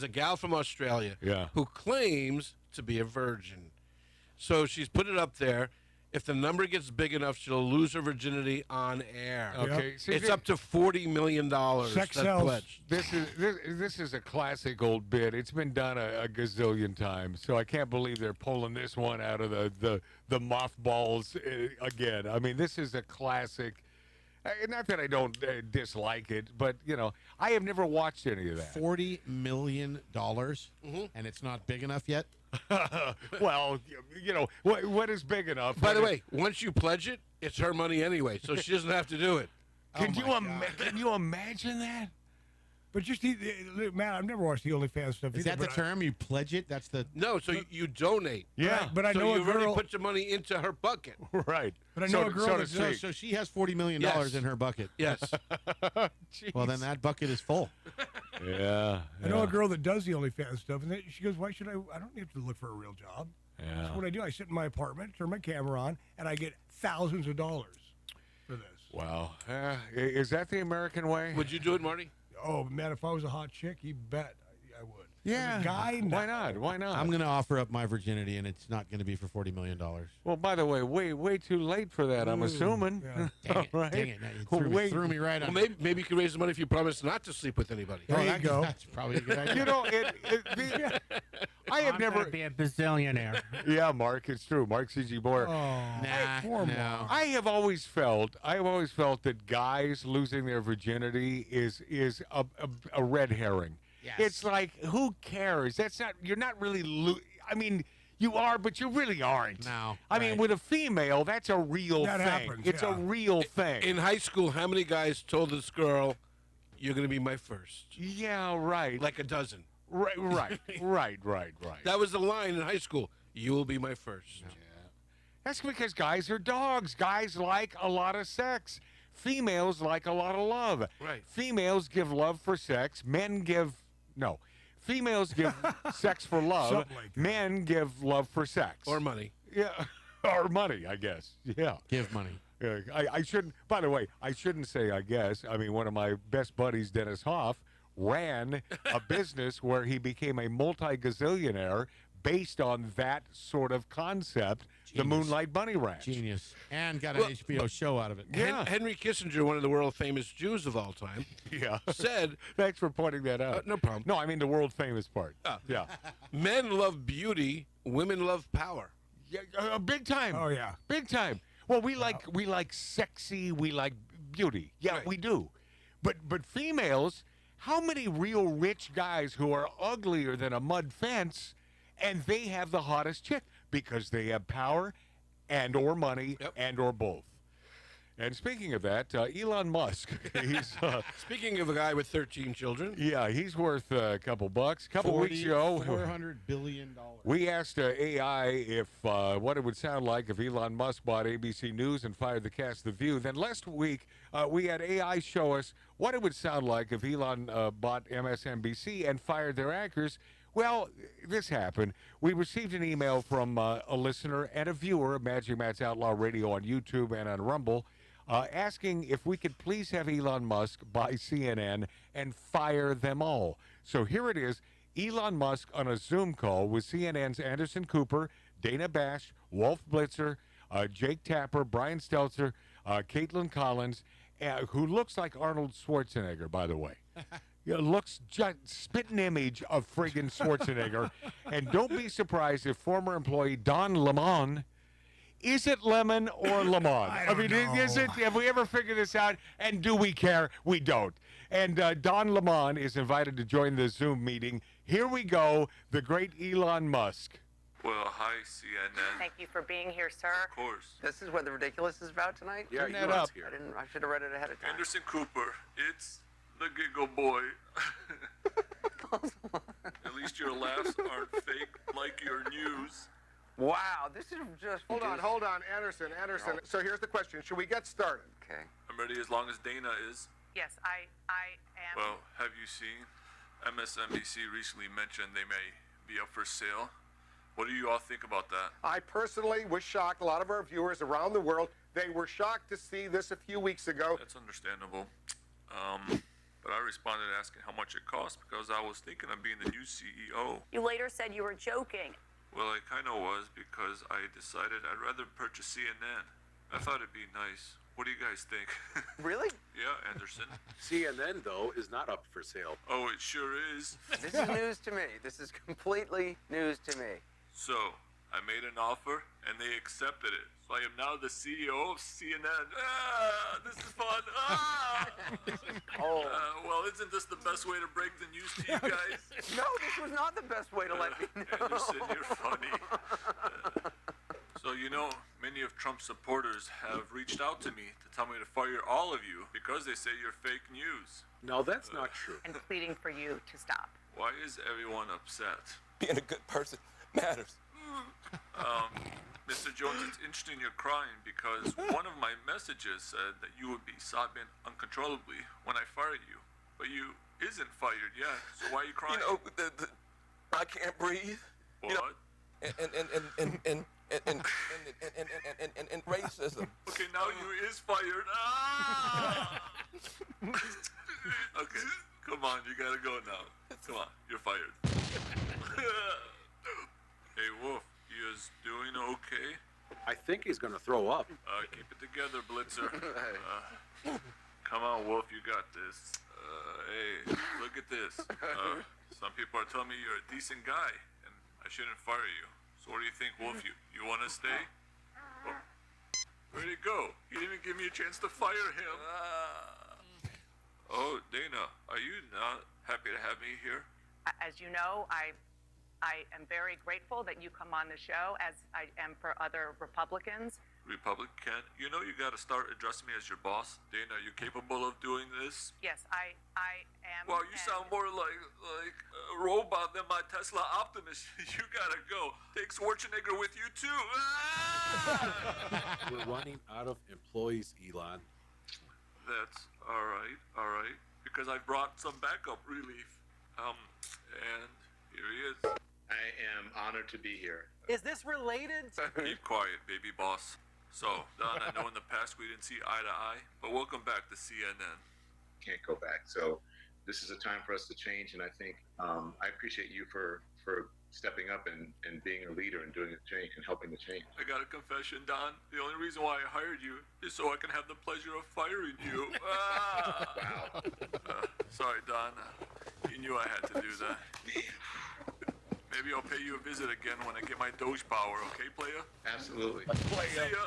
a gal from Australia who claims to be a virgin. So she's put it up there. If the number gets big enough, she'll lose her virginity on air. Okay, it's up to $40 million. Sex that sells. pledged. This is a classic old bit. It's been done a gazillion times, so I can't believe they're pulling this one out of the mothballs again. I mean, this is a classic. Not that I don't dislike it, but I have never watched any of that. $40 million, and it's not big enough yet. Well, what is big enough? By the way, once you pledge it, it's her money anyway, so she doesn't have to do it. Can you imagine that? But just, man, I've never watched the OnlyFans stuff. Is that the term? You pledge it? That's the... No, so you donate. Yeah. Right, but I know you've a girl... already put your money into her bucket. Right. But I know a girl So she has $40 million in her bucket. Yes. Well, then that bucket is full. Yeah. I know a girl that does the OnlyFans stuff, and she goes, why should I don't have to look for a real job. Yeah. That's what I do. I sit in my apartment, turn my camera on, and I get thousands of dollars for this. Wow. Is that the American way? Would you do it, Marty? Oh, man, if I was a hot chick, you bet I would. Yeah. As a guy, Why not? Why not? I'm going to offer up my virginity, and it's not going to be for $40 million. Well, by the way, way too late for that, I'm assuming. Yeah. Dang it. Right? Dang it. Now you threw me right on. Well, maybe you could raise the money if you promise not to sleep with anybody. There you go. That's probably a good idea. I have I'm never gonna be a bazillionaire. Yeah, Mark, it's true. Mark C.G. Boyer. No. I have always felt that guys losing their virginity is a red herring. Yes. It's like, who cares? You're not really I mean, you are, but you really aren't. No. I mean, with a female, that's a real That thing. happens, It's a real thing. In high school, how many guys told this girl, "You're going to be my first"? Yeah, right. Like a dozen. Right. That was the line in high school. You will be my first. Yeah. That's because guys are dogs. Guys like a lot of sex. Females like a lot of love. Right. Females give love for sex. Females give sex for love. Something like that. Men give love for sex. Or money. Yeah. Or money, I guess. Yeah. Give money. I shouldn't, by the way, I shouldn't say I guess. I mean, one of my best buddies, Dennis Hoff, ran a business where he became a multi-gazillionaire based on that sort of concept, the Moonlight Bunny Ranch. Genius. And got an HBO show out of it. Yeah. Henry Kissinger, one of the world famous Jews of all time, said... Thanks for pointing that out. No problem. No, I mean the world famous part. Yeah. Men love beauty, women love power. Yeah, big time. Oh, yeah. Big time. Well, we like sexy, we like beauty. Yeah, Right. we do. But females, how many real rich guys who are uglier than a mud fence and they have the hottest chick because they have power and or money and or both. And speaking of that, Elon Musk, he's Speaking of a guy with 13 children, yeah, he's worth a couple bucks. A couple weeks ago, $400 billion. we asked AI if what it would sound like if Elon Musk bought ABC News and fired the cast of The View. Then last week, we had AI show us what it would sound like if Elon bought MSNBC and fired their anchors. Well, this happened. We received an email from a listener and a viewer of Magic Matt's Outlaw Radio on YouTube and on Rumble, asking if we could please have Elon Musk buy CNN and fire them all. So here it is, Elon Musk on a Zoom call with CNN's Anderson Cooper, Dana Bash, Wolf Blitzer, Jake Tapper, Brian Stelter, Caitlin Collins, who looks like Arnold Schwarzenegger, by the way. Looks just spitting image of friggin' Schwarzenegger. And don't be surprised if former employee Don Lemon, is it Lemon or Lemon? I mean, is it? Have we ever figured this out? And do we care? We don't. And Don Lemon is invited to join the Zoom meeting. Here we go, the great Elon Musk. Well, hi, CNN. Thank you for being here, sir. Of course. This is what the ridiculous is about tonight? Yeah, Turn you that are up. here. I should have read it ahead of time. Anderson Cooper, it's the Giggle Boy. At least your laughs aren't fake like your news. Wow, this is just... Hold on, Anderson. So here's the question. Should we get started? Okay. I'm ready as long as Dana is. Yes, I am. Well, have you seen? MSNBC recently mentioned they may be up for sale. What do you all think about that? I personally was shocked. A lot of our viewers around the world, they were shocked to see this a few weeks ago. That's understandable. But I responded asking how much it cost because I was thinking of being the new CEO. You later said you were joking. Well, I kind of was because I decided I'd rather purchase CNN. I thought it'd be nice. What do you guys think? Really? Yeah, Anderson. CNN, though, is not up for sale. Oh, it sure is. This is news to me. This is completely news to me. So, I made an offer, and they accepted it. So I am now the CEO of CNN. Ah, this is fun. Ah! Well, isn't this the best way to break the news to you guys? No, this was not the best way to let me know. Anderson, you're funny. So, you know, many of Trump's supporters have reached out to me to tell me to fire all of you because they say you're fake news. No, that's not true. And pleading for you to stop. Why is everyone upset? Being a good person matters. Mr. Jones, it's interesting you're crying because one of my messages said that you would be sobbing uncontrollably when I fired you. But you isn't fired yet, so why are you crying? You know, I can't breathe. What? You know, and racism. Okay, now you is fired. Ah! Okay, come on, you gotta go now. Come on, you're fired. Hey, Wolf, you is doing okay? I think he's going to throw up. Keep it together, Blitzer. Come on, Wolf, you got this. Hey, look at this. Some people are telling me you're a decent guy, and I shouldn't fire you. So what do you think, Wolf? You want to stay? Oh, where'd he go? He didn't even give me a chance to fire him. Oh, Dana, are you not happy to have me here? As you know, I am very grateful that you come on the show, as I am for other Republicans. Republican, you know you got to start addressing me as your boss. Dana, are you capable of doing this? Yes, I am. Wow, you sound more like a robot than my Tesla Optimus. You gotta go. Take Schwarzenegger with you too. We're running out of employees, Elon. That's all right. Because I brought some backup relief. And here he is. I am honored to be here. Is this related? Keep quiet, baby boss. So, Don, I know in the past we didn't see eye to eye, but welcome back to CNN. Can't go back. So this is a time for us to change, and I think I appreciate you for stepping up and being a leader and doing the change and helping the change. I got a confession, Don. The only reason why I hired you is so I can have the pleasure of firing you. Wow. Sorry, Don. You knew I had to do that. Maybe I'll pay you a visit again when I get my Doge power, okay, playa? Absolutely. See ya.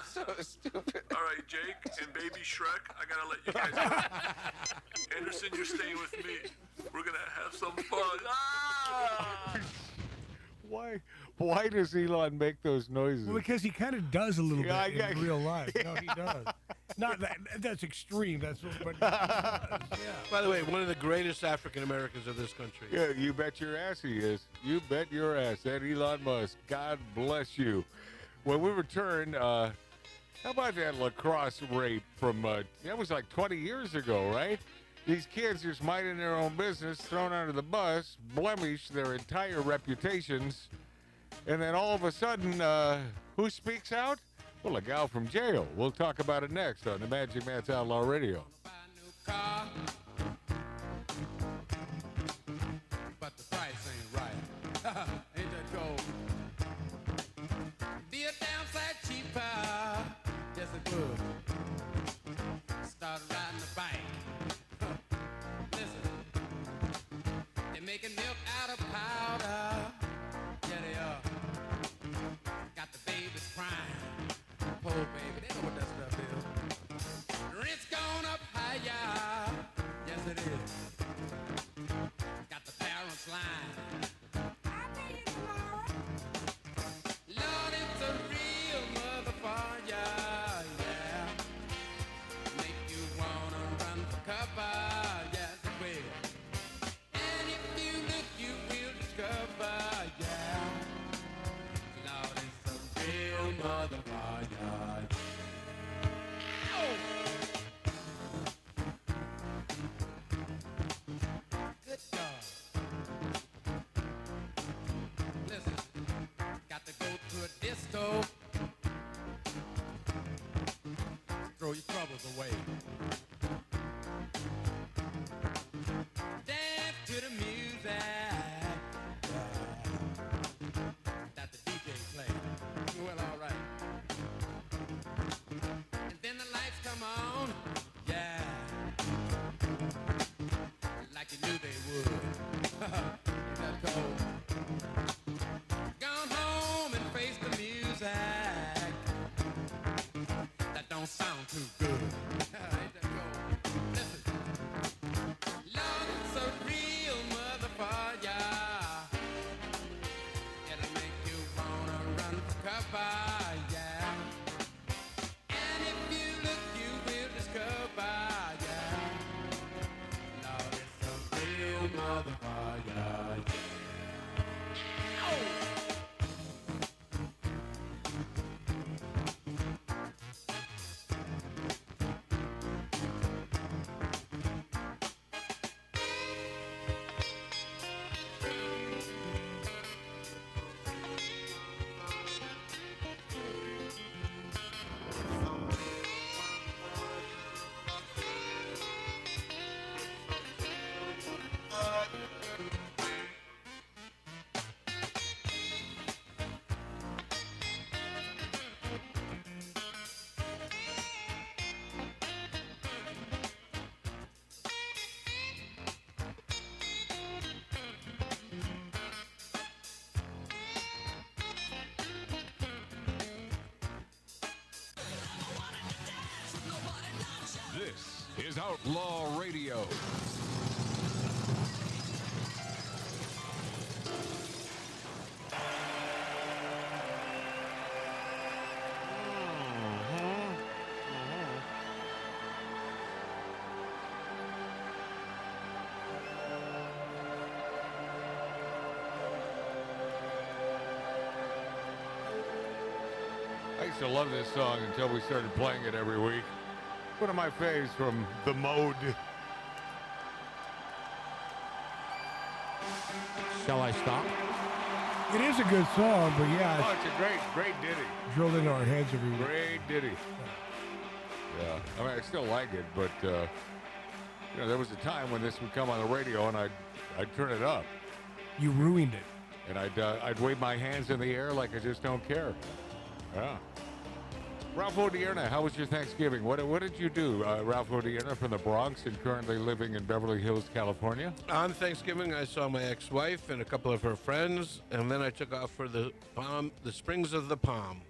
So stupid. All right, Jake and baby Shrek, I gotta let you guys go. Anderson, you're staying with me. We're gonna have some fun. Why does Elon make those noises? Well, because he kind of does a little Yeah, bit in real life. No, he does. Not that. That's extreme. That's what. But he does. Yeah. By the way, one of the greatest African Americans of this country. Yeah, you bet your ass he is. You bet your ass. That Elon Musk. God bless you. When we return, how about that lacrosse rape from, that was like 20 years ago, right? These kids just minding their own business, thrown under the bus, blemish their entire reputations, and then all of a sudden, who speaks out? Well, a gal from jail. We'll talk about it next on the Magic Matt's Outlaw Radio. But the price ain't right. Ain't that cold? Be a downside cheaper. Yes, it would. Start riding the bike. Listen, they're making milk out of powder. Yeah, they are. Got the babies crying. Poor baby, they know what that stuff is. Rent's gone up higher. Yes, it is. Got the parents lying. I'll pay you tomorrow. Lord, it's a real motherfucker, yeah. Make you wanna run for cover, yes it will. And if you look, you will discover, yeah. Lord, it's a real motherfucker. Oh! Good God. Listen, got to go to a disco. Throw your troubles away. Dance to the music that the DJ plays. Well, all right. And then the lights come on. Yeah. Like you knew they would. Ain't that cold? Gone home and face the music. That don't sound too good. Ain't that cold? Listen. Lord, it's a real motherfucker. It'll make you wanna run for cover, yeah. And if you look, you will discover, yeah. Lord, it's a real motherfucker, yeah. Oh! This is Outlaw Radio. I used to love this song until we started playing it every week. One of my faves from The Mode. Shall I stop? It is a good song, but yeah, Oh, it's a great ditty. drilled into our heads every week. Great ditty. Yeah, I mean, I still like it, but there was a time when this would come on the radio, and I'd turn it up, You ruined it. and I'd wave my hands in the air like I just don't care. Yeah. Ralph Odierna, how was your Thanksgiving? What did you do? Ralph Odierna from the Bronx and currently living in Beverly Hills, California. On Thanksgiving, I saw my ex-wife and a couple of her friends, and then I took off for the Springs of the Palm.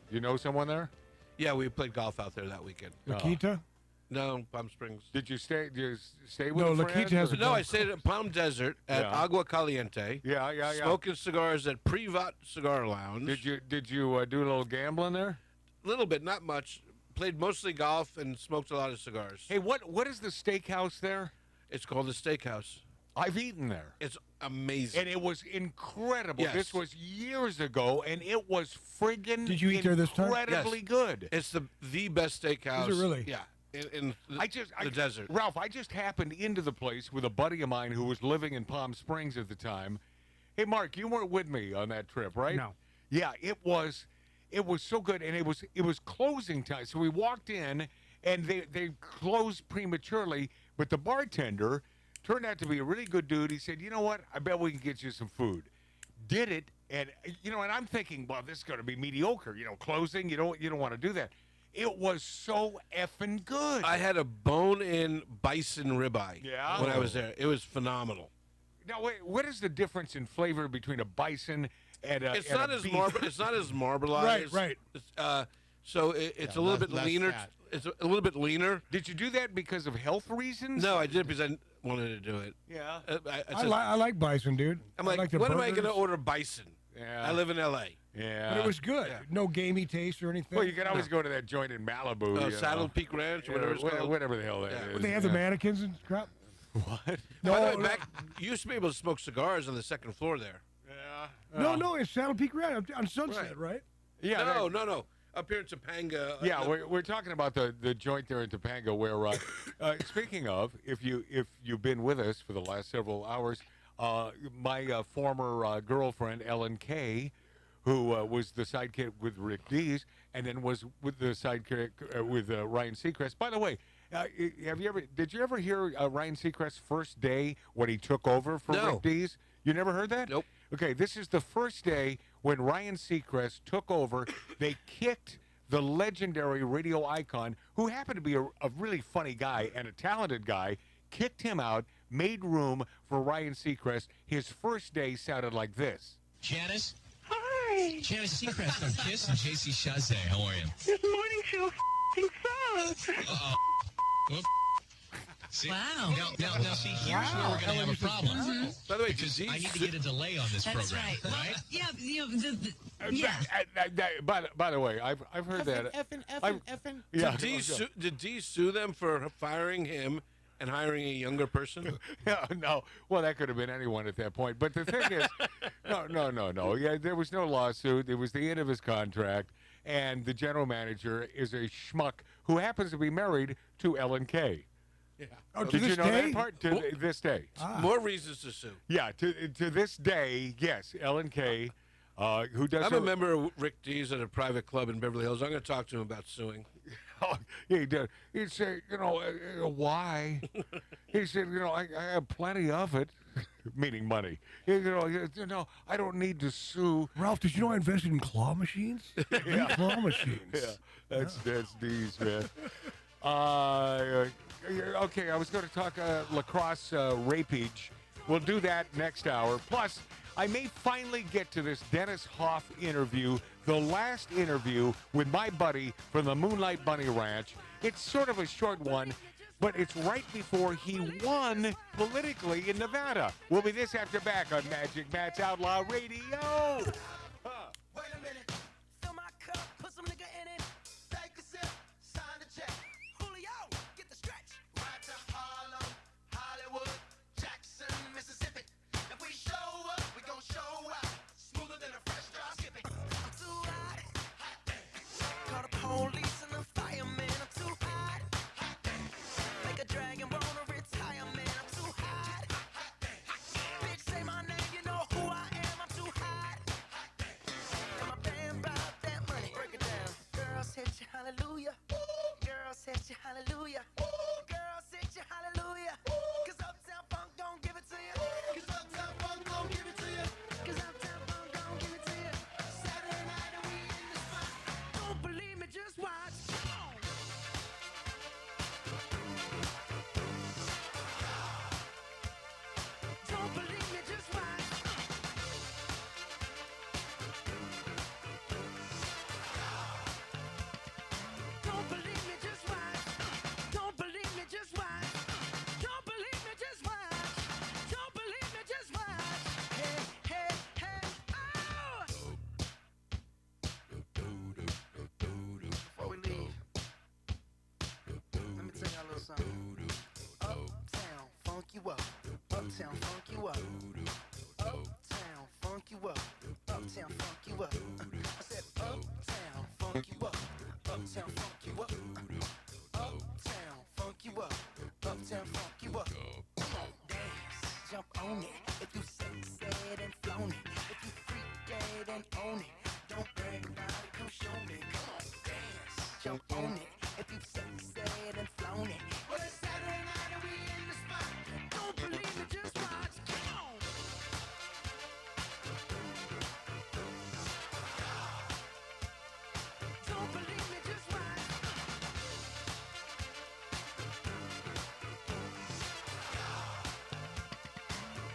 You know someone there? Yeah, we played golf out there that weekend. Nikita? No, Palm Springs. Did you stay with No, a La friend? Quinta has or- a No, I stayed at Palm Desert at Yeah. Agua Caliente. Yeah. Smoking cigars at Privat Cigar Lounge. Did you do a little gambling there? A little bit, not much. Played mostly golf and smoked a lot of cigars. Hey, what is the steakhouse there? It's called the Steakhouse. I've eaten there. It's amazing. And it was incredible. Yes. This was years ago, and it was friggin' Did you eat there this time? incredibly Yes. good. It's the best steakhouse. Is it really? Yeah. In the, I just the desert. Ralph, I just happened into the place with a buddy of mine who was living in Palm Springs at the time. Hey, Mark, you weren't with me on that trip, right? No. Yeah, it was so good, and it was closing time. So we walked in, and they closed prematurely, but the bartender turned out to be a really good dude. He said, "You know what? I bet we can get you some food." Did it, and and I'm thinking, well, this is going to be mediocre. Closing. You don't want to do that. It was so effing good. I had a bone-in bison ribeye Yeah? when I was there. It was phenomenal. Now, wait, what is the difference in flavor between a bison and a It's and not a as beef? It's not as marbleized. Right. It's, so it's a little bit less leaner. fat. It's a little bit leaner. Did you do that because of health reasons? No, I did because I wanted to do it. Yeah. I like bison, dude. I'm I like, the when am I going to burgers. order bison? Yeah. I live in L.A. Yeah. But it was good. Yeah. No gamey taste or anything. Well, you can always go to that joint in Malibu. Saddle Peak Ranch, whatever it's called. Whatever the hell that Yeah. is. They have the mannequins and crap. What? By the way, back, you used to be able to smoke cigars on the second floor there. Yeah. No, it's Saddle Peak Ranch on Sunset, right? Yeah. No. Up here in Topanga. Yeah, we're talking about the joint there in Topanga where, speaking of, if you've been with us for the last several hours, my former girlfriend Ellen Kay, who was the sidekick with Rick Dees, and then was with the sidekick with Ryan Seacrest. By the way, did you ever hear Ryan Seacrest's first day when he took over for No. Rick Dees? You never heard that? Nope. Okay, this is the first day when Ryan Seacrest took over. They kicked the legendary radio icon, who happened to be a really funny guy and a talented guy, kicked him out, made room for Ryan Seacrest. His first day sounded like this. Janice? Hi. Janice Seacrest on KISS and JC Chazé. How are you? This morning show sucks. Uh-oh. Whoop. See? Wow. Now, see, here's where we're going to have a problem. By the way, because I need to get a delay on this That's program, right. right? Well, yeah. By the way, I've heard that. Effing. Yeah. Did Dee sue them for firing him and hiring a younger person? No. Well, that could have been anyone at that point. But the thing is, no. Yeah, there was no lawsuit. It was the end of his contract, and the general manager is a schmuck who happens to be married to Ellen Kay. Yeah. Oh, to Did you this know day? that part? To this day. More reasons to sue. Yeah, to this day, yes, Ellen Kay, who does. I'm a member of Rick Dees at a private club in Beverly Hills. I'm going to talk to him about suing. He did. He'd say, why? He said, I have plenty of it, meaning money. I don't need to sue. Ralph, did you know I invested in claw machines? Claw machines. Yeah, that's D's, man. Okay, I was going to talk lacrosse rapage. We'll do that next hour. Plus, I may finally get to this Dennis Hoff interview, the last interview with my buddy from the Moonlight Bunny Ranch. It's sort of a short one, but it's right before he won politically in Nevada. We'll be this after back on Magic Matt's Outlaw Radio. Wait a minute. Fill my cup, put some nigga in it. Take a sip, sign the check. Julio, get the stretch. Right to Harlem, Hollywood, Jackson, Mississippi. If we show up, we gon' show out. Smoother than a fresh drop skipping. I'm too hot. Call the police and the fireman. I'm too hot. Make a dragon wanna retire, man. I'm too hot. Bitch, say my name, you know who I am. I'm too hot. Uptown funk you up. Uptown funk you up. Uptown funk you up. I said uptown funk you up. Uptown funk you up. Uptown funk you up. Uptown funk you up. Come on, dance, jump on it. If you said and flown it. If you freak dead and own it. Don't brag about it, come show me. Come on, dance, jump on it. If you said and flown it. Well, it's Saturday night and we in the spot. Don't believe me, just watch. Come on. Don't believe me, just watch.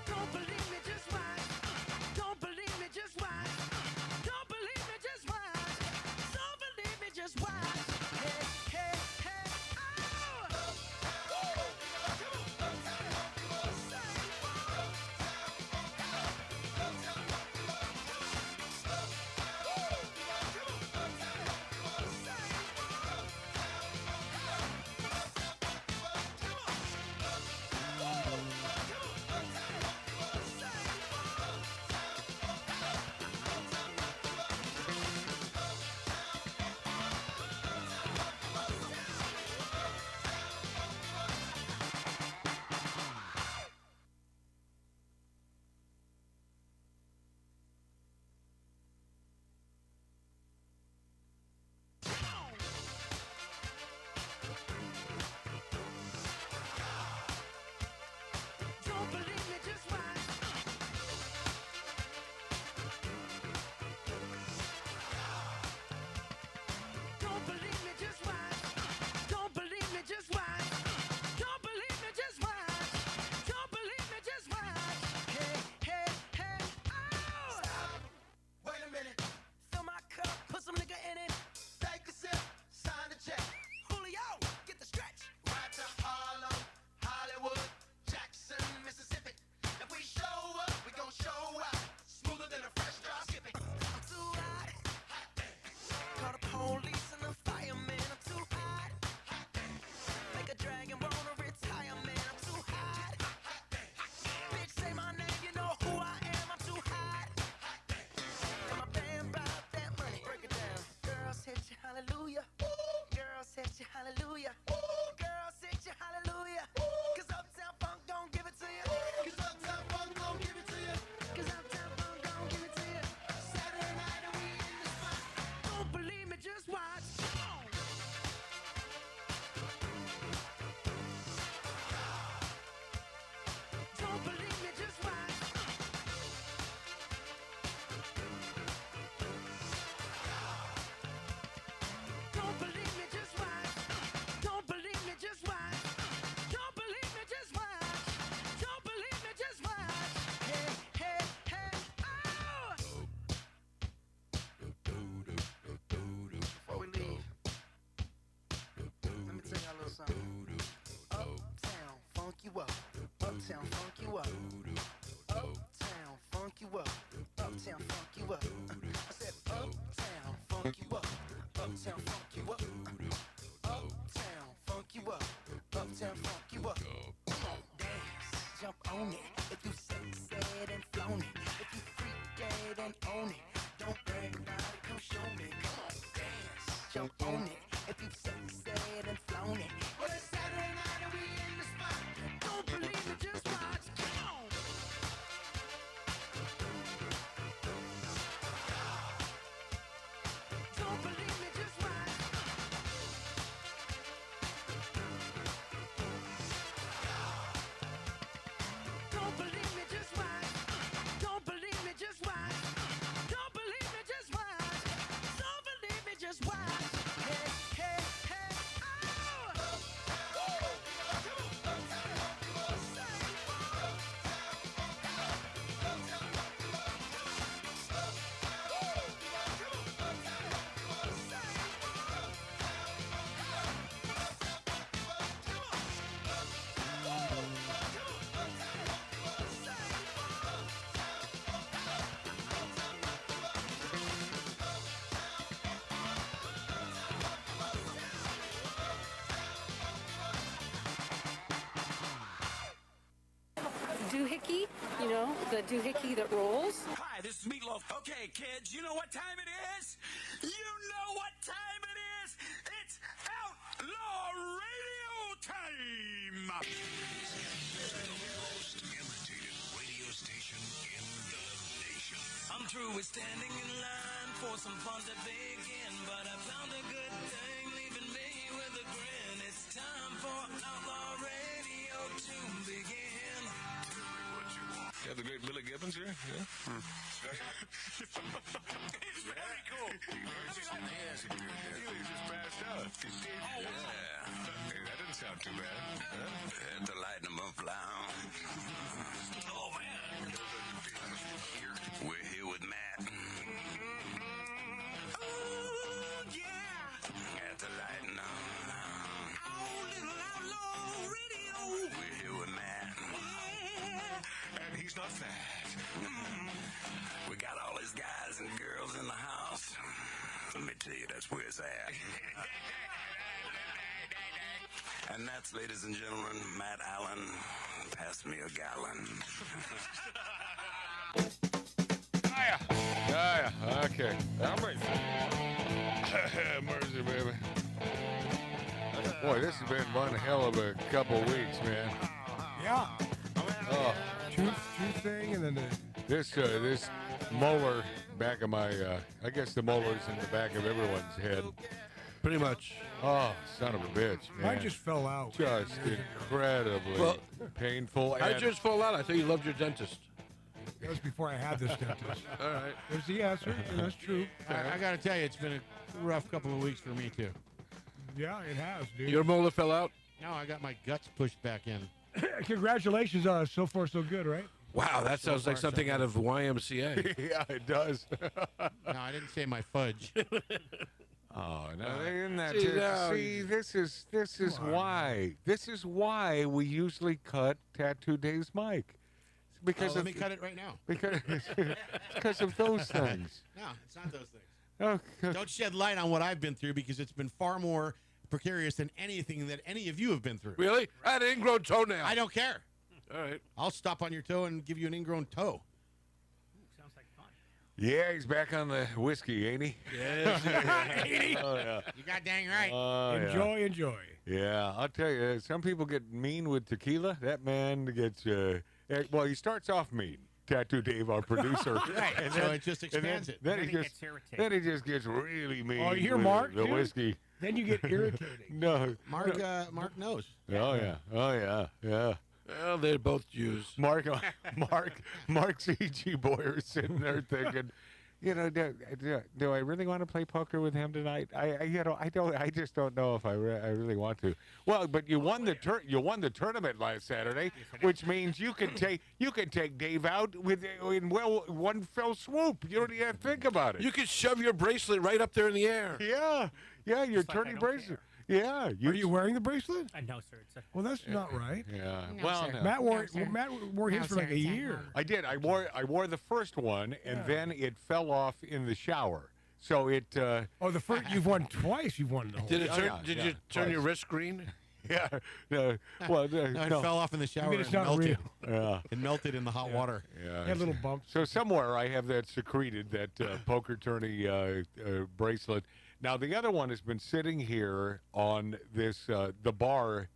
Don't believe me, just watch. Don't believe me, just watch. Don't believe me, just watch. Don't believe me, just watch. Hey, hey, hey, oh! Don't believe me, just watch. Don't believe me, just watch. Don't believe me, just watch. Don't believe me, just watch. Don't believe me, just watch. Hey, hey, hey, oh! Stop. Wait a minute. Fill my cup, put some nigga in it. Take a sip, sign the check. Julio, get the stretch. Right to Harlem, Hollywood, Jackson, Mississippi. If we show up, we gon' show out. Smoother than a fresh drop skipping. I'm too hot. Call the police and the fireman. I'm too hot. Make a dragon wanna retire, man. I'm too hot. Bitch, say my name, you know who I am. I'm too hot. And my band brought that money. Break it down. Girls hit you, hallelujah. Girls hit you, hallelujah. Girls hit you, hallelujah. Cause Uptown Funk don't give it to you. Cause Uptown Funk don't give it to you. Cause Uptown Funk don't give it to you. Saturday night and we in the spot. Don't believe me, just watch. Come on. Don't believe me, just watch. Don't believe me, just watch. Don't believe me, just watch. Don't believe me, just watch. Don't believe me, just watch. Hey, hey, hey, oh! Before we leave, let me tell y'all a little something. Uptown funk you up. Uptown funk you up. Uptown funk you up. Uptown funk you up. I said uptown funk you up. Uptown funk you up. Uptown funk you up. Uptown funk you up. Come on, dance, jump on it. If you said and flown it. If you freak dead and own it. Don't brag about it, come show me. Come on, dance, jump on it. If you said and flown it. Well, it's Saturday night and we in the spot. Don't believe me, just watch. Come on. Don't believe me, just watch. Don't believe me, just watch. Don't believe me, just watch. Don't believe me, just watch. Don't believe me, just watch. Hey, the doohickey that rolls. Hi, this is Meatloaf. Okay, kids, you know what time it is? You know what time it is? It's Outlaw Radio time! Most imitated radio station in the nation. I'm through with standing in line for some fun to begin, but I found a good thing leaving me with a grin. It's time for Outlaw Radio to begin. You have the great Billy Gibbons here? Yeah. It's very cool. He just passed out. Yeah. Hey, that didn't sound too bad. At the Lightning Buff Lounge. Oh, man. We're here with Matt. Oh, yeah. At the Lightning Lounge. Oh, little Outlaw Radio. We're here with Matt. And he's not fat. We got all these guys and girls in the house. Let me tell you, that's where it's at. And that's, ladies and gentlemen, Matt Allen. Pass me a gallon. Okay. Mercy, baby. Boy, this has been one hell of a couple weeks, man. Yeah. Oh. Tooth thing, and then This molar back of my, I guess the molar's in the back of everyone's head. Pretty much. Oh, son of a bitch, man. Mine just fell out. Just incredibly painful. I and- just fall out. I thought you loved your dentist. That was before I had this dentist. All right. There's the answer. And that's true. I got to tell you, it's been a rough couple of weeks for me, too. Yeah, it has, dude. Your molar fell out? No, I got my guts pushed back in. Congratulations. So far, so good, right? Wow, that sounds like something out of YMCA. Yeah, it does. No, I didn't say my fudge. Oh no! Isn't that See, just, now see? This is why we usually cut Tattoo Dave's mic. It's because let me cut it right now. Because of those things. No, it's not those things. Okay. Don't shed light on what I've been through because it's been far more precarious than anything that any of you have been through. Really? I had an ingrown toenail. I don't care. All right. I'll stop on your toe and give you an ingrown toe. Sounds like fun. Yeah, he's back on the whiskey, ain't he? Yes. Oh yeah. You got dang right. Enjoy. Yeah, I'll tell you. Some people get mean with tequila. That man gets. Well, he starts off mean. Tattoo Dave, our producer. Right. And So then, it just and then- expands it. Then, Then he he just gets irritated. then he just gets really mean. Oh, you hear with Mark, the dude? whiskey. Then you get irritating. No, Mark knows. Oh yeah. Well, they're both Jews. Mark C.G. Boyer sitting there thinking, do I really want to play poker with him tonight? I just don't know if I really want to. Well, but you won the tournament last Saturday, which means you can take Dave out in one fell swoop. You don't even have to think about it. You could shove your bracelet right up there in the air. Yeah, your Just like I turning don't bracelet. Yeah, Are you wearing the bracelet? No, sir. It's a, Well, that's not right. Yeah. No, Well, sir. no. Matt wore No, sir. Matt wore his No, for sir, like a it's at year. home. I did. I wore the first one, and Yeah. then it fell off in the shower. So it. Oh, the first you've won twice. You've won the whole. Did it Oh, turn? yeah, Did yeah, you turn twice. your wrist green? Yeah. Well, No, it fell off in the shower it's and not melted. Yeah. It melted in the hot water. Yeah. Had little bumps. So somewhere I have that secreted, that poker tourney bracelet. Now the other one has been sitting here on this the bar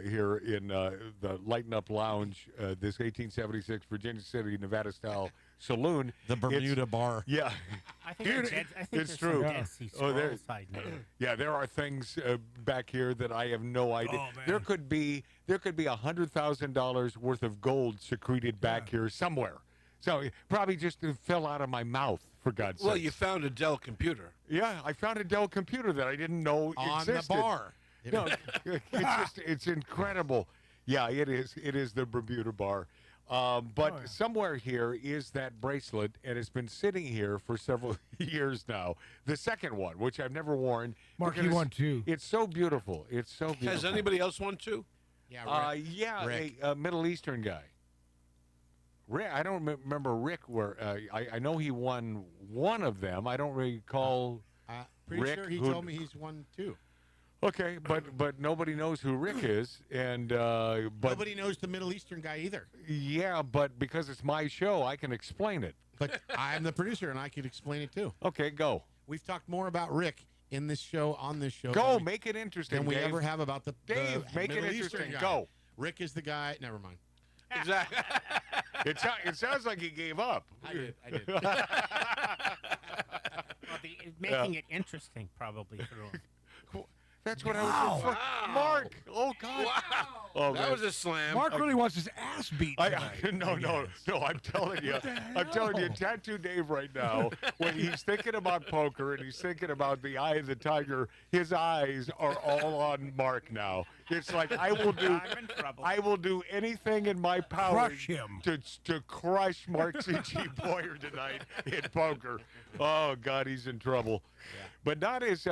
here in the Lighten Up Lounge, this 1876 Virginia City, Nevada style saloon. The Bermuda It's- bar. Yeah. I think, Dude, it's, dead, I think it's there's true. some Dead Sea Oh, there- Scrolls hiding in there. Yeah, there are things back here that I have no idea. Oh, man. There could be $100,000 worth of gold secreted back here somewhere. So it probably just fell out of my mouth, for God's Well, sake. you found a Dell computer. Yeah, I found a Dell computer that I didn't know On existed. the bar. No, it's incredible. Yeah, it is. It is the Bermuda bar. But somewhere here is that bracelet, and it's been sitting here for several years now. The second one, which I've never worn. Mark, because you won too. It's so beautiful. It's so beautiful. Has anybody else won too? Yeah, Yeah, Rick. a Middle Eastern guy. Rick, I don't remember Rick. Where I know he won one of them. I don't recall. Pretty Rick, sure he who- told me he's won two. Okay, but nobody knows who Rick is, and but Nobody knows the Middle Eastern guy either. yeah, but because it's my show, I can explain it. But I'm the producer, and I could explain it too. Okay, go. We've talked more about Rick in this show, on this show. Go, than make it interesting, than we Dave. ever have about the Dave, the make it Middle interesting. Eastern guy. Go. Rick is the guy. Never mind. Exactly. It sounds like he gave up. I did. Well, making it interesting probably through him. That's what I was referring. Mark. Oh God. Wow. Oh, That man. was a slam. Mark really wants his ass beat tonight. No. I'm telling you. I'm telling you, Tattoo Dave right now, when he's thinking about poker and he's thinking about the eye of the tiger, his eyes are all on Mark now. It's like I will do anything in my power Crush him. to crush Mark C.G. Boyer tonight in poker. Oh God, he's in trouble. Yeah. But not as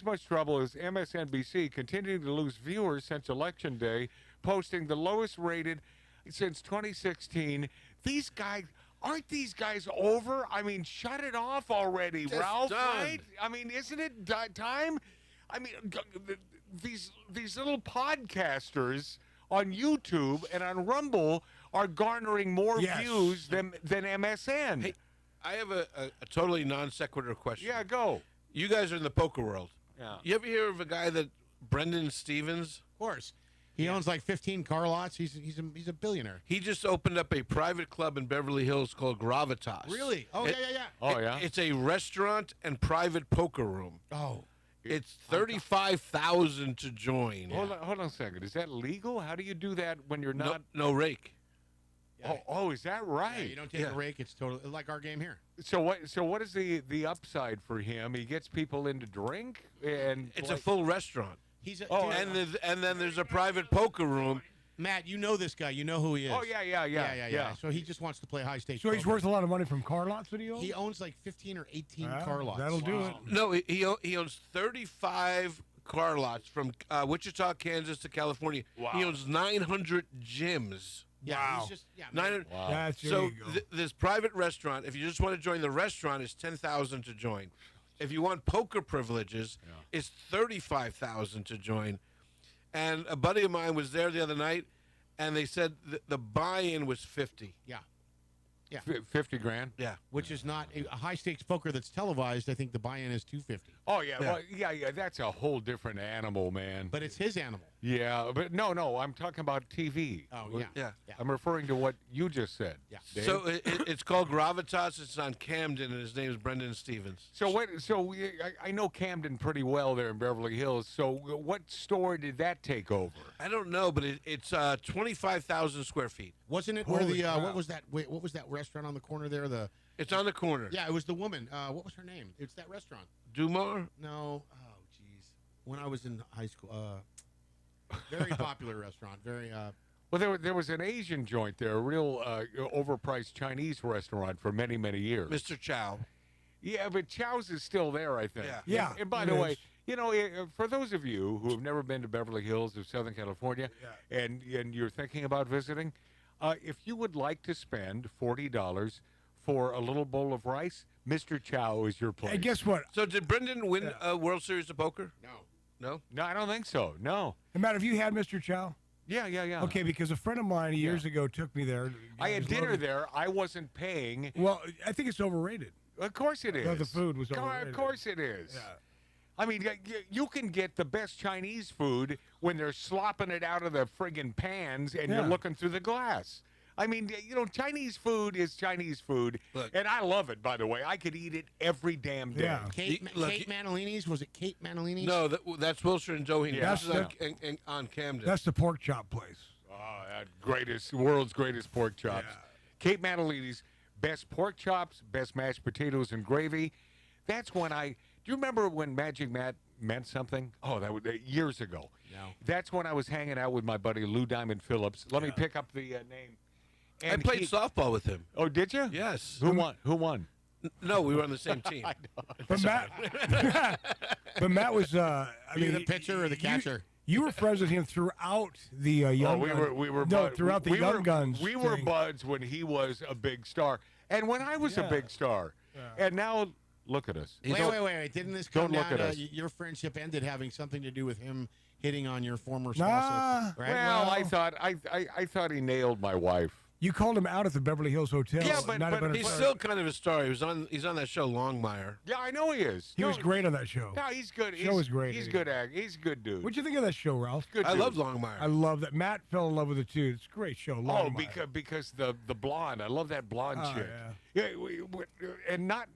much trouble as MSNBC continuing to lose viewers since Election Day, posting the lowest rated since 2016. These guys, aren't these guys over? I mean, shut it off already, Just Ralph, done. right? I mean, isn't it time? I mean, these little podcasters on YouTube and on Rumble are garnering more Yes. views than MSN. Hey, I have a totally non sequitur question. Yeah, go. You guys are in the poker world. Yeah. You ever hear of a guy that Brendan Stevens? Of course. He owns like 15 car lots. He's a billionaire. He just opened up a private club in Beverly Hills called Gravitas. Really? Oh, It- yeah. Oh, yeah? It's a restaurant and private poker room. Oh. It's $35,000 to join. Hold on a second. Is that legal? How do you do that when you're No, not? no rake. Oh, is that right? Yeah, you don't take a rake. It's totally like our game here. So what is the upside for him? He gets people in to drink, and It's a full restaurant. He's a, Oh, dude, And then there's a private poker room. Matt, you know this guy. You know who he is. Oh yeah. So he just wants to play high stakes. So he's poker. worth a lot of money from car lots that he owns? He owns like 15 or 18 Ah, car lots. that'll do it. No, he owns 35 car lots from Wichita, Kansas to California. Wow. He owns 900 gyms. Yeah, Wow. he's just 900. Wow. That's there So you go. this private restaurant, if you just want to join the restaurant, is $10,000 to join. If you want poker privileges, it's $35,000 to join. And a buddy of mine was there the other night, and they said the buy-in was $50. Yeah. Yeah. 50 grand. Yeah. Which is not a high stakes poker that's televised. I think the buy-in is $250. Oh yeah. Well, yeah. That's a whole different animal, man. But it's his animal. Yeah, but no. I'm talking about TV. Oh yeah. Yeah. I'm referring to what you just said. Yeah. Dave. So it's called Gravitas. It's on Camden, and his name is Brendan Stevens. I know Camden pretty well there in Beverly Hills. So what store did that take over? I don't know, but it's 25,000 square feet. Wasn't it Holy where the crap. what was that? Wait, what was that restaurant on the corner there? It's on the corner. Yeah, it was the woman. What was her name? It's that restaurant. Dumar? No. Oh, jeez. When I was in high school, very popular restaurant. Very. Well, there was an Asian joint there, a real overpriced Chinese restaurant for many, many years. Mr. Chow. Yeah, but Chow's is still there, I think. Yeah. Yeah, And by it the way, is. you know, for those of you who have never been to Beverly Hills or Southern California, and you're thinking about visiting, if you would like to spend $40 for a little bowl of rice, Mr. Chow is your place. And guess what? So did Brendan win a World Series of Poker? No. No? No, I don't think so. No. And Matt, have you had Mr. Chow? Yeah. Okay, because a friend of mine years ago took me there. I had It was dinner loaded. there. I wasn't paying. Well, I think it's overrated. Of course it is. No, the food was Of overrated. course it is. Yeah. I mean, you can get the best Chinese food when they're slopping it out of the friggin' pans and you're Yeah. looking through the glass. I mean, you know, Chinese food is Chinese food, Look. and I love it, by the way. I could eat it every damn day. Yeah. Kate Look, Manalini's. Was it Kate Manalini's? No, that's Wilshire and Doheny. Yeah. This is on Camden. That's the pork chop place. Oh, that world's greatest pork chops. Yeah. Kate Manalini's best pork chops, best mashed potatoes and gravy. That's when do you remember when Magic Matt meant something? Oh, that was years ago. No. That's when I was hanging out with my buddy Lou Diamond Phillips. Let me pick up the name. I And played softball with him. Oh, did you? Yes. Who won? No, we were on the same team. But Matt was. I Were you mean, the pitcher or the catcher? You were friends with him throughout the Young Guns. we were no, bud- throughout the we Young were, Guns. We were thing. buds when he was a big star, and when I was a Yeah. big star, Yeah. and now look at us. Wait. Didn't this Don't come look down at to us. your friendship ended having something to do with him hitting on your former Nah. spouse? Right? Well, I thought he nailed my wife. You called him out at the Beverly Hills Hotel. Yeah, but He's still kind of a star. He's on that show Longmire. Yeah, I know he is. He was great on that show. Yeah, he's good. Show was great. He's good. He's a good dude. What'd you think of that show, Ralph? Good I dude. love Longmire. I love that. Matt fell in love with it too. It's a great show. Oh, Longmire. because the blonde. I love that blonde Oh, chick. yeah. And not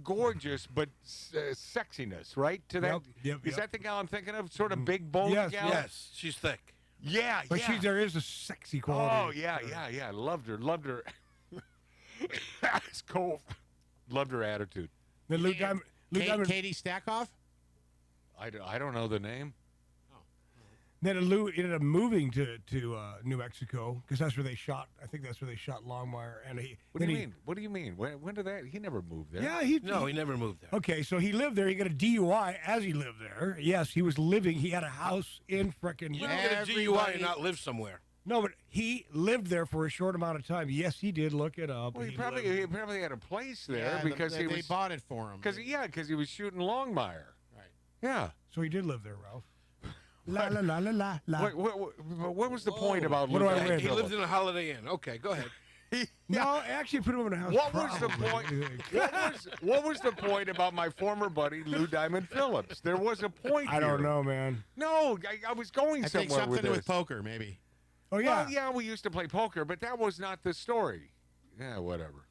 gorgeous, but sexiness, right? To that. Is that the gal I'm thinking of? Sort of big boned Yes, gal. Yes, she's thick. Yeah, But yeah. there is a sexy quality. Oh yeah. Loved her. It's cold. Loved her attitude. Then Lou Diamond. Katie Stackhoff? I don't know the name. Then Lou ended up moving to New Mexico because that's where they shot. I think that's where they shot Longmire. And What do you mean? What do you mean? When did that? He never moved there. Yeah, he never moved there. Okay, so he lived there. He got a DUI as he lived there. Yes, he was living. He had a house in frickin' You don't get a DUI and not live somewhere. No, but he lived there for a short amount of time. Yes, he did. Look it up. Well, he probably had a place there Yeah, because they bought it for him. Because he was shooting Longmire. Right. Yeah. So he did live there, Ralph. La la la la la la. What was the point about What do I Lou read? He lived in a Holiday Inn. Okay, go ahead. No, actually put him in a house. What was the point? What was the point about my former buddy Lou Diamond Phillips? There was a point. I don't here. know, man. No, I was going I think somewhere something with with this. poker, maybe. Oh yeah. Well, yeah, we used to play poker, but that was not the story. Yeah, whatever.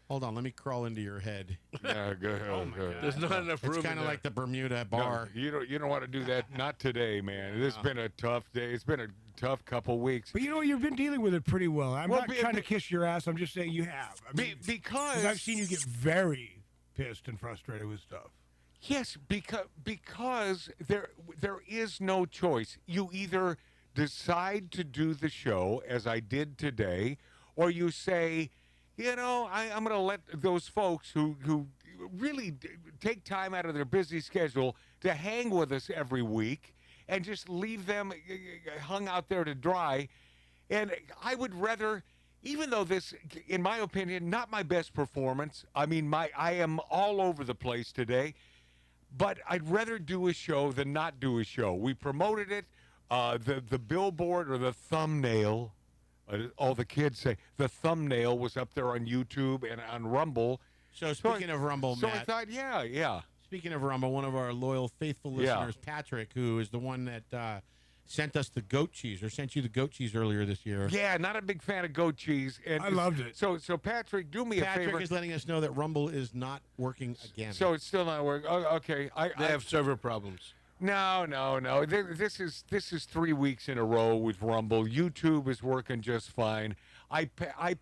Hold on, let me crawl into your head. Yeah, go ahead. Oh my God. There's not enough room. It's kind of like the Bermuda bar. No, you don't want to do that. Not today, man. This has been a tough day. It's been a tough couple weeks. But you've been dealing with it pretty well. I'm Well, not trying to kiss your ass. I'm just saying you have. I mean, because I've seen you get very pissed and frustrated with stuff. Yes, because there is no choice. You either decide to do the show as I did today, or you say, I'm going to let those folks who really take time out of their busy schedule to hang with us every week and just leave them hung out there to dry. And I would rather, even though this, in my opinion, not my best performance. I mean, I am all over the place today, but I'd rather do a show than not do a show. We promoted it. The billboard or the thumbnail, all the kids say, the thumbnail was up there on YouTube and on Rumble. So speaking of Rumble, so Matt. I thought, yeah. Speaking of Rumble, one of our loyal, faithful Yeah. listeners, Patrick, who is the one that sent us the goat cheese, or sent you the goat cheese earlier this year. Yeah, not a big fan of goat cheese. And I loved it. So Patrick, do me a favor. Patrick is letting us know that Rumble is not working again. So it's still not working. Oh, okay. They have server problems. No. This is 3 weeks in a row with Rumble. YouTube is working just fine. I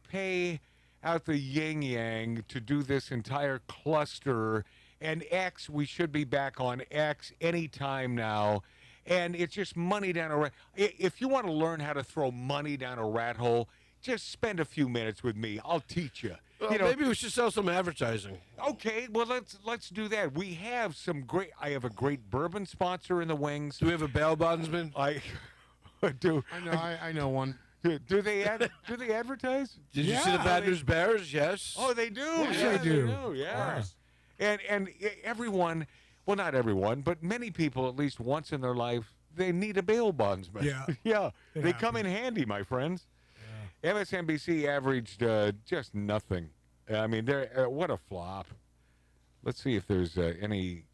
pay out the yin yang to do this entire cluster. And X, we should be back on X anytime now. And it's just money down a rat. If you want to learn how to throw money down a rat hole, just spend a few minutes with me. I'll teach you. Well, maybe we should sell some advertising. Okay, well let's do that. We have some great. I have a great bourbon sponsor in the wings. Do we have a bail bondsman? I do. I know one. Do they advertise? Did you see the Bad News Bears? Yes. Oh, they do. Yes, they do. Yeah. And everyone, well, not everyone, but many people, at least once in their life, they need a bail bondsman. Yeah. Yeah. It They come in handy, my friends. Yeah. MSNBC averaged just nothing. I mean, what a flop. Let's see if there's anything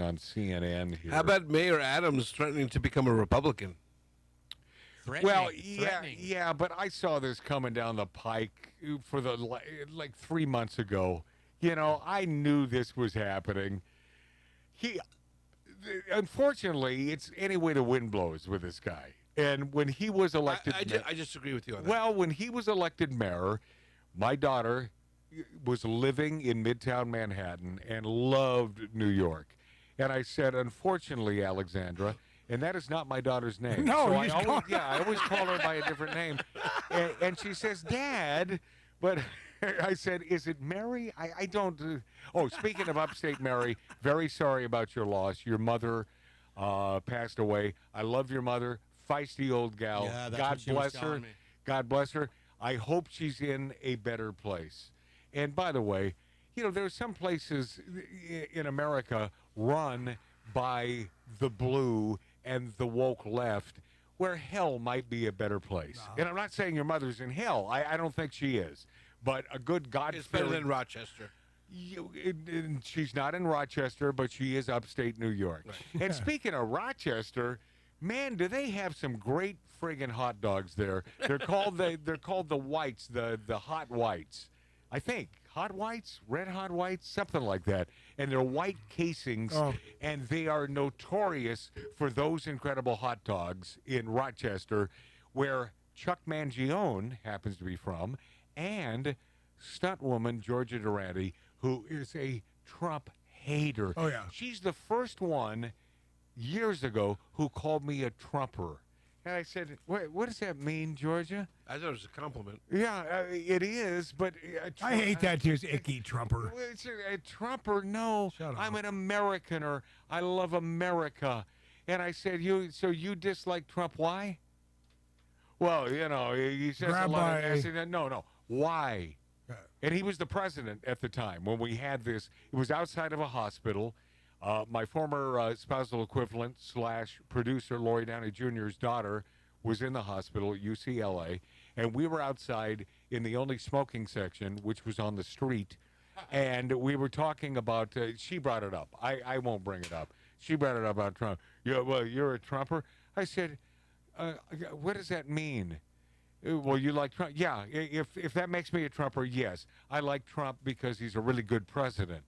on CNN here. How about Mayor Adams threatening to become a Republican? Well, yeah, but I saw this coming down the pike for like 3 months ago. I knew this was happening. Unfortunately, it's any way the wind blows with this guy. And when he was elected, I disagree with you on that. well, when he was elected mayor, my daughter was living in Midtown Manhattan and loved New York. And I said, unfortunately, Alexandra, and that is not my daughter's name. No, so you I always call her by a different name. And she says, Dad, but I said, is it Mary? I don't. Speaking of upstate Mary, very sorry about your loss. Your mother passed away. I love your mother. Feisty old gal. Yeah, that's God what she was bless her. telling me. God bless her. I hope she's in a better place. And by the way, there are some places in America run by the blue and the woke left where hell might be a better place. And I'm not saying your mother's in hell. I don't think she is. But a good God. It's better than Rochester. She's not in Rochester, but she is upstate New York. Right. And speaking of Rochester, man, do they have some great friggin' hot dogs there? They're called the whites, the hot whites. I think hot whites, red hot whites, something like that. And they're white casings, and they are notorious for those incredible hot dogs in Rochester, where Chuck Mangione happens to be from, and stunt woman Georgia Durante, who is a Trump hater. Oh, yeah. She's the first one years ago who called me a Trumper. And I said, what does that mean, Georgia? I thought it was a compliment. Yeah, it is, but... I hate that too, icky Trumper. It's a Trumper, no. Shut up. I'm an Americaner. I love America. And I said, so you dislike Trump, why? Well, he says a lot of... I said, no, why? And he was the president at the time when we had this. It was outside of a hospital. My former spousal equivalent / producer, Lori Downey Jr.'s daughter, was in the hospital at UCLA, and we were outside in the only smoking section, which was on the street, and we were talking about, she brought it up. I won't bring it up. She brought it up about Trump. Yeah, well, you're a Trumper? I said, what does that mean? Well, you like Trump? Yeah, if that makes me a Trumper, yes. I like Trump because he's a really good president.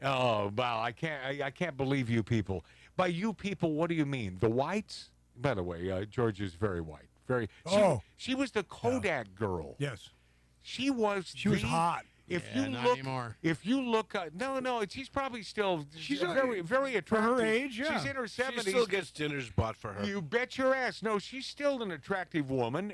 Oh, wow, I can't believe you people. By you people, what do you mean? The whites? By the way, Georgia's very white. She was the Kodak girl. Yes. She was hot. If Yeah, you not look, anymore. if you look, no, she's probably still. She's very, very attractive for her age. Yeah. She's in her 70s. She still gets dinners bought for her. You bet your ass. No, she's still an attractive woman,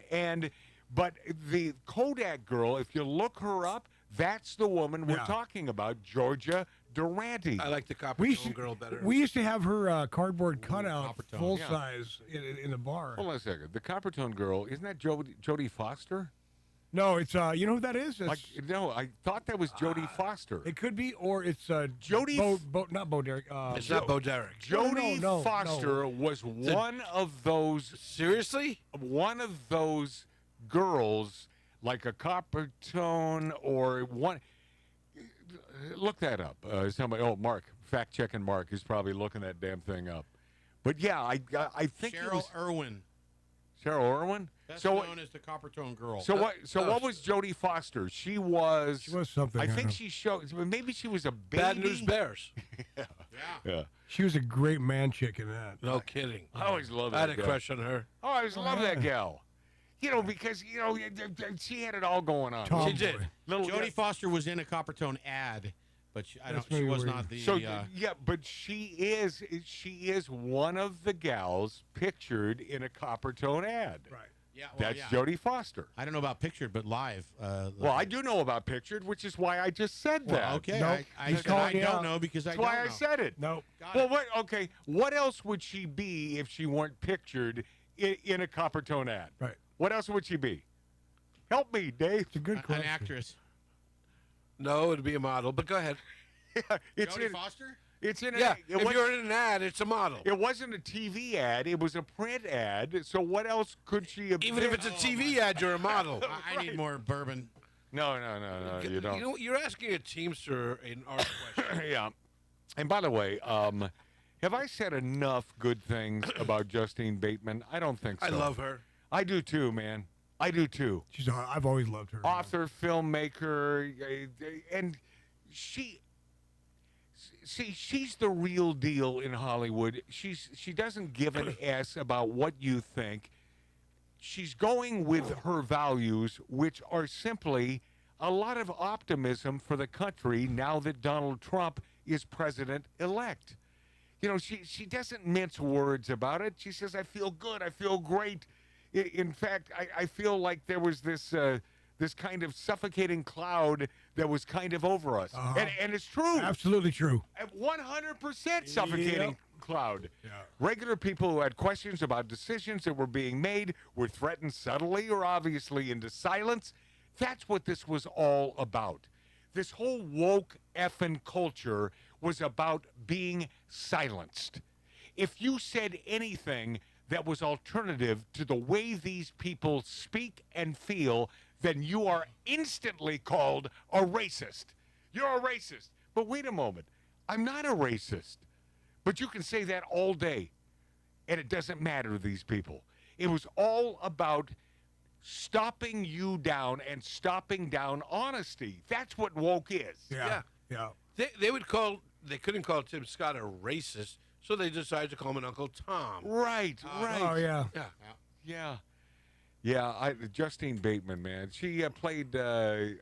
but the Kodak girl, if you look her up, that's the woman we're talking about, Georgia Durante. I like the Coppertone girl better. We used to have her cardboard cutout, full size, in the bar. Hold on a second. The Coppertone girl, isn't that Jodie Foster? No, it's you know who that is? No, I thought that was Jodie Foster. It could be, or it's Jodie. Not Bo Derek. It's not Bo Derek. Jodie Foster was one of those. Seriously? One of those girls, like a Coppertone or one. Look that up. Somebody. Oh, Mark. Fact checking Mark is probably looking that damn thing up. But yeah, I think Cheryl it was Irwin. Cheryl Irwin. Best known as the Coppertone girl. So what? So what was Jodie Foster? She was something. I think she showed. Maybe she was a baby. Bad News Bears. Yeah. She was a great man chick in that. No kidding. I always loved that. I had a gal. crush on her. Oh, I always loved that gal. Because she had it all going on. Tomboy. She did. Jodie Foster was in a Coppertone ad, but she was not the. So but she is one of the gals pictured in a Coppertone ad. Right. Yeah, that's Jodie Foster. I don't know about pictured, but live. Well, I do know about pictured, which is why I just said that. Okay, Nope. I don't know because That's I don't why I know. said it. Nope. Well, what else would she be if she weren't pictured in a Coppertone ad? Right. What else would she be? Help me, Dave. It's a good question. An actress. No, it'd be a model. But go ahead. Jodie Foster? It's in If you're in an ad, it's a model. It wasn't a TV ad. It was a print ad. So what else could she have Even been? if it's a TV ad, you're a model. I need more bourbon. No, you don't. You're asking a Teamster an art question. Yeah. And by the way, have I said enough good things about Justine Bateman? I don't think so. I love her. I do too, man. I do too. I've always loved her. Author, filmmaker, and she's the real deal in Hollywood. She doesn't give an ass about what you think. She's going with her values, which are simply a lot of optimism for the country now that Donald Trump is president-elect. She doesn't mince words about it. She says, I feel good. I feel great. In fact, I feel like there was this kind of suffocating cloud that was kind of over us. And it's true. Absolutely true. 100% suffocating cloud. Yeah. Regular people who had questions about decisions that were being made were threatened subtly or obviously into silence. That's what this was all about. This whole woke effing culture was about being silenced. If you said anything that was alternative to the way these people speak and feel, then you are instantly called a racist. You're a racist. But wait a moment. I'm not a racist. But you can say that all day, and it doesn't matter to these people. It was all about stopping you down and stopping down honesty. That's what woke is. Yeah. They couldn't call Tim Scott a racist, so they decided to call him an Uncle Tom. Right. Oh, yeah. Yeah. Justine Bateman, man. She played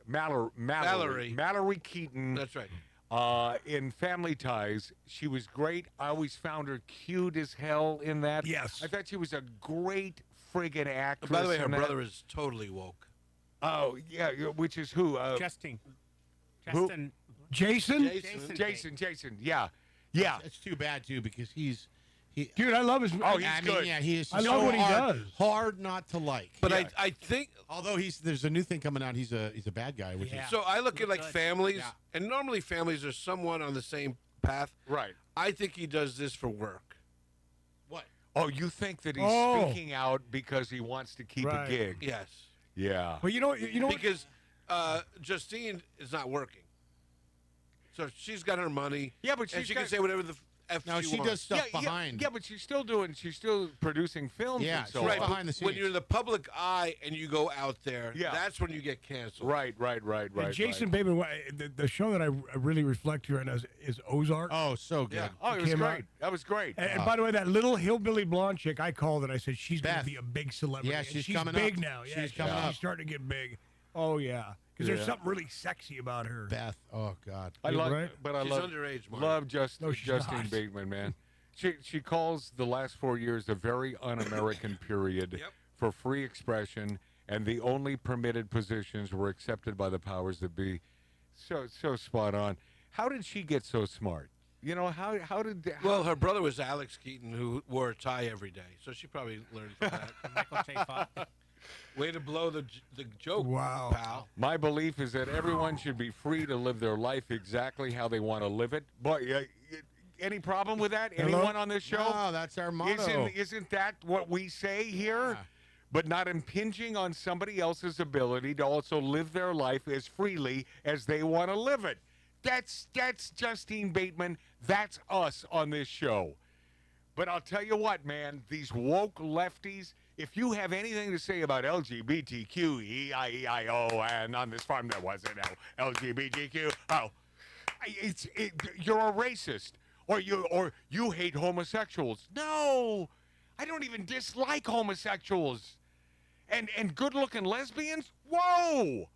Mallory Keaton. That's right. In Family Ties. She was great. I always found her cute as hell in that. Yes. I thought she was a great friggin' actress. By the way, her in that. brother is totally woke. Oh, yeah, which is who? Justin. Who? Jason? Jason. Yeah. It's too bad too because he's Dude, I love his. Oh, he's I good. mean, yeah, he is. I so love what he hard, does. Hard not to like. But I think although there's a new thing coming out. He's a bad guy. Which is so. I look at like families, and normally families are somewhat on the same path. Right. I think he does this for work. What? Oh, you think that he's speaking out because he wants to keep a gig? Yes. Yeah. But you know because Justine is not working, so she's got her money. Yeah, but and she got, can say whatever the F No, she wants. does stuff behind. Yeah, but she's still producing films. Yeah, and so she's on. behind the scenes. When you're in the public eye and you go out there, Yeah. that's when you get canceled. Right. And Jason Bateman, the show that I really reflect here on is Ozark. Oh, so good. Yeah. Oh, it was Came great. out. That was great. And by the way, that little hillbilly blonde chick, I called it. I said she's going to Beth. be a big celebrity. Yeah, And she's she's coming big up. now. Yeah, She's coming up. She's starting to get big. Oh yeah, because there's Yeah. something really sexy about her. Beth. Oh God. I Yeah, love, right? but I She's love underage, Mark. love No, she's Justine not. Bateman, man. She calls the last 4 years a very un-American period for free expression, and the only permitted positions were accepted by the powers that be. So spot on. How did she get so smart? You know, how did... Well, her brother was Alex Keaton, who wore a tie every day, so she probably learned from that. Michael J. Fox. Way to blow the joke, Wow. pal. My belief is that everyone should be free to live their life exactly how they want to live it. But any problem with that? Hello? Anyone on this show? No, that's our motto. Isn't that what we say here? But not impinging on somebody else's ability to also live their life as freely as they want to live it. That's Justine Bateman. That's us on this show. But I'll tell you what, man, these woke lefties, if you have anything to say about LGBTQ, E-I-E-I-O, and on this farm there wasn't LGBTQ, you're a racist. Or you hate homosexuals. No, I don't even dislike homosexuals. And good-looking lesbians? Whoa!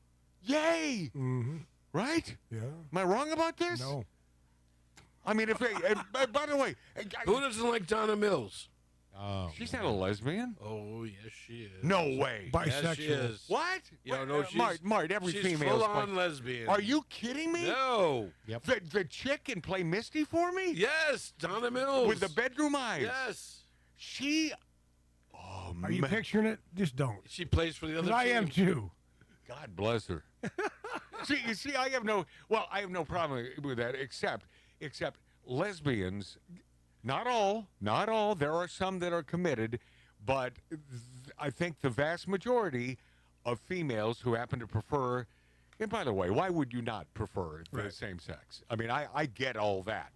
Yay! Mm-hmm. Right? Yeah. Am I wrong about this? No. I mean, by the way, Who doesn't like Donna Mills? Oh, she's not a lesbian. Oh, yes, she is. No way. Bisexual. Yes, she is. What? You don't know Mart, every she's female full-on lesbian. Are you kidding me? No. Yep. The chick can play Misty for me? Yes, Donna Mills. With the bedroom eyes. Yes. She... Oh, Are you picturing it? Just don't. She plays for the 'Cause other I team. am too. God bless her. see, I have no problem with that, except lesbians, not all, there are some that are committed, but I think the vast majority of females who happen to prefer, and by the way, why would you not prefer the same sex? I mean, I get all that,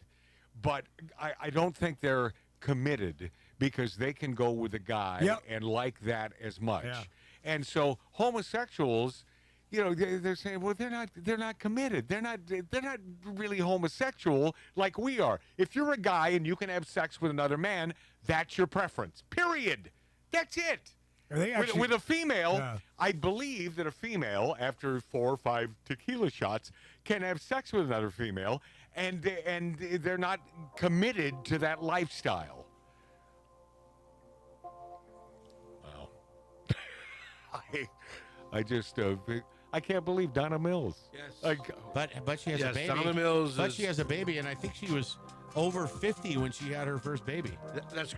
but I don't think they're committed because they can go with a guy and like that as much. Yeah. And so homosexuals, you know, they're saying, well, they're not committed. They're not really homosexual like we are. If you're a guy and you can have sex with another man, that's your preference. Period. That's it. Are they actually, With a female, I believe that a female, after 4 or 5 tequila shots, can have sex with another female, and they're not committed to that lifestyle. Wow. I just I can't believe Donna Mills. Yes. But she has a baby. Donna Mills But she has a baby, and I think she was over 50 when she had her first baby. That's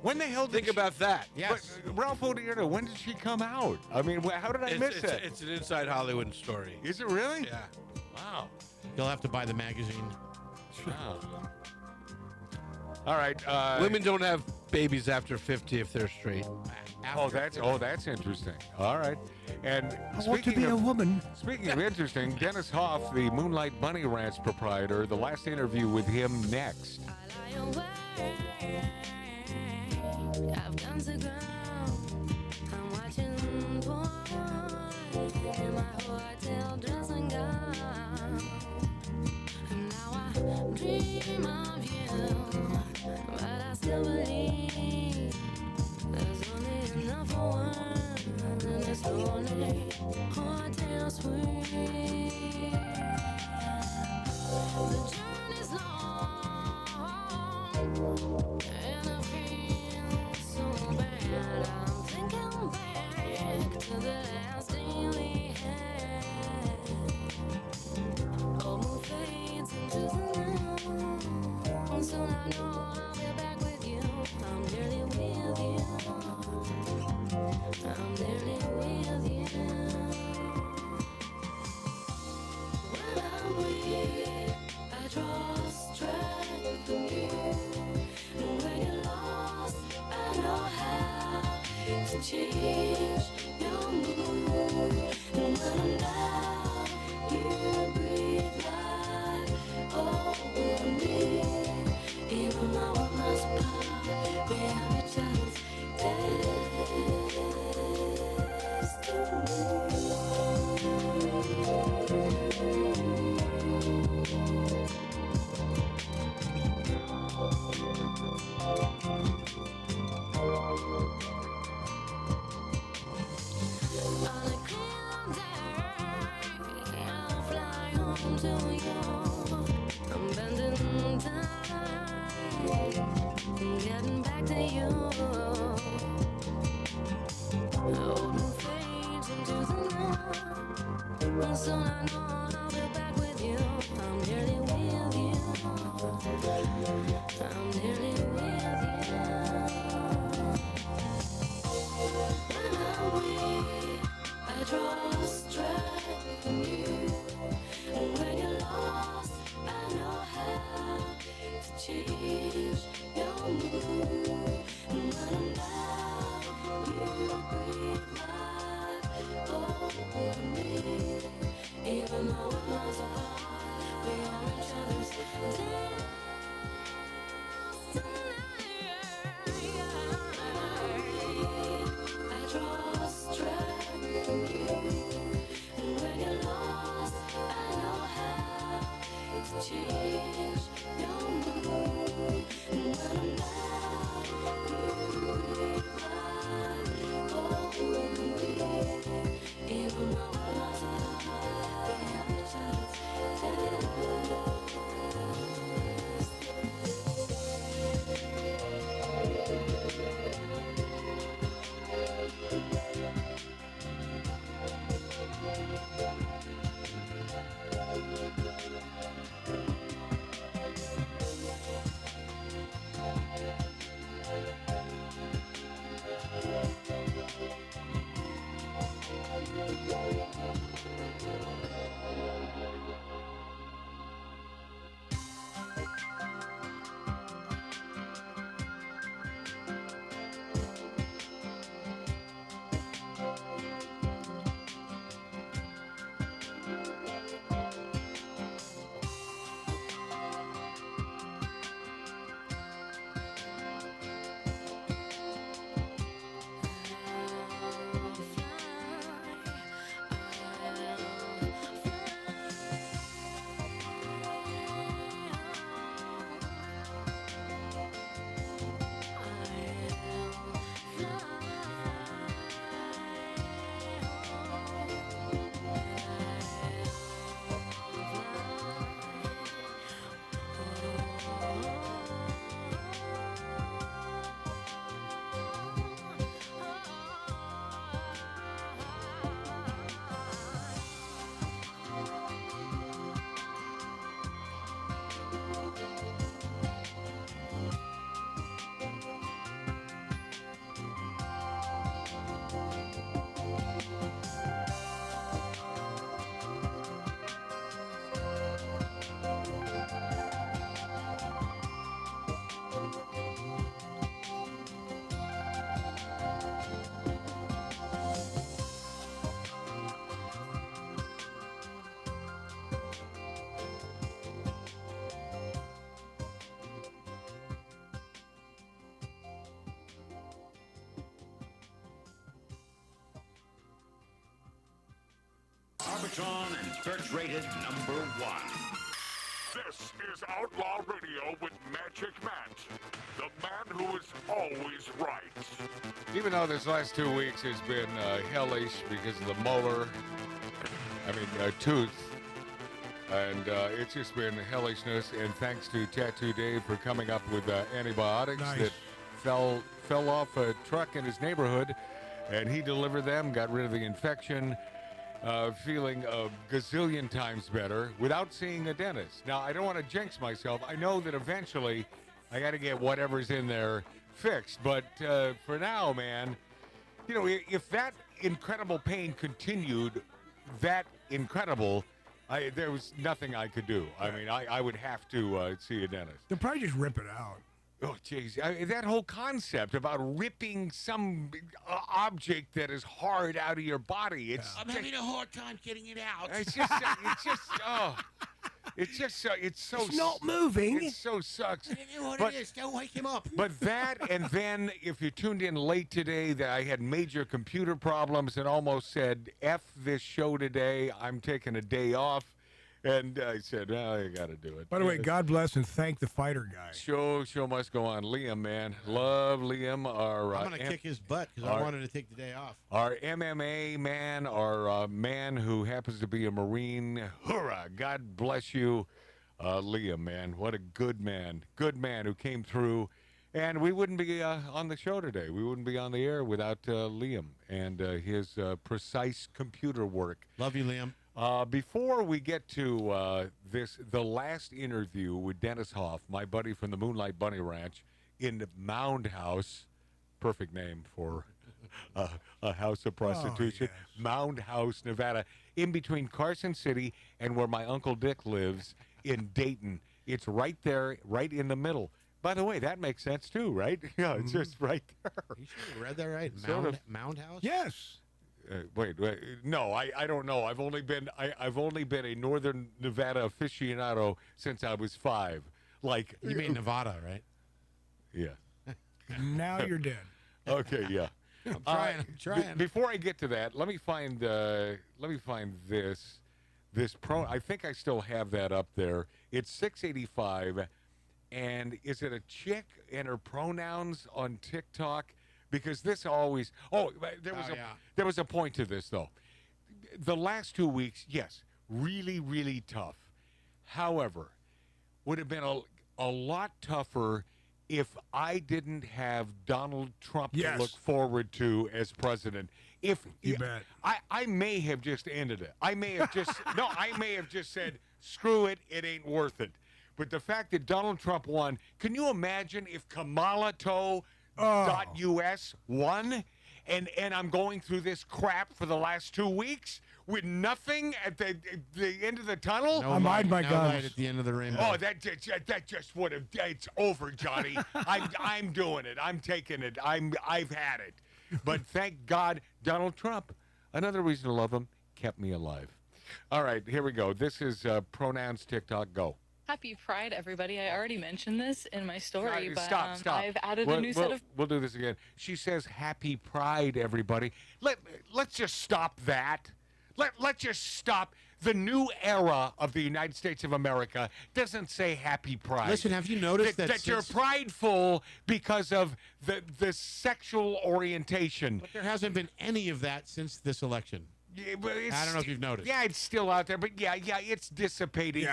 When the hell did think about that. Yes. But, Ralph Odierno, when did she come out? I mean, how did I miss that? It's an inside Hollywood story. Is it really? Yeah. Wow. You'll have to buy the magazine. Wow. All right. Women don't have babies after 50 if they're straight. That's interesting. All right. And I want to be a woman. Speaking of interesting, Dennis Hoff, the Moonlight Bunny Ranch proprietor, the last interview with him next. I've gone to ground. I'm watching porn in my hotel dressing gown. And now I dream of you, but I still believe there's only enough for one, and it's lonely hotel suite. The journey's long, and I feel so bad. I'm thinking back to the last day we had. Old moon fades into the night. Soon I know I'll be back with you. I'm nearly with you. I'm nearly with you. When I'm weak, I draw strength from you. And when you're lost, I know how to change your mood. And when I'm down, you breathe life over me. Even though we're miles apart, we have each other's On a clear day, I'll fly home to you. I'm bending time, getting back to you. Old moon fades into the night. Soon I know I'll be back with you. I'm nearly with you. I'm nearly with you. When I'm weak, I draw strength from you. And when you're lost, I know how to change your mood. And when I'm down, you breathe life over me. Even though we're miles apart, we are each other's destiny. I draw strength from you. And when you're lost, I know how to change your mood. And when I'm down, you breathe life over me. Even though we're miles apart, we have each other's Arbitron and search rated number 1. This is Outlaw Radio with Magic Matt, the man who is always right. Even though this last 2 weeks has been hellish because of the molar, tooth, and it's just been hellishness, and thanks to Tattoo Dave for coming up with antibiotics that fell off a truck in his neighborhood, and he delivered them, got rid of the infection, feeling a gazillion times better without seeing a dentist. Now, I don't want to jinx myself. I know that eventually I got to get whatever's in there fixed. But for now, man, if that incredible pain continued, there was nothing I could do. I would have to see a dentist. They'll probably just rip it out. Oh, jeez. That whole concept about ripping some object that is hard out of your body. I'm having a hard time getting it out. It's so... It's not moving. It so sucks. I don't know what it is. Don't wake him up. But that, and then if you tuned in late today, that I had major computer problems and almost said, F this show today, I'm taking a day off. And I said, well, you got to do it. By the way, God bless and thank the fighter guy. Show must go on. Liam, man. Love Liam. I'm going to kick his butt because I wanted to take the day off. Our MMA man, our man who happens to be a Marine. Hurrah. God bless you, Liam, man. What a good man. Good man who came through. And we wouldn't be on the show today. We wouldn't be on the air without Liam and his precise computer work. Love you, Liam. Before we get to the last interview with Dennis Hoff, my buddy from the Moonlight Bunny Ranch in the Mound House, perfect name for a house of prostitution, Mound House, Nevada, in between Carson City and where my Uncle Dick lives in Dayton. It's right there, right in the middle. By the way, that makes sense too, right? Yeah, it's just right there. You sure you read that right? Mound House? Yes. Wait, no, I don't know. I've only been a Northern Nevada aficionado since I was 5. Like you mean Nevada, right? Yeah. Now you're dead. Okay, yeah. I'm trying. Before I get to that, let me find this I think I still have that up there. It's 685, and is it a chick and her pronouns on TikTok? Because this always... there was a point to this, though. The last 2 weeks, yes, really, really tough. However, would have been a lot tougher if I didn't have Donald Trump to look forward to as president. You bet. I may have just ended it. I may have just said, screw it, it ain't worth it. But the fact that Donald Trump won, can you imagine if Kamalato.us won, and I'm going through this crap for the last 2 weeks with nothing at the end of the tunnel? No light at the end of the rainbow. Oh, that just would have. It's over, Johnny. I'm doing it. I'm taking it. I've had it. But thank God, Donald Trump, another reason to love him, kept me alive. All right, here we go. This is pronouns TikTok. Go. Happy Pride, everybody. I already mentioned this in my story, but Stop. I've added a new set of... We'll do this again. She says, Happy Pride, everybody. Let's just stop that. Let's just stop. The new era of the United States of America doesn't say Happy Pride. Listen, have you noticed that you're prideful because of the sexual orientation? But there hasn't been any of that since this election. Yeah, but I don't know if you've noticed. Yeah, it's still out there, but yeah, it's dissipating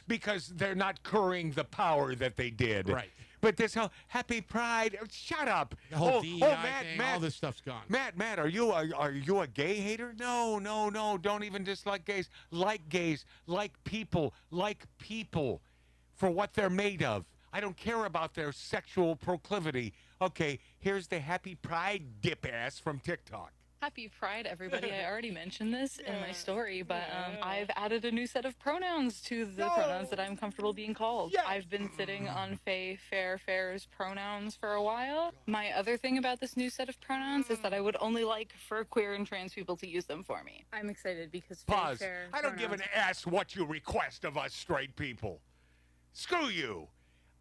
because they're not currying the power that they did. Right. But this whole Happy Pride, shut up. The whole DEI thing, all this stuff's gone. Matt, are you a gay hater? No, don't even dislike gays. Like gays, like people for what they're made of. I don't care about their sexual proclivity. Okay, here's the Happy Pride dip ass from TikTok. Happy Pride, everybody. I already mentioned this in my story, but I've added a new set of pronouns to the pronouns that I'm comfortable being called. I've been sitting on Fair's pronouns for a while. My other thing about this new set of pronouns is that I would only like for queer and trans people to use them for me. I'm excited because Pause. I don't give an ass what you request of us straight people. Screw you.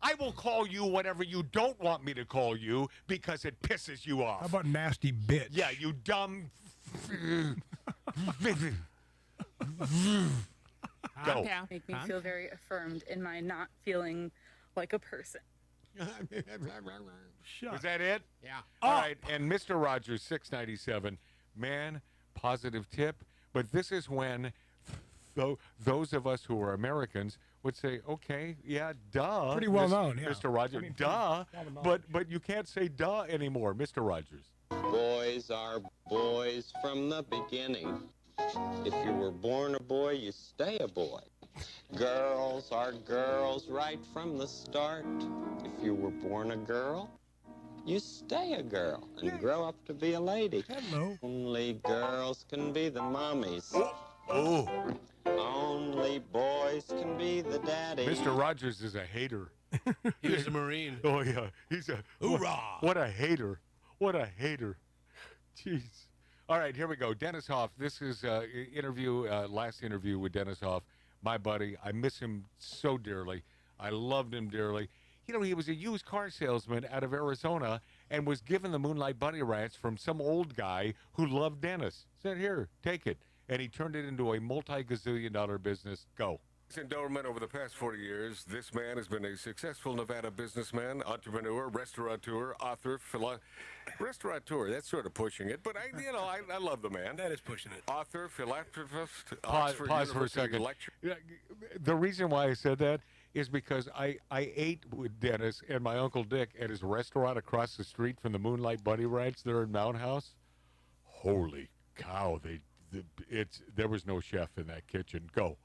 I will call you whatever you don't want me to call you because it pisses you off. How about nasty bitch? Yeah, you dumb... Go. Make me feel very affirmed in my not feeling like a person. Was that it? Yeah. All right. And Mr. Rogers, 697. Man, positive tip. But this is when those of us who are Americans would say, okay, yeah, duh. Pretty well known, yeah. Mr. Rogers, I mean, duh. well known. But you can't say duh anymore, Mr. Rogers. Boys are boys from the beginning. If you were born a boy, you stay a boy. Girls are girls right from the start. If you were born a girl, you stay a girl and grow up to be a lady. Hello. Only girls can be the mommies. Oh. Only boys can be the daddies. Mr. Rogers is a hater. He was a Marine. Oh, yeah. He's a... Hoorah! What a hater. What a hater. Jeez. All right, here we go. Dennis Hoff. This is last interview with Dennis Hoff, my buddy. I miss him so dearly. I loved him dearly. You know, he was a used car salesman out of Arizona and was given the Moonlight Bunny Ranch from some old guy who loved Dennis. Said, here, take it. And he turned it into a multi-gazillion-dollar business. Go. Ladies and gentlemen, over the past 40 years, this man has been a successful Nevada businessman, entrepreneur, restaurateur, author, restaurateur. That's sort of pushing it, but I love the man. That is pushing it. Author, philanthropist, Pause Oxford for a University second. lecturer. Yeah, the reason why I said that is because I ate with Dennis and my Uncle Dick at his restaurant across the street from the Moonlight Bunny Ranch there in Mountain House. Holy cow! There was no chef in that kitchen. Go.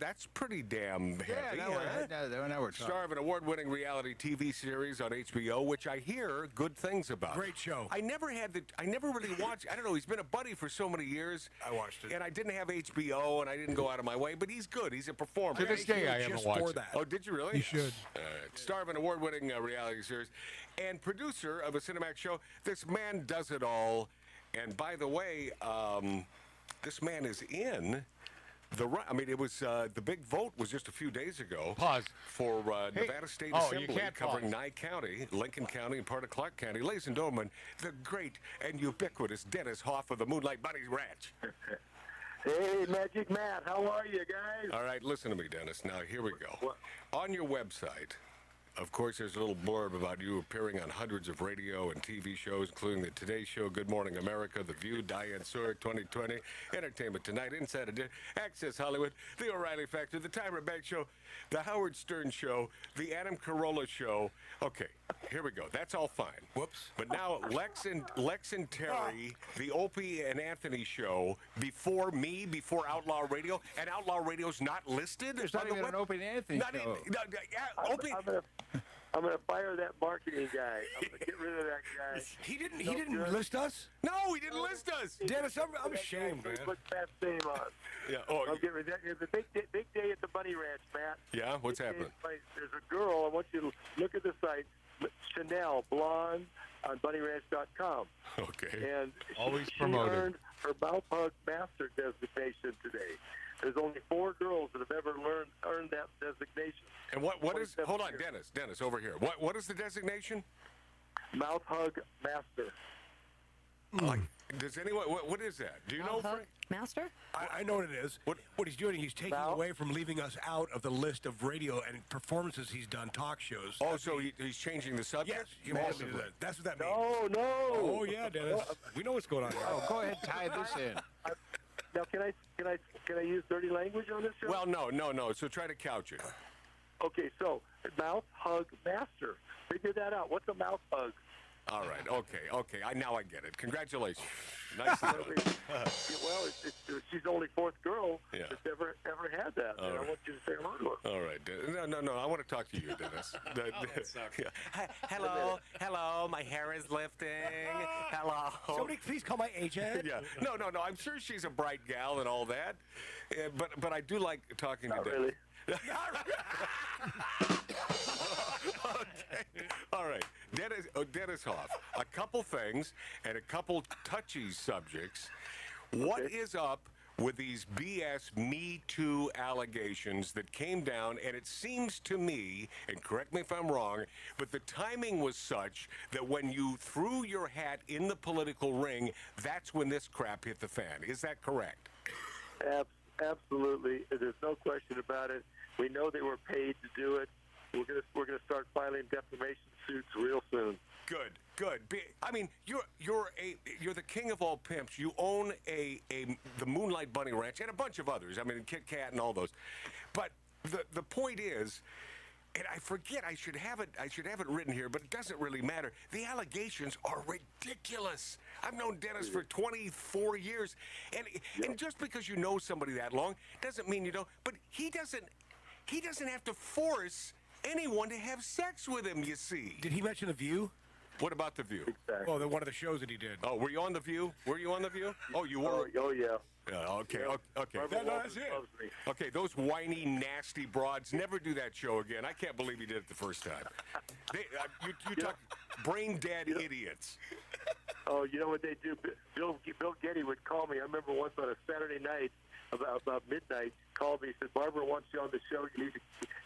That's pretty damn heavy. now we're talking. Star of an award-winning reality TV series on HBO, which I hear good things about. Great show. I never really watched. I don't know. He's been a buddy for so many years. I watched it. And I didn't have HBO, and I didn't go out of my way. But he's good. He's a performer. To this day, I haven't watched it. Oh, did you really? You should. Star of an award-winning reality series and producer of a Cinemax show. This man does it all. And by the way, this man is in. It was the big vote was just a few days ago. Pause. For Nevada State Assembly covering Nye County, Lincoln County, and part of Clark County. Ladies and gentlemen, the great and ubiquitous Dennis Hoff of the Moonlight Bunny Ranch. Hey, Magic Matt, how are you guys? All right, listen to me, Dennis. Now, here we go. What? On your website, of course, there's a little blurb about you appearing on hundreds of radio and TV shows, including The Today Show, Good Morning America, The View, Diane Sawyer, 2020, Entertainment Tonight, Inside Edition, Access Hollywood, The O'Reilly Factor, The Tyra Banks Show, The Howard Stern Show, The Adam Carolla Show. Okay, here we go. That's all fine. Whoops. But now Lex and Terry, The Opie and Anthony Show, before me, before Outlaw Radio, and Outlaw Radio's not listed? There's not even an Opie and Anthony show. Opie... I'm gonna fire that marketing guy. I'm gonna get rid of that guy. He didn't list us? No, he didn't list us. Dennis, I'm ashamed, man. Put that name on. Yeah. Oh, I'm getting rid of that. It's a big day at the Bunny Ranch, Matt. Yeah, what's happening? There's a girl. I want you to look at the site. Chanel, blonde, on bunnyranch.com. Okay. And always she promoted. earned her mouth hug master designation today. There's only 4 girls that have ever earned that designation. And what is? Hold on, Dennis, over here. What is the designation? Mouth hug master. Like, does anyone? What is that? Do you know? Frank? Master? I know what it is. What he's doing, he's taking away from leaving us out of the list of radio and performances he's done, talk shows. Oh, so he's changing the subject? Yes, he wants to do that. That's what that means. No. Oh yeah, Dennis. We know what's going on here. Oh, go ahead, tie this in. Now, can I use dirty language on this show? Well, no. So try to couch it. Okay, so mouth hug master. Figure that out. What's a mouth hug? All right. Okay. Now I get it. Congratulations. Nice. Well, she's the only 4th girl that's ever had that. All And right. I want you to say hello to her. All right. No. I want to talk to you, Dennis. that sucks. Hello. My hair is lifting. Hello. Somebody please call my agent. Yeah. No. I'm sure she's a bright gal and all that. But I do like talking to Dennis. Really? Okay. All right. Dennis Hoff. A couple things and a couple touchy subjects. What is up with these BS Me Too allegations that came down, and it seems to me, and correct me if I'm wrong, but the timing was such that when you threw your hat in the political ring, that's when this crap hit the fan. Is that correct? Absolutely. There's no question about it. We know they were paid to do it. We're gonna start filing defamation suits real soon. Good. I mean, you're the king of all pimps. You own the Moonlight Bunny Ranch and a bunch of others. I mean, Kit Kat and all those. But the point is, and I forget, I should have it written here, but it doesn't really matter. The allegations are ridiculous. I've known Dennis for 24 years, and just because you know somebody that long doesn't mean you don't. But he doesn't have to force anyone to have sex with him. You see? Did he mention The View? What about The View? Exactly. Oh, one of the shows that he did. Oh, were you on The View? Oh, you were. Oh yeah. Okay. Barbara Walters loves me. Okay, those whiny, nasty broads never do that show again. I can't believe he did it the first time. You talk brain dead idiots. Oh, you know what they do? Bill Getty would call me. I remember once on a Saturday night, about midnight, called me. He said, "Barbara wants you on the show.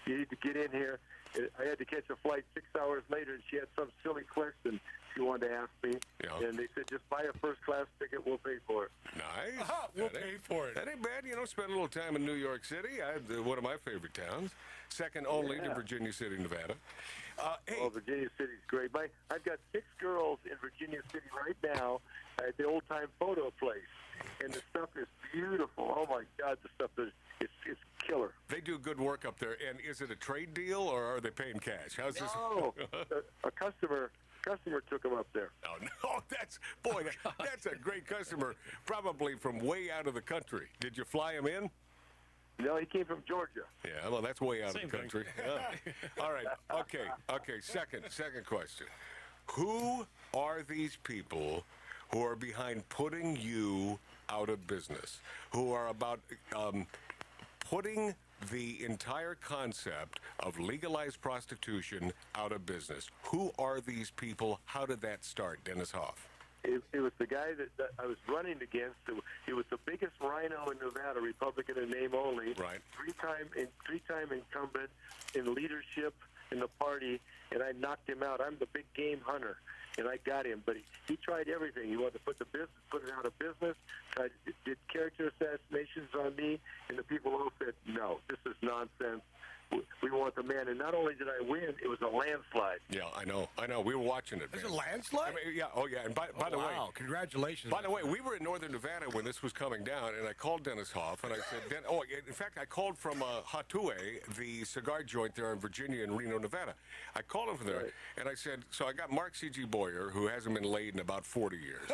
You need to get in here." And I had to catch a flight 6 hours later, and she had some silly question she wanted to ask me. Yeah. And they said, "Just buy a first-class ticket. We'll pay for it." Nice. We'll pay for it. That ain't bad. Spend a little time in New York City. One of my favorite towns. Second only to Virginia City, Nevada. Hey. Oh, Virginia City's great. I've got 6 girls in Virginia City right now at the old-time photo place. And the stuff is beautiful. Oh, my God, the stuff is it's killer. They do good work up there. And is it a trade deal, or are they paying cash? How's this? No, a customer took them up there. Oh, no, that's a great customer, probably from way out of the country. Did you fly him in? No, he came from Georgia. Yeah, well, that's way out of the country. Yeah. All right, okay. Second question. Who are these people who are behind putting you out of business? Who are about putting the entire concept of legalized prostitution out of business? Who are these people? How did that start, Dennis Hoff? It was the guy that I was running against. He was the biggest rhino in Nevada, Republican in name only. Right. Three-time incumbent in leadership in the party, and I knocked him out. I'm the big game hunter, and I got him. But he tried everything. He wanted to put it out of business. Did character assassinations on me, and the people all said, "No, this is nonsense. We want the man." And not only did I win, it was a landslide. Yeah, I know. We were watching it. It's a landslide? I mean, yeah. Oh, yeah. And by the way, wow, congratulations. By the way, we were in northern Nevada when this was coming down, and I called Dennis Hoff, and I said, in fact, I called from Hatue, the cigar joint there in Virginia and Reno, Nevada. I called him from there, and I said, so I got Mark C.G. Boyer, who hasn't been laid in about 40 years.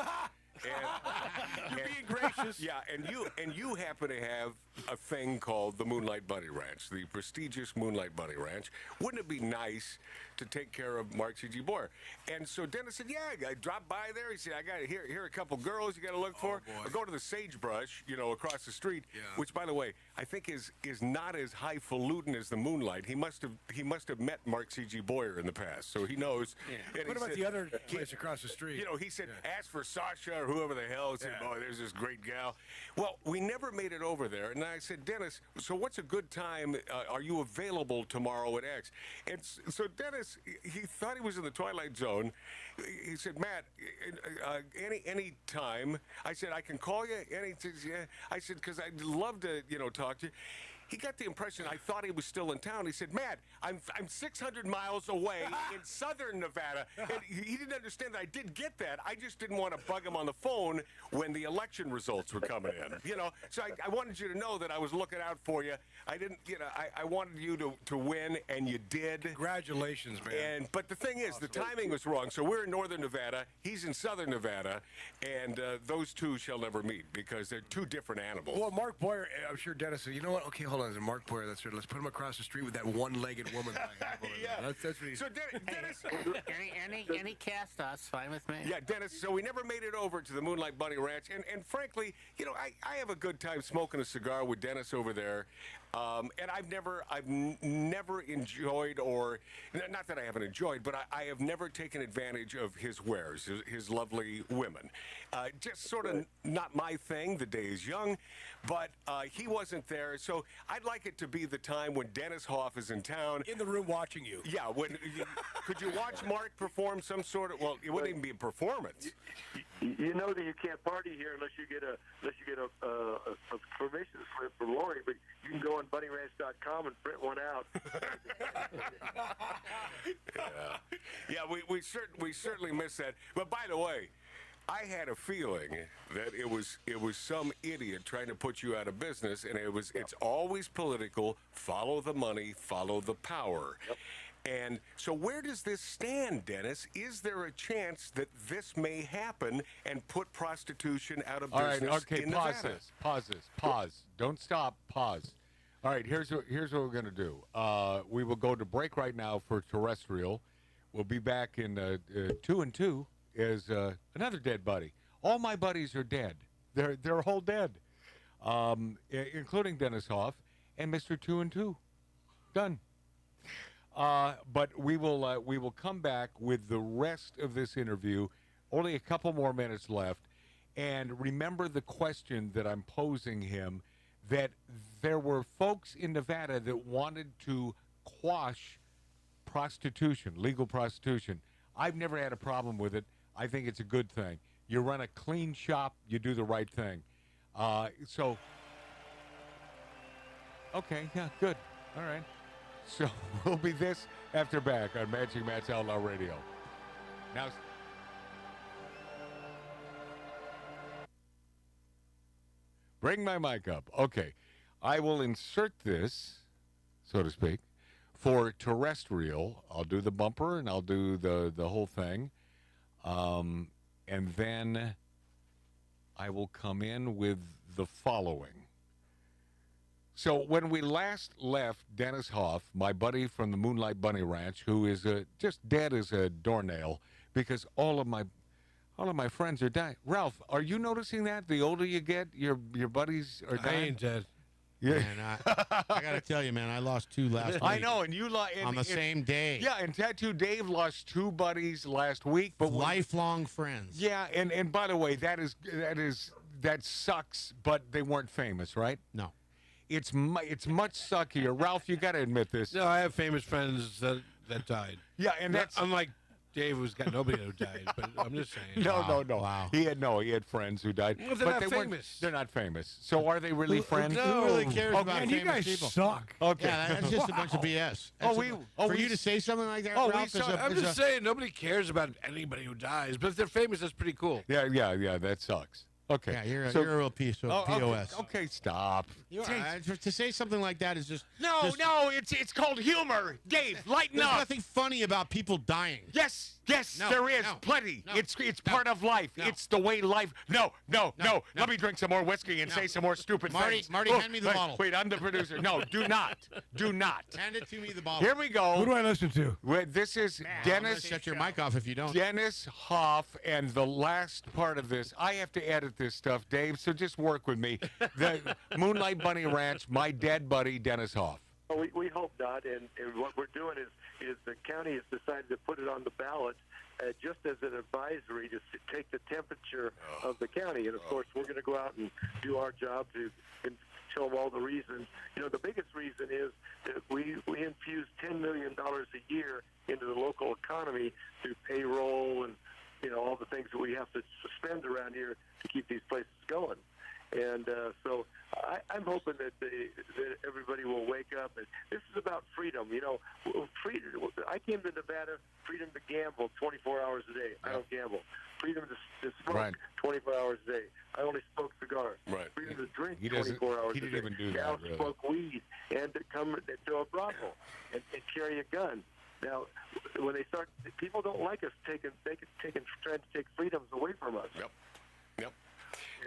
You're being gracious. Yeah, and you happen to have a thing called the Moonlight Bunny Ranch, the prestigious Moonlight Bunny Ranch. Wouldn't it be nice to take care of Mark C.G. Boyer? And so Dennis said, yeah, I dropped by there. He said, I got here are a couple girls you got to look for. Or go to the Sagebrush, across the street, which, by the way, I think is not as highfalutin as the Moonlight. He must have met Mark C.G. Boyer in the past, so he knows. Yeah. What about the other place across the street? He said, ask for Sasha or whoever the hell. He said, boy, there's this great gal. Well, we never made it over there. And I said, Dennis, so what's a good time? Are you available tomorrow at X? And so Dennis, he thought he was in the Twilight Zone. He said, Matt, any time. I said, I can call you. I said, because I'd love to, talk to you. He got the impression I thought he was still in town. He said, Matt, I'm 600 miles away in southern Nevada. And he didn't understand that I did get that. I just didn't want to bug him on the phone when the election results were coming in. So I wanted you to know that I was looking out for you. I didn't, I wanted you to win, and you did. Congratulations, man. But the thing is, the timing was wrong. So we're in northern Nevada. He's in southern Nevada. And those two shall never meet because they're two different animals. Well, Mark Boyer, I'm sure Dennis said, you know what? Okay, hold on. Mark Boyer, that's right. Let's put him across the street with that one-legged woman. Yeah. That's what he's... So Dennis... any cast off's fine with me. Yeah, Dennis, so we never made it over to the Moonlight Bunny Ranch. And frankly, I have a good time smoking a cigar with Dennis over there. And I've never enjoyed, or not that I haven't enjoyed, but I have never taken advantage of his wares, his lovely women. Just sort of not my thing. The day is young, but he wasn't there. So I'd like it to be the time when Dennis Hoff is in town, in the room watching you. Yeah. Could you watch Mark perform some sort of? Well, it wouldn't even be a performance. You know that you can't party here unless you get a permission slip from Lori, but you can go on bunnyranch.com and print one out. Yeah, we certainly miss that. But by the way, I had a feeling that it was some idiot trying to put you out of business, and it's always political. Follow the money, follow the power. Yep. And so where does this stand, Dennis? Is there a chance that this may happen and put prostitution out of business in Nevada? Pause. Don't stop. Pause. All right, here's what we're going to do. We will go to break right now for terrestrial. We'll be back in 2 and 2 as another dead buddy. All my buddies are dead. They're all dead, including Dennis Hoff and Mr. 2 and 2. Done. But we will come back with the rest of this interview. Only a couple more minutes left. And remember the question that I'm posing him, that there were folks in Nevada that wanted to quash prostitution, legal prostitution. I've never had a problem with it. I think it's a good thing. You run a clean shop, you do the right thing. Okay, yeah, good. All right. So we'll be this after back on Magic Matt's Outlaw Radio. Now, bring my mic up. Okay. I will insert this, so to speak, for terrestrial. I'll do the bumper and I'll do the whole thing. And then I will come in with the following. So when we last left Dennis Hoff, my buddy from the Moonlight Bunny Ranch, who is just dead as a doornail because all of my friends are dying. Ralph, are you noticing that? The older you get, your buddies are dying? I ain't dead. Yeah. Man, I got to tell you, man, I lost 2 last week. I know, and you on the same day. Yeah, and Tattoo Dave lost 2 buddies last week, but lifelong friends. Yeah, and by the way, that sucks, but they weren't famous, right? No. It's much suckier. Ralph, you got to admit this. No, I have famous friends that died. Yeah, and that's unlike Dave, who's got nobody who died. But I'm just saying. No. Wow. He had friends who died. Well, they're but not they famous. They're not famous. So are they really friends? Who really cares about Man, famous you guys people? suck. Okay. Yeah, that's just a bunch of BS. For you to say something like that, Oh, we Ralph, saw- I'm just saying nobody cares about anybody who dies. But if they're famous, that's pretty cool. Yeah, that sucks. Okay. Yeah, you're So- a real piece of POS. Okay, stop. You are. To say something like that is just No, it's called humor. Dave, lighten There's up. nothing funny about people dying. Yes, No, there is no, plenty. no, It's part of life. no. It's the way life. No. Let me drink some more whiskey and say some more stupid things. Marty, hand me the bottle. Wait, I'm the producer. No, do not. Hand it to me, the bottle. Here we go. Who do I listen to? This is I'm gonna Dennis. shut your mic off if you don't. Dennis Hoff, and the last part of this, I have to edit this stuff, Dave, so just work with me. The Moonlight Bunny Ranch, my dead buddy, Dennis Hoff. Well, we hope not, and what we're doing is the county has decided to put it on the ballot just as an advisory to take the temperature of the county. And, of course, we're going to go out and do our job to show them all the reasons. You know, the biggest reason is that we infuse $10 million a year into the local economy through payroll and, all the things that we have to spend around here to keep these places going. And so I'm hoping that everybody will wake up. And this is about freedom. Freedom. I came to Nevada, freedom to gamble 24 hours a day. I don't gamble. Freedom to smoke 24 hours a day. I only smoke cigars. Right. Freedom to drink He 24 hours a day. He didn't even do that, Now really. smoke weed and to come to a brothel and carry a gun. Now, when they start, people don't like us trying to take freedoms away from us. Yep.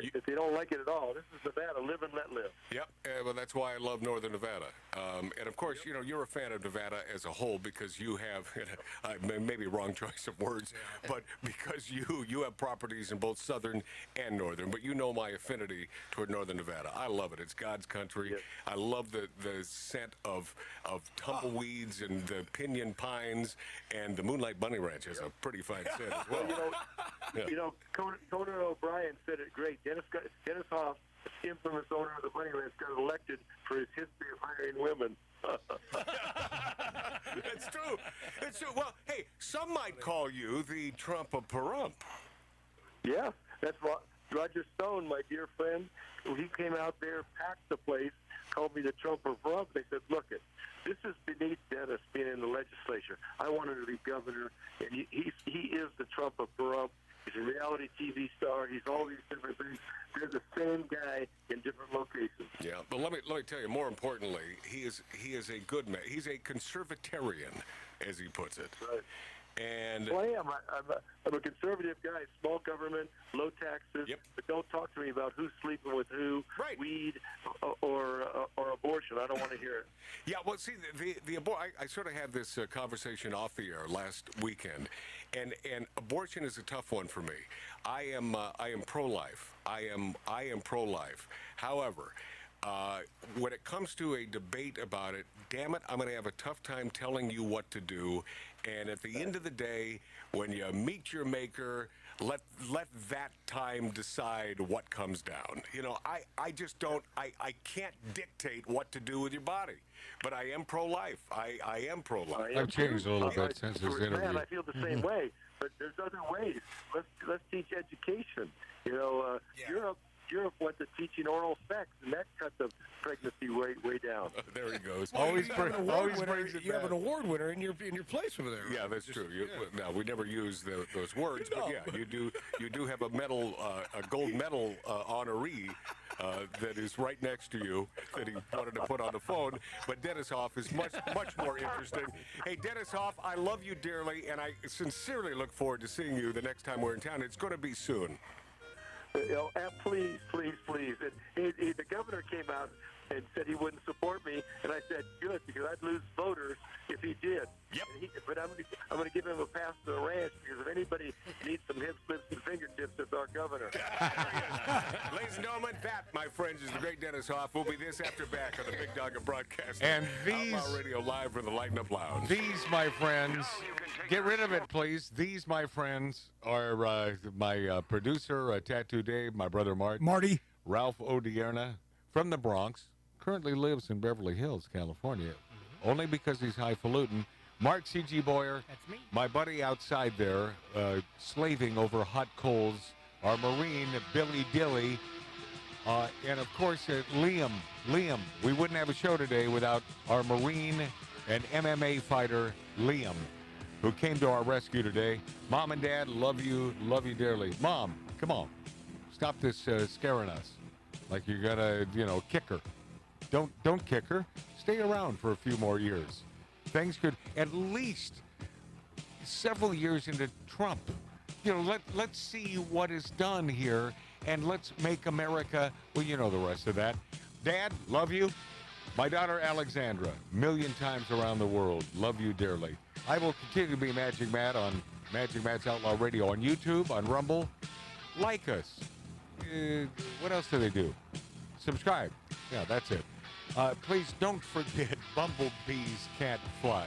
If they don't like it at all, this is Nevada. Live and let live. Yep. Well, that's why I love Northern Nevada. And of course, you're a fan of Nevada as a whole because you have maybe wrong choice of words, but because you have properties in both Southern and Northern. But you know my affinity toward Northern Nevada. I love it. It's God's country. Yes. I love the scent of tumbleweeds and the pinyon pines, and the Moonlight Bunny Ranch has a pretty fine scent as well. Conan O'Brien said it great. Dennis Hoff, the infamous owner of the Bunny Ranch, got elected for his history of hiring women. It's true. It's true. Well, hey, some might call you the Trump of Pahrump. Yeah, that's what Roger Stone, my dear friend, he came out there, packed the place, called me the Trump of Rump. They said, look, this is beneath Dennis being in the legislature. I wanted to be governor, and he is the Trump of Rump. He's a reality TV star. He's all these different things. They're the same guy in different locations. Yeah, but let me tell you. More importantly, he is a good man. He's a conservatarian, as he puts it. Right. And well, I am. I'm a conservative guy. Small government, low taxes. Yep. But don't talk to me about who's sleeping with who, weed, or abortion. I don't want to hear it. yeah, well, see, I sort of had this conversation off the air last weekend, and abortion is a tough one for me. I am pro-life. I am pro-life. However, when it comes to a debate about it, damn it, I'm going to have a tough time telling you what to do. And at the end of the day, when you meet your maker, let that time decide what comes down. You know, I just don't, I can't dictate what to do with your body. But I am pro-life. I am pro-life. I've changed a little bit since this interview. Man, I feel the same way. But there's other ways. Let's teach education. You know, Europe went to teaching oral sex, and that cut the pregnancy way down. There he goes. Always brings it. You have an award winner in your place over there. Yeah, that's true. Now we never use those words, but yeah, you do have a medal, a gold medal honoree that is right next to you that he wanted to put on the phone. But Dennis Hoff is much more interesting. Hey, Dennis Hoff, I love you dearly, and I sincerely look forward to seeing you the next time we're in town. It's going to be soon. You know, please. And the governor came out and said he wouldn't support me, and I said good because I'd lose voters if he did. Yep. But I'm going to give him a pass to the ranch because if anybody needs some hips, lips, and fingertips, it's our governor. Ladies and gentlemen, that, my friends, is the great Dennis Hoff. We'll be this after back on the Big Dog of Broadcasting. And these Outlaw Radio live from the Lighten Up Lounge. These, my friends, get rid of it, please. These, my friends, are my producer, Tattoo Dave, my brother Marty, Ralph Odierna from the Bronx, currently lives in Beverly Hills, California, only because he's highfalutin. Mark C.G. Boyer, That's me. my buddy outside there, slaving over hot coals, our Marine, Billy Dilly, and, of course, Liam. We wouldn't have a show today without our Marine and MMA fighter, Liam, who came to our rescue today. Mom and Dad, love you dearly. Mom, come on. Stop this scaring us like you're going to, kick her. Don't kick her. Stay around for a few more years. Things could, at least several years into Trump, let's see what is done here, and let's make America, well, you know the rest of that. Dad, love you. My daughter Alexandra, million times around the world, love you dearly. I will continue to be Magic Matt on Magic Matt's Outlaw Radio on YouTube, on Rumble. Like us. What else do they do? Subscribe. Yeah, that's it. Please don't forget, bumblebees can't fly.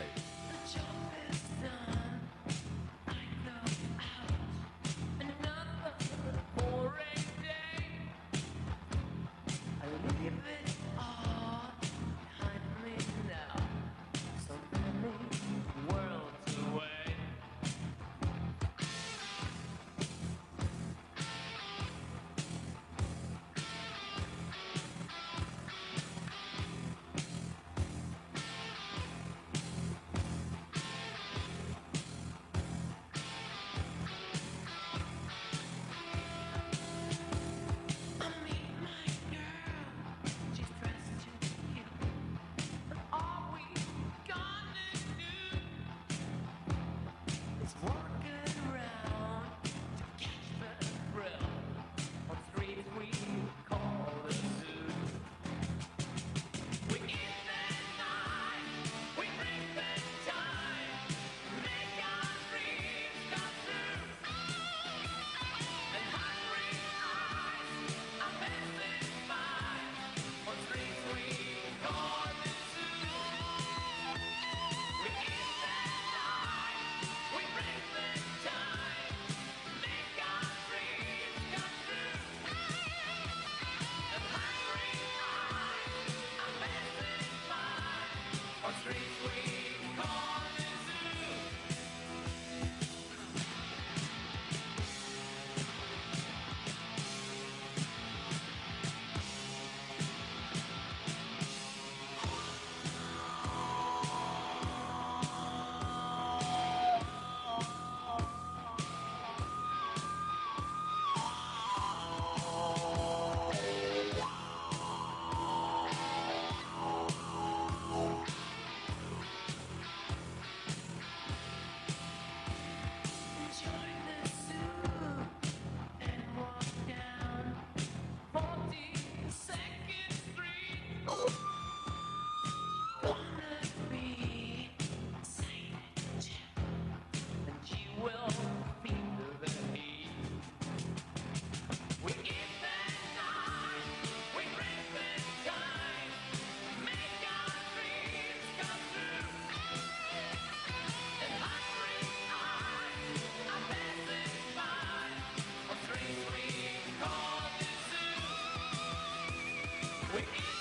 We